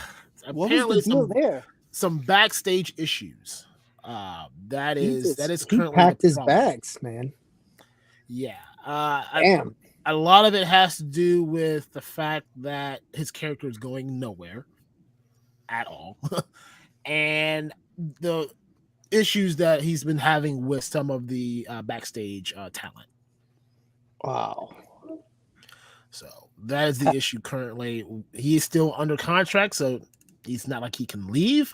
was the deal there? Some backstage issues. That is currently packed his bags, man. Yeah. Damn. A lot of it has to do with the fact that his character is going nowhere at all, and the issues that he's been having with some of the backstage talent. Wow. So that is the issue currently. He is still under contract, so he's not like he can leave.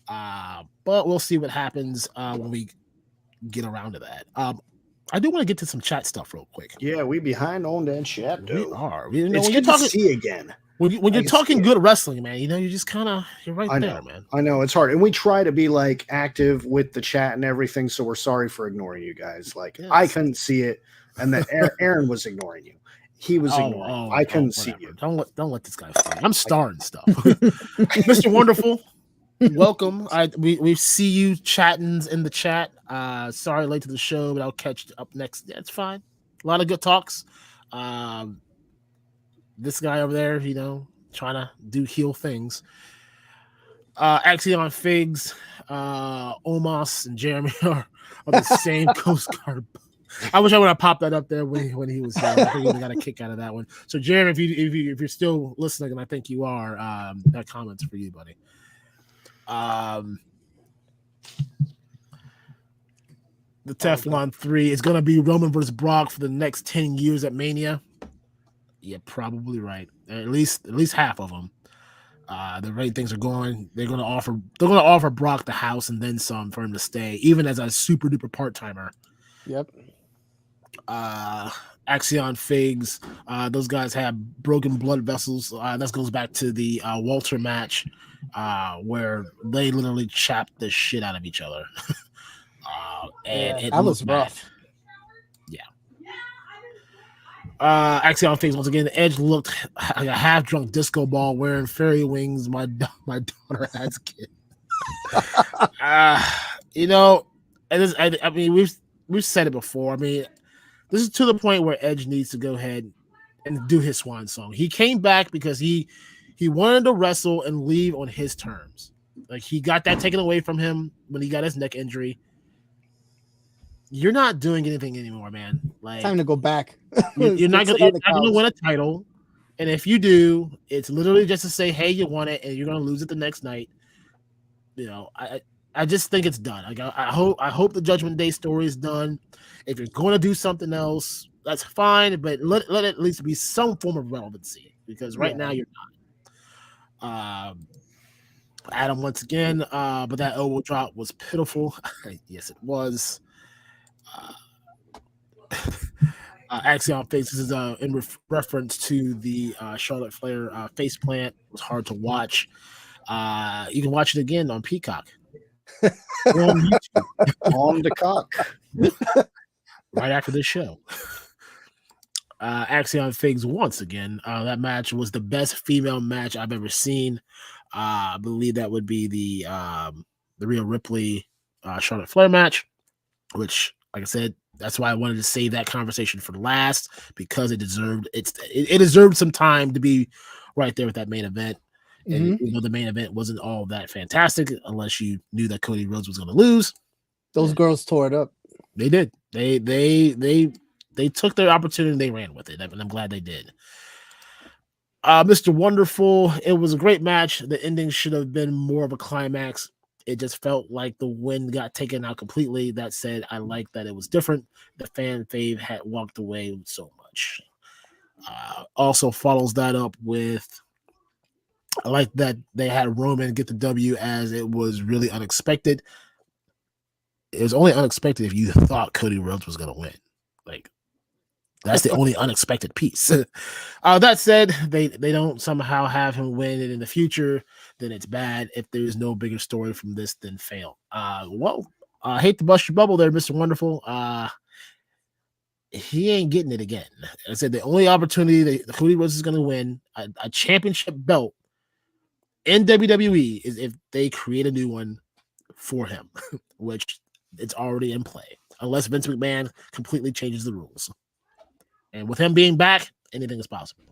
But we'll see what happens when we get around to that. I do want to get to some chat stuff real quick. Yeah, we behind on that chat, dude. We are. It's good to see again. When you're talking good wrestling, man, you're just you're right there, man. I know it's hard, and we try to be like active with the chat and everything. So we're sorry for ignoring you guys. Like I couldn't see it, and then Aaron was ignoring you. He was ignoring. I couldn't see you. Don't let this guy see. I'm starring stuff. Mr. Wonderful, welcome. We see you chatting in the chat. Sorry late to the show, but I'll catch up next. That's fine. A lot of good talks. This guy over there, trying to do heel things. Axion Figs, Omos, and Jeremy are the same Coast Guard. I wish I would have popped that up there when he was here. I think he got a kick out of that one. So, Jeremy, if you're still listening, and I think you are, that comment's for you, buddy. The Teflon 3 is going to be Roman versus Brock for the next 10 years at Mania. Yeah, probably right. At least half of them. The rate things are going. They're going to offer Brock the house and then some for him to stay, even as a super duper part timer. Yep. Axion Figs. Those guys have broken blood vessels. That goes back to the Walter match, where they literally chapped the shit out of each other. That was rough. Yeah. Axion Figs once again. Edge looked like a half-drunk disco ball wearing fairy wings. My daughter has kid. I mean, we've said it before. I mean, this is to the point where Edge needs to go ahead and do his swan song. He came back because he wanted to wrestle and leave on his terms. Like, he got that taken away from him when he got his neck injury. You're not doing anything anymore, man. Like, time to go back. You're not going to win a title, and if you do, it's literally just to say, "Hey, you won it," and you're going to lose it the next night. I just think it's done. Like, I hope the Judgment Day story is done. If you're going to do something else, that's fine, but let it at least be some form of relevancy, because right now you're not. Adam once again, but that elbow drop was pitiful. Yes, it was. Axion Face is in reference to the Charlotte Flair face plant. It was hard to watch. You can watch it again on Peacock. On YouTube. On the cock. Right after this show. Axion Figs once again. That match was the best female match I've ever seen. I believe that would be the Rhea Ripley Charlotte Flair match, which, like I said, that's why I wanted to save that conversation for last, because it deserved some time to be right there with that main event. And the main event wasn't all that fantastic unless you knew that Cody Rhodes was going to lose. Those girls tore it up. They did. They took their opportunity and they ran with it, and I'm glad they did. Mr. Wonderful, it was a great match. The ending should have been more of a climax. It just felt like the wind got taken out completely. That said, I like that it was different. The fan fave had walked away so much. Also follows that up with I like that they had Roman get the W as it was really unexpected. It was only unexpected if you thought Cody Rhodes was going to win. Like, that's the only unexpected piece. That said, they don't somehow have him win it in the future, then it's bad. If there's no bigger story from this, then fail. I hate to bust your bubble there, Mr. Wonderful. He ain't getting it again. I said the only opportunity that Cody Rhodes is going to win a championship belt in WWE is if they create a new one for him, which it's already in play, unless Vince McMahon completely changes the rules. And with him being back, anything is possible.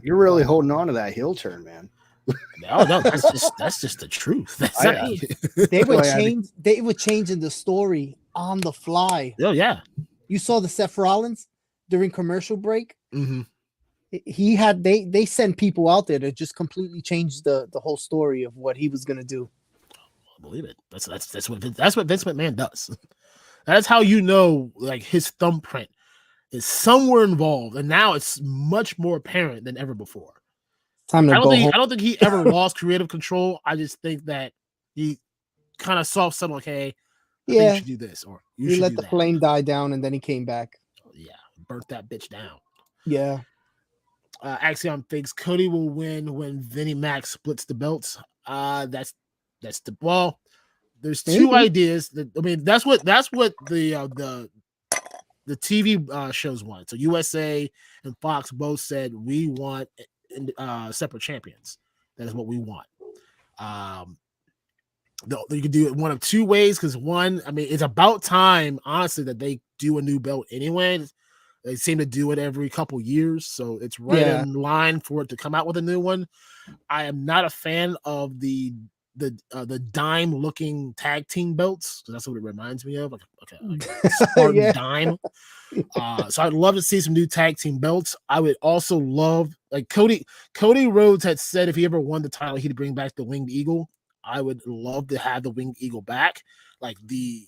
You're really holding on to that heel turn, man. No, that's just the truth. They were changing the story on the fly. Oh yeah. You saw the Seth Rollins during commercial break. Mm-hmm. They sent people out there to just completely change the whole story of what he was gonna do. I believe it. That's what Vince McMahon does. That's how you know, like, his thumbprint is somewhere involved, and now it's much more apparent than ever before. I don't think he ever lost creative control. I just think that he kind of soft settled, like, hey, I think you should do this, or you should let do the that. flame die down, and then he came back. Yeah, burnt that bitch down. Yeah. Axiom thinks Cody will win when Vinnie Mac splits the belts. That's there's two ideas. That's what the TV shows want. So USA and Fox both said we want separate champions. That is what we want. You can do it one of two ways, because one, it's about time, honestly, that they do a new belt anyway. They seem to do it every couple years, so it's right in line for it to come out with a new one. I am not a fan of the dime looking tag team belts, because that's what it reminds me of, like a Spartan dime. So I'd love to see some new tag team belts. I would also love, like, Cody Rhodes had said if he ever won the title, he'd bring back the Winged Eagle. I would love to have the Winged Eagle back, like the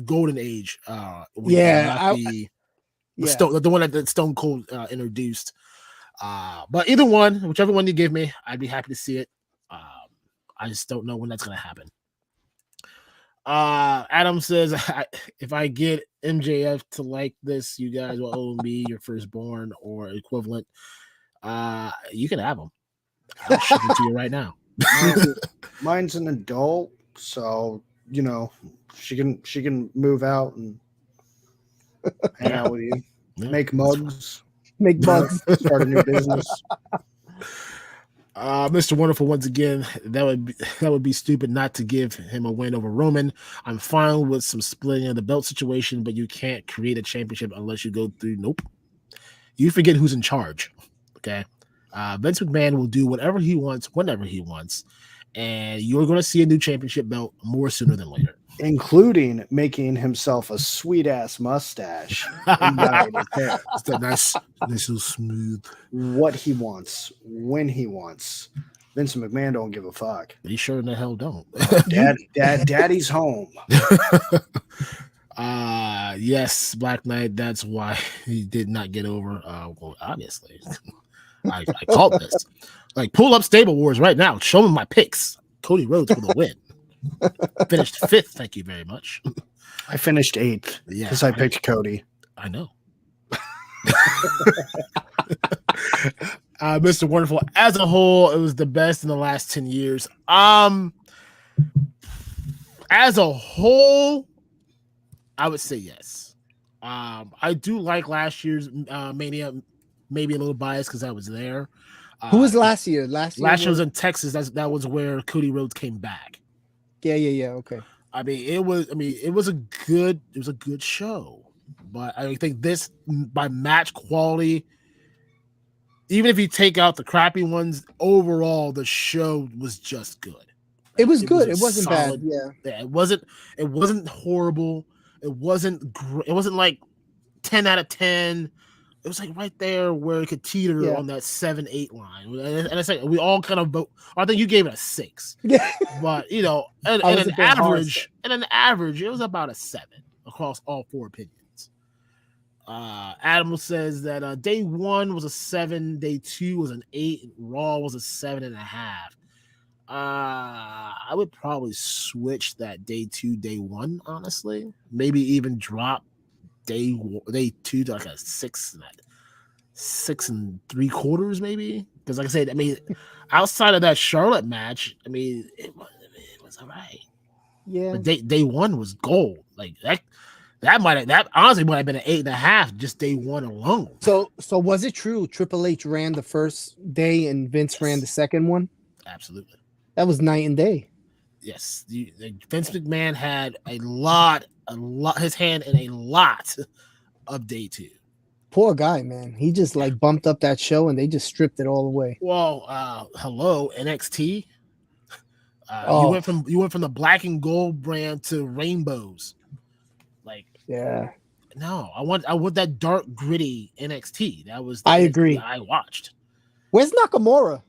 golden age. The one that Stone Cold introduced. But either one, whichever one you give me, I'd be happy to see it. I just don't know when that's going to happen. Adam says, if I get MJF to like this, you guys will owe me your firstborn or equivalent. You can have him. I'll ship it to you right now. Mine's an adult, so she can move out and hang out with you. Yeah, make mugs. Start a new business. Mr. Wonderful, once again, that would be stupid not to give him a win over Roman. I'm fine with some splitting of the belt situation, but you can't create a championship unless you go through. Nope. You forget who's in charge. Okay. Vince McMahon will do whatever he wants, whenever he wants, and you're going to see a new championship belt more sooner than later. Including making himself a sweet ass mustache. It's that nice little smooth. What he wants, when he wants. Vince McMahon don't give a fuck. He sure in the hell don't. Daddy's home. Yes, Black Knight. That's why he did not get over. Well, obviously, I called this. Like, pull up Stable Wars right now. Show me my picks. Cody Rhodes for the win. Finished 5th. Thank you very much. I finished 8th because I picked Cody. I know. Mr. Wonderful, as a whole, it was the best in the last 10 years. As a whole, I would say yes. I do like last year's Mania, maybe a little biased because I was there. Who was last year? Last year was in Texas. That was where Cody Rhodes came back. Yeah. Okay. It was a good show, but I think this, by match quality, even if you take out the crappy ones, overall the show was just good. It was good. It wasn't bad. Yeah. It wasn't horrible. It wasn't great. It wasn't like 10 out of 10. It was like right there where it could teeter on that 7-8 line. And it's like we all kind of vote. I think you gave it a 6. Yeah. But and an average, it was about a 7 across all 4 opinions. Adam says that day 1 was a 7, day 2 was an 8, Raw was a 7.5. I would probably switch that day 2, day 1, honestly. Maybe even drop day 2 to like a 6 and 3/4, maybe. Because like I said, I mean, outside of that Charlotte match, I mean, it was all right. Yeah. But day 1 was gold. Like that honestly might have been an 8.5 just day 1 alone. So was it true Triple H ran the first day and Vince ran the second one? Absolutely. That was night and day. Yes. Vince McMahon had a lot, his hand in a lot of day 2. Poor guy, man. He just like bumped up that show and they just stripped it all away. Well, hello, NXT. Oh. You went from the black and gold brand to rainbows. Like, Yeah. no, I want that dark, gritty NXT. That was the I NXT agree. I watched. Where's Nakamura?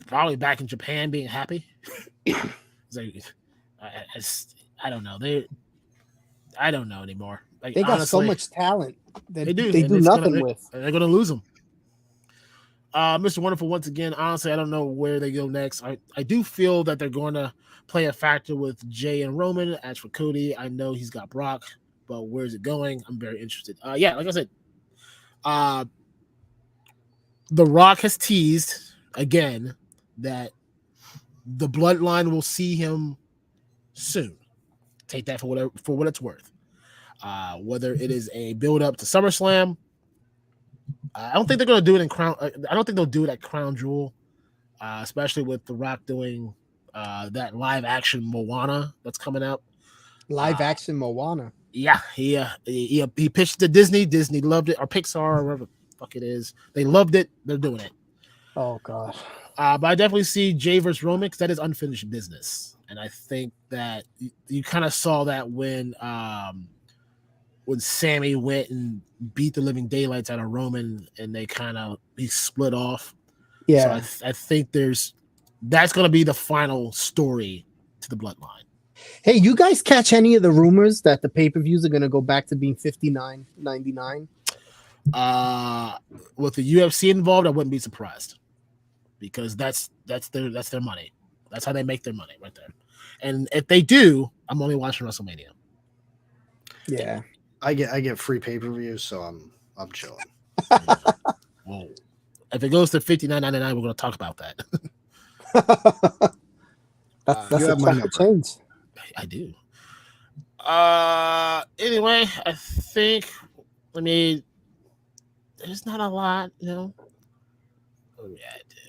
Probably back in Japan being happy. It's like, I don't know. I don't know anymore. Like, They got honestly, so much talent that they do. they and do it's nothing with. They're going to lose them. Mr. Wonderful, once again, honestly, I don't know where they go next. I do feel that they're going to play a factor with Jay and Roman. As for Cody, I know he's got Brock, but where's it going? I'm very interested. Yeah, like I said, The Rock has teased again that the bloodline will see him soon. Take that for what it's worth. Whether it is a build up to SummerSlam, I don't think they're going to do it in Crown. I don't think they'll do it at Crown Jewel, especially with The Rock doing that live action Moana that's coming out. Live action Moana. Yeah, he pitched to Disney. Disney loved it, or Pixar, or whatever the fuck it is. They loved it. They're doing it. Oh god. But I definitely see Jay versus Roman because that is unfinished business, and I think that you kind of saw that when Sammy went and beat the living daylights out of Roman, and he split off. Yeah. So I think that's going to be the final story to the bloodline. Hey, you guys catch any of the rumors that the pay-per-views are going to go back to being $59.99? With the UFC involved, I wouldn't be surprised because that's their money. That's how they make their money right there. And if they do, I'm only watching WrestleMania. Yeah. I get free pay-per-views, so I'm chilling. Whoa. If it goes to $59.99, we're going to talk about that. That's you a have my chunk of change. I do. Anyway, I think, there's not a lot, you know. Oh, yeah, I did.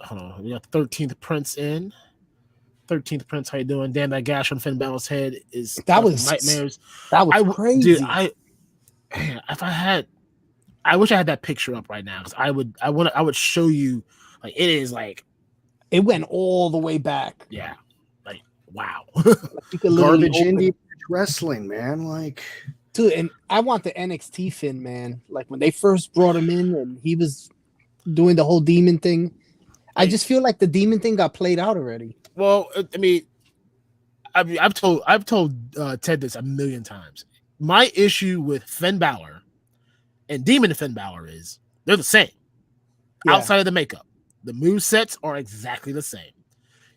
Hold on. We got 13th Prince in. 13th Prince, how you doing? Damn, that gash on Finn Balor's head is nightmares. That was crazy. Dude, I wish I had that picture up right now because I would show you, like, it is like it went all the way back. Yeah, like wow. You could literally Garbage indie wrestling, man. Like, dude, and I want the NXT Finn, man. Like when they first brought him in and he was doing the whole demon thing. I just feel like the demon thing got played out already. Well, I mean, I've told Ted this a million times. My issue with Finn Balor and Demon Finn Balor is they're the same. Yeah. Outside of the makeup, the movesets are exactly the same.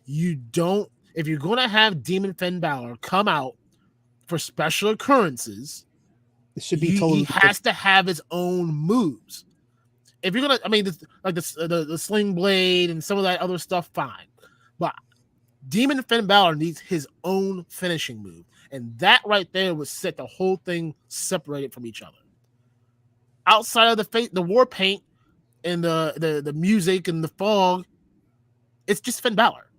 If you're going to have Demon Finn Balor come out for special occurrences, it should be totally. He has to have his own moves. If you're gonna, the sling blade and some of that other stuff, fine. But Demon Finn Balor needs his own finishing move, and that right there would set the whole thing separated from each other. Outside of the war paint and the music and the fog, it's just Finn Balor.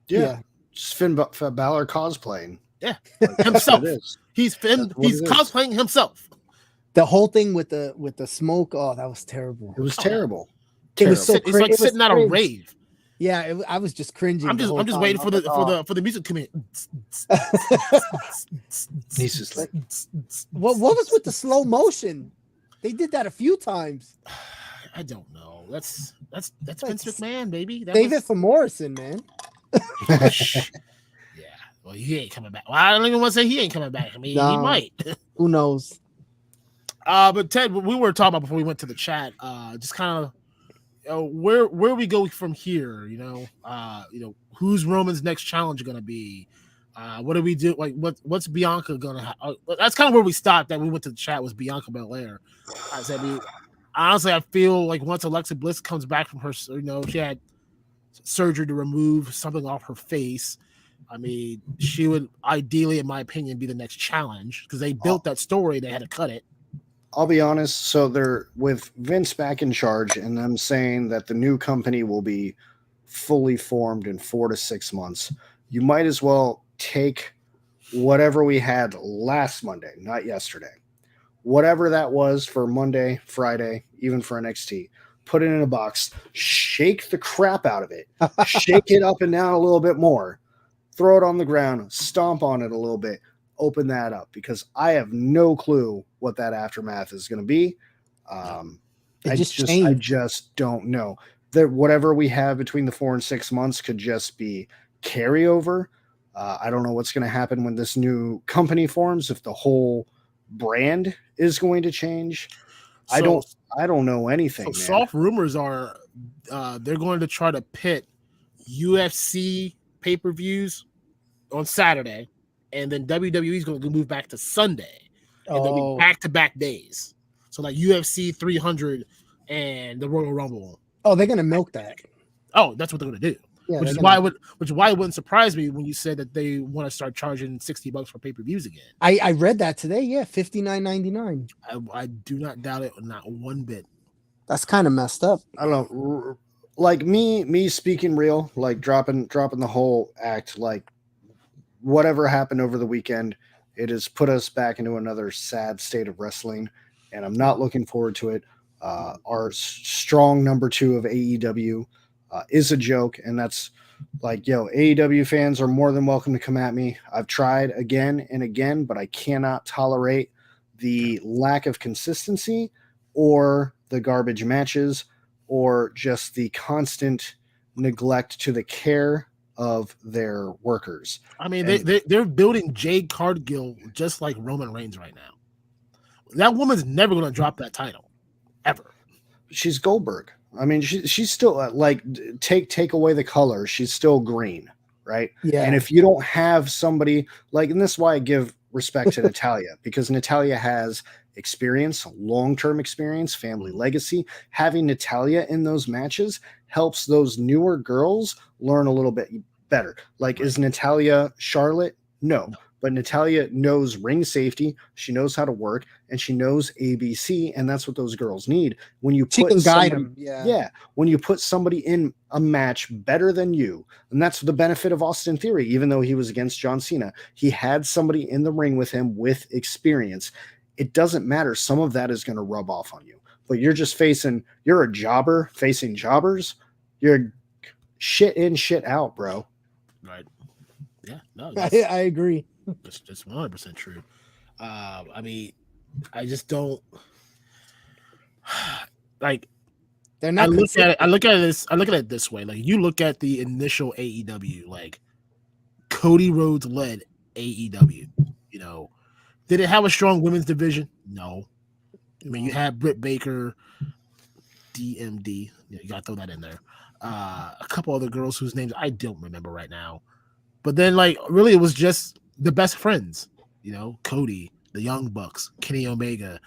Yeah. Just Finn Balor cosplaying. Yeah, himself. He's He's cosplaying himself. The whole thing with the smoke, oh, that was terrible. It was terrible. It was so it's like sitting at a rave. Yeah, I was just cringing. I'm just waiting for the music to come in. He's just like, what was with the slow motion? They did that a few times. I don't know. That's Vince McMahon, baby. Save it for Morrison, man. Yeah. Well, he ain't coming back. Well, I don't even want to say he ain't coming back. I mean, he might. Who knows? But Ted, we were talking about before we went to the chat. Just kind of where we go from here. Who's Roman's next challenge going to be? What do we do? Like, what's Bianca gonna? That's kind of where we stopped. That we went to the chat was Bianca Belair. I said, honestly, I feel like once Alexa Bliss comes back from her, she had surgery to remove something off her face. I mean, she would ideally, in my opinion, be the next challenge because they built that story. They had to cut it. I'll be honest. So they're with Vince back in charge and them saying that the new company will be fully formed in 4 to 6 months. You might as well take whatever we had last Monday, not yesterday, whatever that was for Monday, Friday, even for NXT, put it in a box, shake the crap out of it, shake it up and down a little bit more, throw it on the ground, stomp on it a little bit, open that up, because I have no clue what that aftermath is going to be. I just don't know. That whatever we have between the 4 and 6 months could just be carryover. I don't know what's going to happen when this new company forms, if the whole brand is going to change. I don't know anything. So soft rumors are they're going to try to pit UFC pay-per-views on Saturday, and then WWE is going to move back to Sunday, and they'll be back-to-back days. So like UFC 300 and the Royal Rumble. Oh, they're going to milk that. Oh, that's what they're going to do. Yeah, which is why it wouldn't surprise me when you said that they want to start charging $60 for pay-per-views again. I read that today. Yeah, $59.99. I do not doubt it, not one bit. That's kind of messed up. I don't know. Like me speaking real, like dropping the whole act, like whatever happened over the weekend, it has put us back into another sad state of wrestling, and I'm not looking forward to it. Our strong number 2 of AEW is a joke, and that's like, AEW fans are more than welcome to come at me. I've tried again and again, but I cannot tolerate the lack of consistency or the garbage matches or just the constant neglect to the care of their workers. I mean, they're building Jade Cargill just like Roman Reigns right now. That woman's never going to drop that title, ever. She's Goldberg. I mean, she's still like take away the color, she's still green, right? Yeah. And if you don't have somebody like, and this is why I give respect to Natalya, because Natalya has experience, long-term experience, family legacy. Having Natalya in those matches helps those newer girls learn a little bit better. Like, is Natalya Charlotte? No. But Natalya knows ring safety, she knows how to work, and she knows ABC, and that's what those girls need. When you She can guide them. Yeah. When you put somebody in a match better than you, and that's the benefit of Austin Theory, even though he was against John Cena, he had somebody in the ring with him with experience. It doesn't matter. Some of that is going to rub off on you, but you're a jobber facing jobbers. You're shit in, shit out, bro. Right. Yeah. No, I agree. That's 100% true. I mean, I just don't like. They're not. I look at it this way. Like, you look at the initial AEW, like Cody Rhodes led AEW. Did it have a strong women's division? No. I mean, you had Britt Baker, DMD. You got to throw that in there. A couple other girls whose names I don't remember right now. But then, like, really, it was just the best friends. Cody, the Young Bucks, Kenny Omega,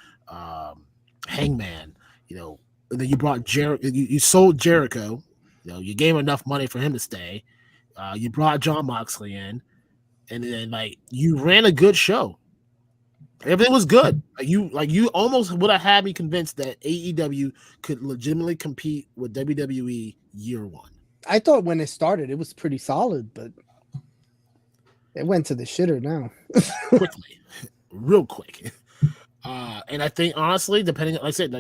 Hangman. And then you brought Jericho. You sold Jericho. You gave him enough money for him to stay. You brought John Moxley in, and then like you ran a good show. Everything was good. You almost would have had me convinced that AEW could legitimately compete with WWE year one. I thought when it started, it was pretty solid, but it went to the shitter now. Quickly, real quick. And I think honestly, depending, like I said,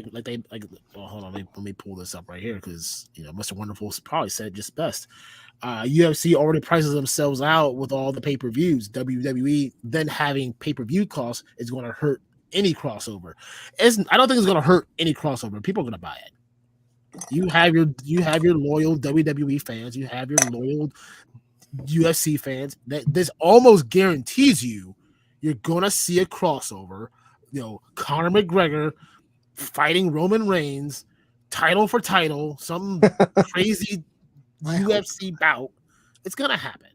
hold on, let me pull this up right here because Mr. Wonderful probably said it just best. UFC already prices themselves out with all the pay-per-views. WWE then having pay-per-view costs is going to hurt any crossover. I don't think it's going to hurt any crossover. People are going to buy it. You have your loyal WWE fans. You have your loyal UFC fans. That this almost guarantees you're going to see a crossover. Conor McGregor fighting Roman Reigns, title for title, some crazy UFC bout. It's gonna happen.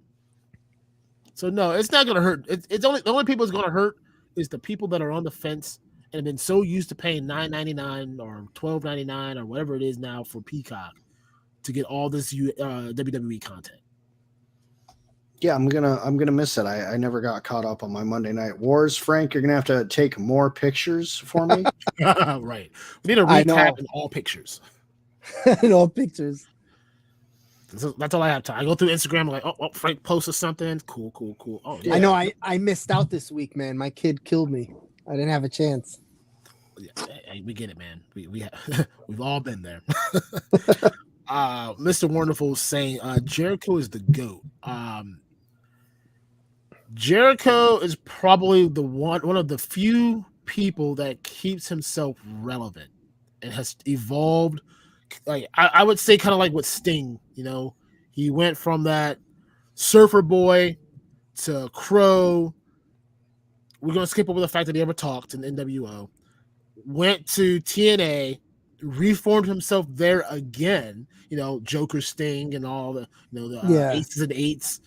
So no, it's not gonna hurt. It's only the only people it's gonna hurt is the people that are on the fence and have been so used to paying $9.99 or $12.99 or whatever it is now for Peacock to get all this WWE content. Yeah, I'm gonna miss it. I never got caught up on my Monday Night Wars. Frank, you're gonna have to take more pictures for me. Right. We need a recap in all pictures. In all pictures. That's all I have time. I go through Instagram like, oh, Frank posted something. Cool. Oh, yeah. I know I missed out this week, man. My kid killed me. I didn't have a chance. Yeah, we get it, man. We've all been there. Mr. Wonderful is saying Jericho is the GOAT. Jericho is probably the one of the few people that keeps himself relevant and has evolved. Like I would say, kind of like with Sting. He went from that surfer boy to Crow. We're gonna skip over the fact that he ever talked in NWO. Went to TNA, reformed himself there again. Joker, Sting, and all the aces and eights.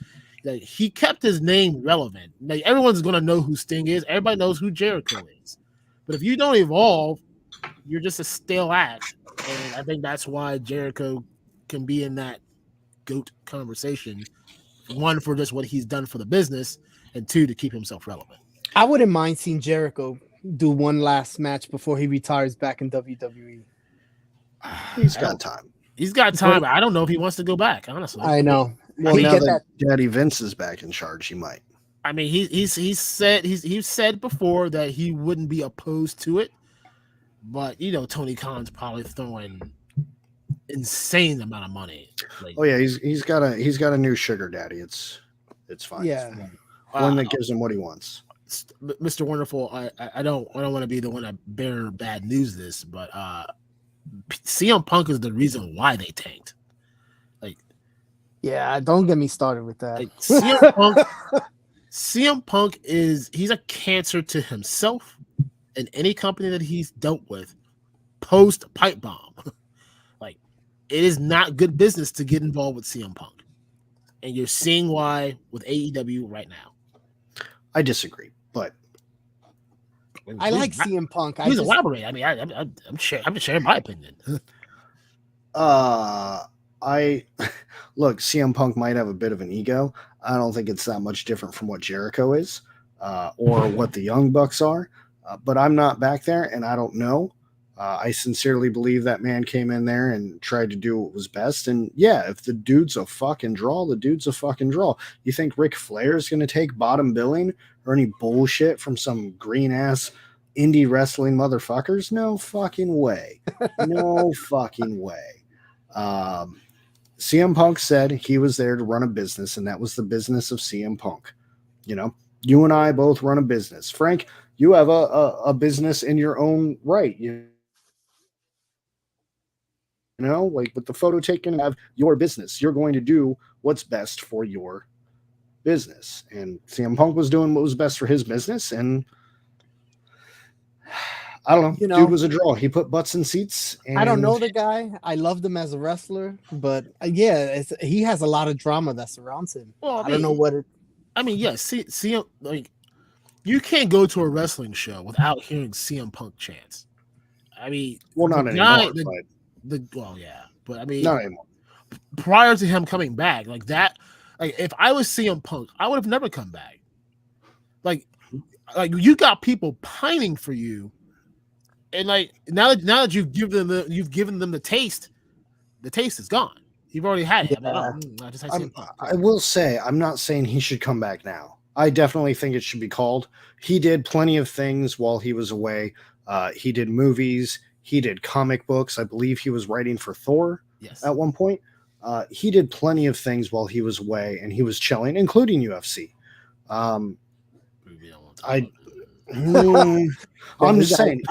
Like, he kept his name relevant. Like, everyone's gonna know who Sting is. Everybody knows who Jericho is. But if you don't evolve, you're just a stale act. And I think that's why Jericho can be in that GOAT conversation. One, for just what he's done for the business, and two, to keep himself relevant. I wouldn't mind seeing Jericho do one last match before he retires back in WWE. He's got time. He's got time. But I don't know if he wants to go back, honestly. I know. Well, now that Daddy Vince is back in charge, he might. I mean, he's said before that he wouldn't be opposed to it, but Tony Khan's probably throwing insane amount of money. Like, oh yeah, he's got a new sugar daddy. It's fine. Yeah, one that gives him what he wants. Mr. Wonderful, I don't want to be the one to bear bad news this, but CM Punk is the reason why they tanked. Yeah, don't get me started with that. Like, CM Punk he's a cancer to himself and any company that he's dealt with post pipe bomb. Like, it is not good business to get involved with CM Punk. And you're seeing why with AEW right now. I disagree, but I like CM Punk. Please elaborate. I mean, I'm just sharing my opinion. I look, CM Punk might have a bit of an ego. I don't think it's that much different from what Jericho is, or what the Young Bucks are. But I'm not back there, and I don't know. I sincerely believe that man came in there and tried to do what was best. And yeah, if the dude's a fucking draw, the dude's a fucking draw. You think Ric Flair is going to take bottom billing or any bullshit from some green ass indie wrestling motherfuckers? No fucking way. No fucking way. CM Punk said he was there to run a business, and that was the business of CM Punk. You and I both run a business. Frank, you have a business in your own right. Like with the photo taken of your business, you're going to do what's best for your business. And CM Punk was doing what was best for his business. And I don't know. Dude was a draw. He put butts in seats. And I don't know the guy. I loved him as a wrestler, but he has a lot of drama that surrounds him. Well, I don't know what it. I mean, yes. CM, like, you can't go to a wrestling show without hearing CM Punk chants. I mean, well, not anymore. But I mean, not anymore. Prior to him coming back, like that, like if I was CM Punk, I would have never come back. Like you got people pining for you. And like now that you've given them the taste is gone. You've already had it. Yeah. I will say, I'm not saying he should come back now. I definitely think it should be called. He did plenty of things while he was away. He did movies. He did comic books. I believe he was writing for Thor at one point. He did plenty of things while he was away, and he was chilling, including UFC. I'm just saying.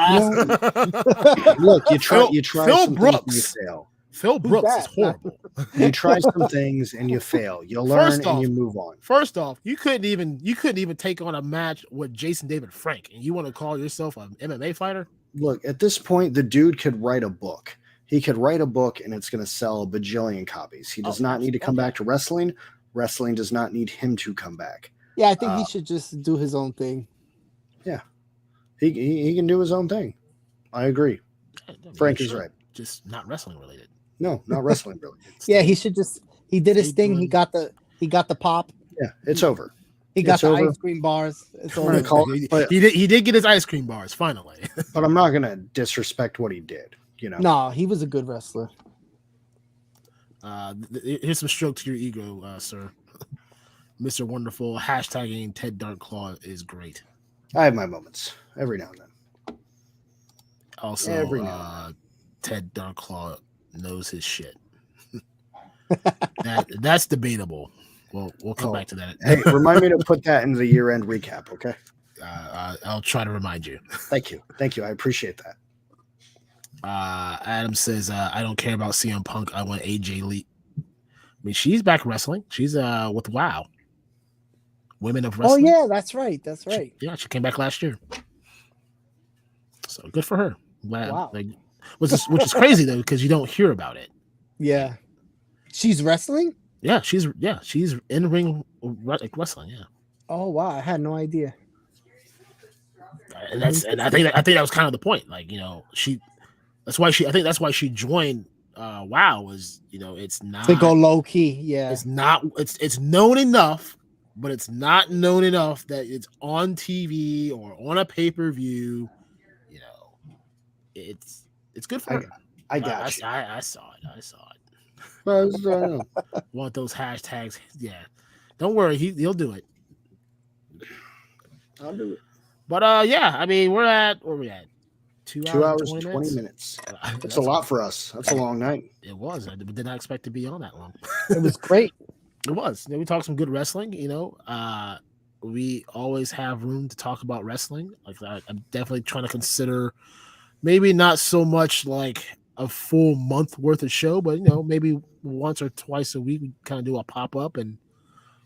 Look, you try Phil some Brooks. things, Phil Brooks is that? horrible. You try some things and you fail. You learn First and off- you move on. First off, you couldn't even take on a match with Jason David Frank, and you want to call yourself an MMA fighter? Look, at this point, the dude could write a book. He could write a book and it's going to sell a bajillion copies. He does not need to come back to wrestling. Wrestling does not need him to come back. Yeah, I think he should just do his own thing. Yeah. He can do his own thing. I agree. Frank is right. Just not wrestling related. No, not wrestling really. Yeah, he should just he did his thing. He got the pop. Yeah, it's over. He got It's the over. ice cream bars. It's I'm gonna over. call He, it, but, he did get his ice cream bars finally. but I'm not gonna disrespect what he did. You know. No, he was a good wrestler. Here's some stroke to your ego, sir. Mr. Wonderful hashtagging Ted DarkClaw is great. I have my moments every now and then. Also, Every now Ted DarkClaw knows his shit. That's debatable. We'll come back to that. Hey, remind me to put that in the year-end recap, okay? I'll try to remind you. Thank you. I appreciate that. Adam says, I don't care about CM Punk. I want AJ Lee. I mean, she's back wrestling. She's with WoW. Women of Wrestling. Oh yeah, that's right. That's right. She came back last year. So good for her. Glad, Wow. which is crazy though, because you don't hear about it. Yeah. She's wrestling? Yeah, she's in ring wrestling. Yeah. Oh wow, I had no idea. And I think that was kind of the point. Like, that's why she joined WoW was, it's not To go low key, yeah. It's known enough, but it's not known enough that it's on TV or on a pay-per-view. It's good for her. I got you. I saw it. Well, Want those hashtags? Yeah. Don't worry, he'll do it. I'll do it. But yeah, I mean, where are we at? 2 hours, 20 20 minutes. That's a lot for us. That's a long night. It was. I did not expect to be on that long. It was great. It was. We talked some good wrestling. We always have room to talk about wrestling. Like I'm definitely trying to consider maybe not so much like a full month worth of show, but maybe once or twice a week we kind of do a pop up and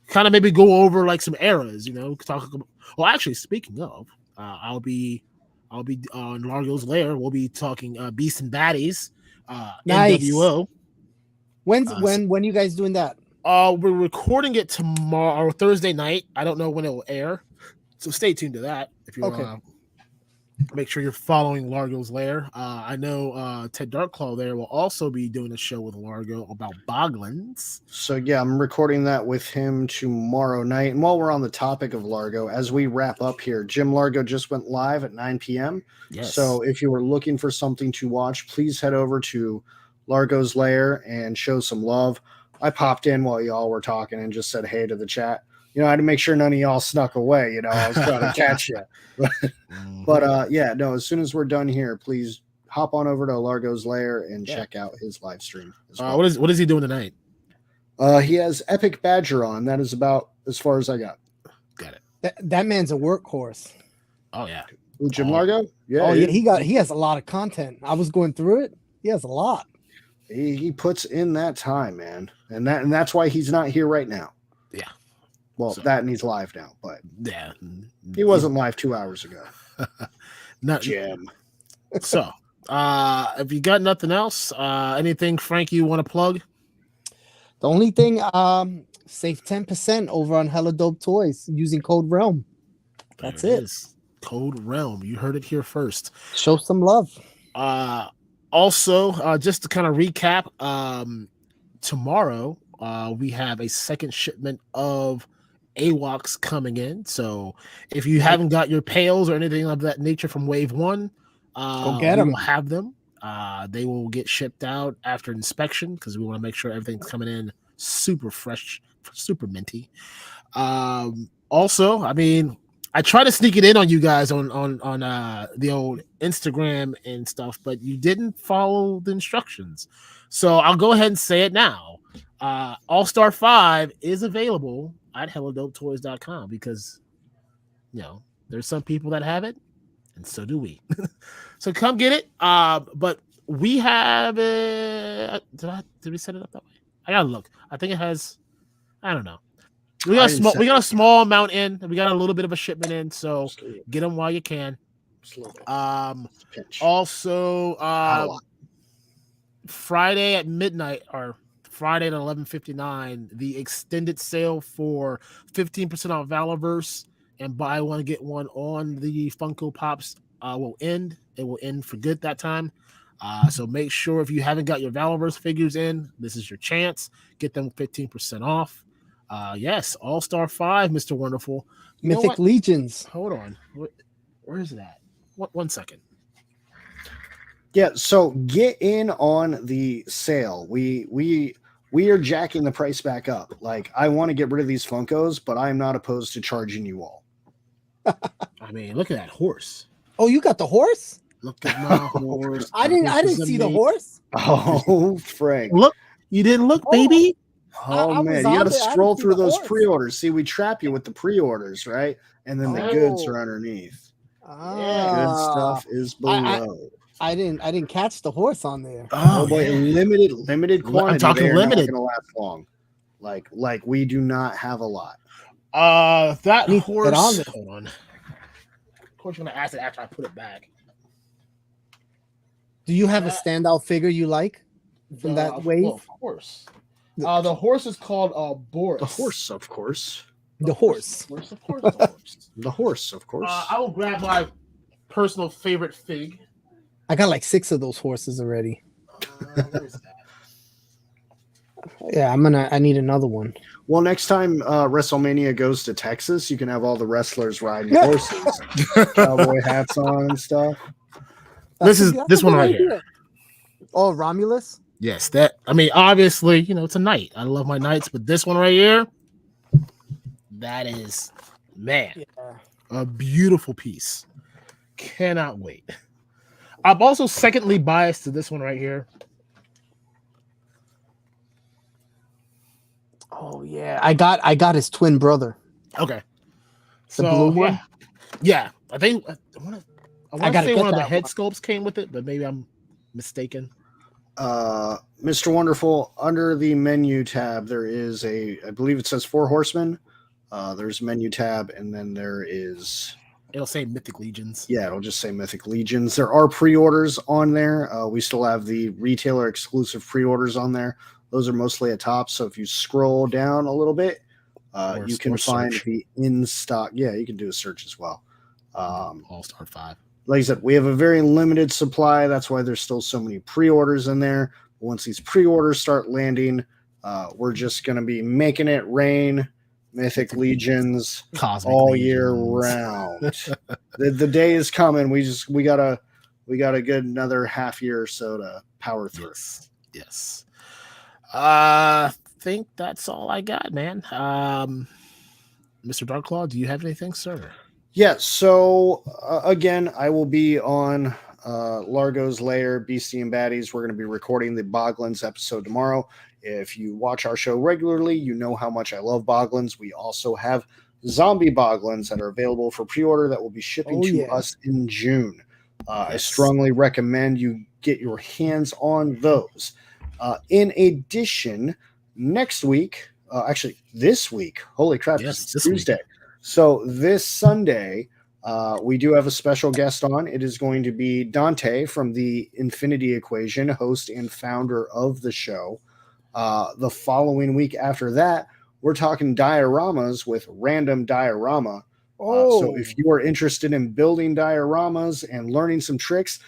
kind of maybe go over like some eras. Talk about. Well, actually, speaking of, I'll be on Largo's Lair. We'll be talking Beasts and Baddies, Nice. NWO. When you guys doing that? We're recording it tomorrow or Thursday night. I don't know when it will air, so stay tuned to that. If you make sure you're following Largo's Lair. I know Ted DarkClaw there will also be doing a show with Largo about Boglins. So yeah, I'm recording that with him tomorrow night. And while we're on the topic of Largo, as we wrap up here, Jim Largo just went live at 9 p.m. Yes. So if you were looking for something to watch, please head over to Largo's Lair and show some love. I popped in while y'all were talking and just said hey to the chat. I had to make sure none of y'all snuck away. I was trying to catch you. But as soon as we're done here, please hop on over to Largo's Lair and check out his live stream. As well. What is he doing tonight? He has Epic Badger on. That is about as far as I got. Got it. That man's a workhorse. Oh yeah. Ooh, Jim Largo? Yeah. Oh yeah, he has a lot of content. I was going through it. He has a lot. He puts in that time, man. And that's why he's not here right now. Yeah. Well, that and he's live now, but yeah, he wasn't live 2 hours ago. Not Jim. So, if you got nothing else, anything, Frank, you want to plug? The only thing, save 10% over on Hella Dope Toys using code Realm. That's it. Code Realm. You heard it here first. Show some love. Also, just to kind of recap, tomorrow we have a second shipment of AWOCs coming in. So if you haven't got your pails or anything of that nature from Wave 1, go get them. We'll have them. They will get shipped out after inspection because we want to make sure everything's coming in super fresh, super minty. Also, I mean, I try to sneak it in on you guys on the old Instagram and stuff, but you didn't follow the instructions. So I'll go ahead and say it now. All-Star 5 is available at helladopetoys.com because, there's some people that have it, and so do we. So come get it. But We have it. Did we set it up that way? I gotta look. I think it has. I don't know. We got a small amount in. We got a little bit of a shipment in. So get them while you can. Also, Friday at midnight or Friday at 11:59, the extended sale for 15% off Valorverse and buy one get one on the Funko Pops will end. It will end for good that time. So make sure if you haven't got your Valorverse figures in, this is your chance. Get them 15% off. Yes, All-Star 5, Mr. Wonderful. Mythic Legions. Hold on. Where is that? One second. Yeah, so get in on the sale. We are jacking the price back up. Like, I want to get rid of these Funkos, but I'm not opposed to charging you all. I mean, look at that horse. Oh, you got the horse? Look at my horse. I didn't see the horse. Oh, Frank. Look, you didn't look, baby. Oh, man, you got to scroll through those pre-orders. See, we trap you with the pre-orders, right? And then the goods are underneath. Good stuff is below. I didn't catch the horse on there. Oh boy, limited quantity. I'm talking limited. Not gonna last long. Like we do not have a lot. That horse. Hold on. Of course, you're gonna ask it after I put it back. Do you have a standout figure you like from that wave? Well, of course. The horse is called Boris. The horse, of course. The horse. Of course. The horse. The horse, of course. I will grab my personal favorite fig. I got like 6 of those horses already. Where's that? Yeah, I need another one. Well, next time WrestleMania goes to Texas, you can have all the wrestlers riding horses, cowboy hats on and stuff. This one right here. Oh, Romulus? Yes, that. I mean, obviously, it's a knight. I love my knights, but this one right here, that is, man, a beautiful piece. Cannot wait. I'm also secondly biased to this one right here. Oh yeah, I got his twin brother. Okay, the blue one. Yeah, I think I want to say one of the head one. sculpts came with it, but maybe I'm mistaken. Mr. Wonderful, under the menu tab, there is I believe it says 4 Horsemen. There's a menu tab, and then there is. It'll say Mythic Legions. Yeah, it'll just say Mythic Legions. There are pre-orders on there. We still have the retailer exclusive pre-orders on there. Those are mostly at top. So if you scroll down a little bit, you can find the in-stock. Yeah, you can do a search as well. All-Star 5. Like I said, we have a very limited supply. That's why there's still so many pre-orders in there. But once these pre-orders start landing, we're just going to be making it rain. Mythic Legions Cosmic all Legions. Year round. the day is coming. We got a good another half year or so to power through. Yes. I think that's all I got, man. Mr. DarkClaw, do you have anything, sir? Yeah. So again, I will be on Largo's Lair, Beastie and Baddies. We're going to be recording the Boglins episode tomorrow. If you watch our show regularly, you know how much I love Boglins. We also have zombie Boglins that are available for pre-order that will be shipping to us in June. I strongly recommend you get your hands on those. In addition, next week, actually this week, holy crap, it's Tuesday. So this Sunday, we do have a special guest on. It is going to be Dante from the Infinity Equation, host and founder of the show. The following week after that, we're talking dioramas with Random Diorama. So if you are interested in building dioramas and learning some tricks,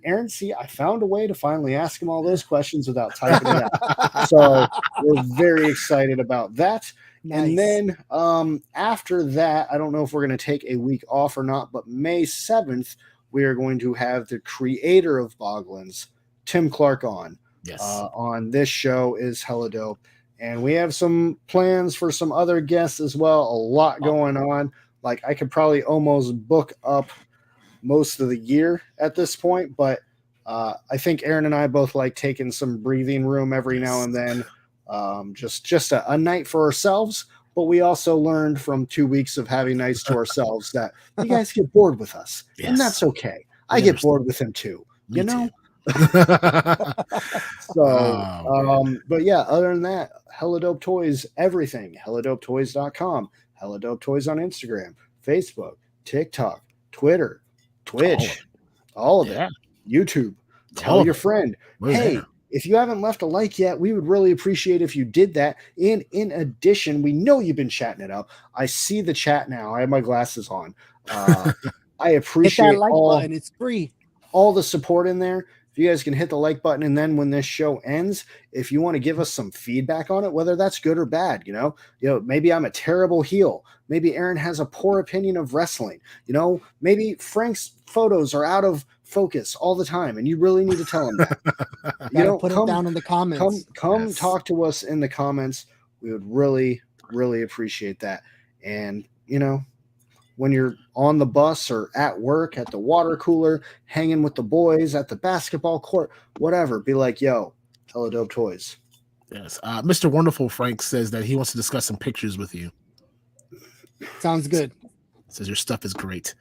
Aaron, I found a way to finally ask him all those questions without typing it out. So we're very excited about that. Nice. And then after that, I don't know if we're going to take a week off or not, but May 7th, we are going to have the creator of Boglins, Tim Clark, on. Yes. On this show is hella dope. And we have some plans for some other guests as well. A lot going on. Like, I could probably almost book up most of the year at this point, but I think Aaron and I both like taking some breathing room every now and then. Just a night for ourselves. But we also learned from 2 weeks of having nights to ourselves that you guys get bored with us. And that's okay. I get bored with him too. You know? So, but yeah, other than that, Hella Dope Toys, everything. helladopetoys.com, Hella Dope Toys on Instagram, Facebook, TikTok, Twitter, Twitch, all of Yeah. it. YouTube. All Tell of your it. friend. We're Hey, there. if you haven't left a like yet, we would really appreciate if you did that. And in addition, we know you've been chatting it up. I see the chat now. I have my glasses on. I Hit appreciate that like button. It's free. all the support in there. If you guys can hit the like button, and then when this show ends, if you want to give us some feedback on it, whether that's good or bad, maybe I'm a terrible heel. Maybe Aaron has a poor opinion of wrestling. Maybe Frank's photos are out of focus all the time, and you really need to tell him that. Gotta put it down in the comments. Come Yes. talk to us in the comments. We would really, really appreciate that. And when you're on the bus or at work, at the water cooler, hanging with the boys at the basketball court, whatever, be like, yo, Hella Dope Toys. Yes. Mr. Wonderful Frank says that he wants to discuss some pictures with you. Sounds good. Says your stuff is great.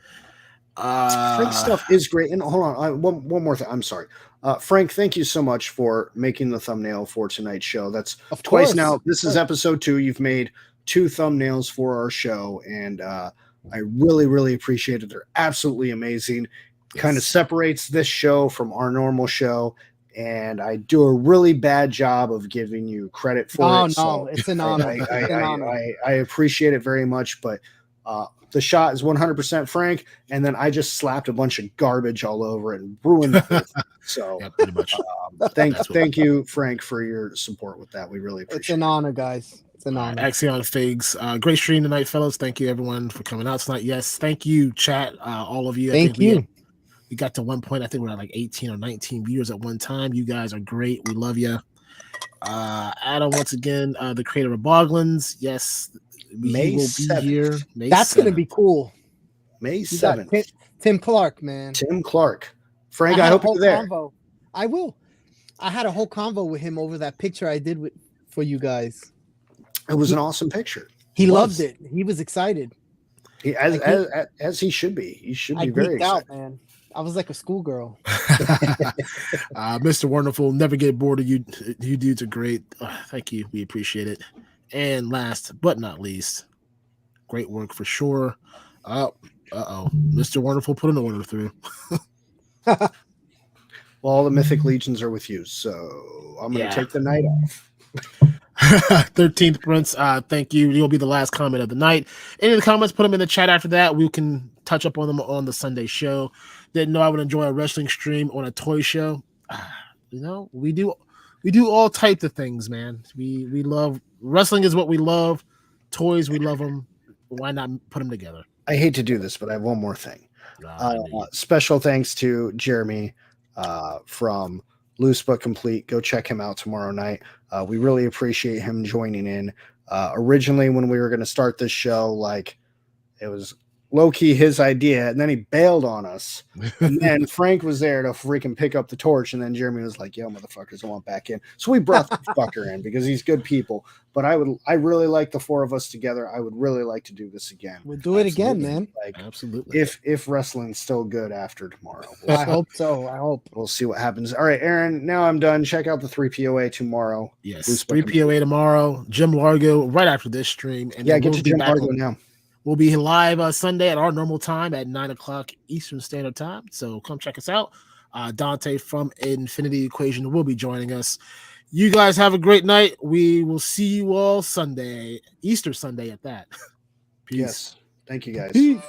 Frank's stuff is great. And hold on, one more thing. I'm sorry. Frank, thank you so much for making the thumbnail for tonight's show. That's Of twice course. now. This is episode 2. You've made 2 thumbnails for our show, and I really, really appreciate it. They're absolutely amazing. Kind of separates this show from our normal show, and I do a really bad job of giving you credit for No, it. no, it's an honor. It's an honor. I appreciate it very much, but the shot is 100% Frank, and then I just slapped a bunch of garbage all over it and ruined it. So Yeah, pretty much. thank you, Frank, for your support with that. We really It's appreciate an honor, guys. It's an honor. Axion Figs. Great stream tonight, fellas. Thank you, everyone, for coming out tonight. Yes, thank you, chat. All of you. Thank you. We got to one point. I think we're at like 18 or 19 viewers at one time. You guys are great. We love you. Adam, once again, the creator of Boglins. Yes, May he will 7th. be here. May That's going to 7th. be cool. May You got 7th. Tim Clark, man. Tim Clark. Frank, had I a hope whole you're there. convo. I will. I had a whole convo with him over that picture I did for you guys. It was an awesome picture. He Was. loved it. He was excited. As he should be. He should I be very geeked out, excited. man. I was like a schoolgirl. Mr. Wonderful, never get bored of you. You dudes are great. Thank you. We appreciate it. And last but not least, great work for sure. Mr. Wonderful put an order through. Well, all the Mythic Legions are with you, so I'm going to take the night off. 13th Prince, thank you. You'll be the last comment of the night. Any of the comments, put them in the chat after that. We can touch up on them on the Sunday show. Didn't know I would enjoy a wrestling stream on a toy show. We do all types of things, man. We love wrestling is what we love. Toys, we love them. Why not put them together? I hate to do this, but I have one more thing. Special thanks to Jeremy from Loose But Complete. Go check him out tomorrow night. We really appreciate him joining in. Originally, when we were going to start this show, it was low-key his idea, and then he bailed on us. And then Frank was there to freaking pick up the torch, and then Jeremy was like, yo, motherfuckers, I want back in. So we brought the fucker in because he's good people. But I really like the 4 of us together. I would really like to do this again. We'll do it again, man. Absolutely. If wrestling's still good after tomorrow. I hope so. I hope. We'll see what happens. All right, Aaron, now I'm done. Check out the 3POA tomorrow. Yes, Loose But 3 Complete. POA tomorrow. Jim Largo right after this stream. And Yeah, then get we'll to be Jim back Largo on- now. We'll be live Sunday at our normal time at 9 o'clock Eastern Standard Time. So come check us out. Dante from Infinity Equation will be joining us. You guys have a great night. We will see you all Sunday, Easter Sunday at that. Peace. Yes. Thank you, guys. Peace.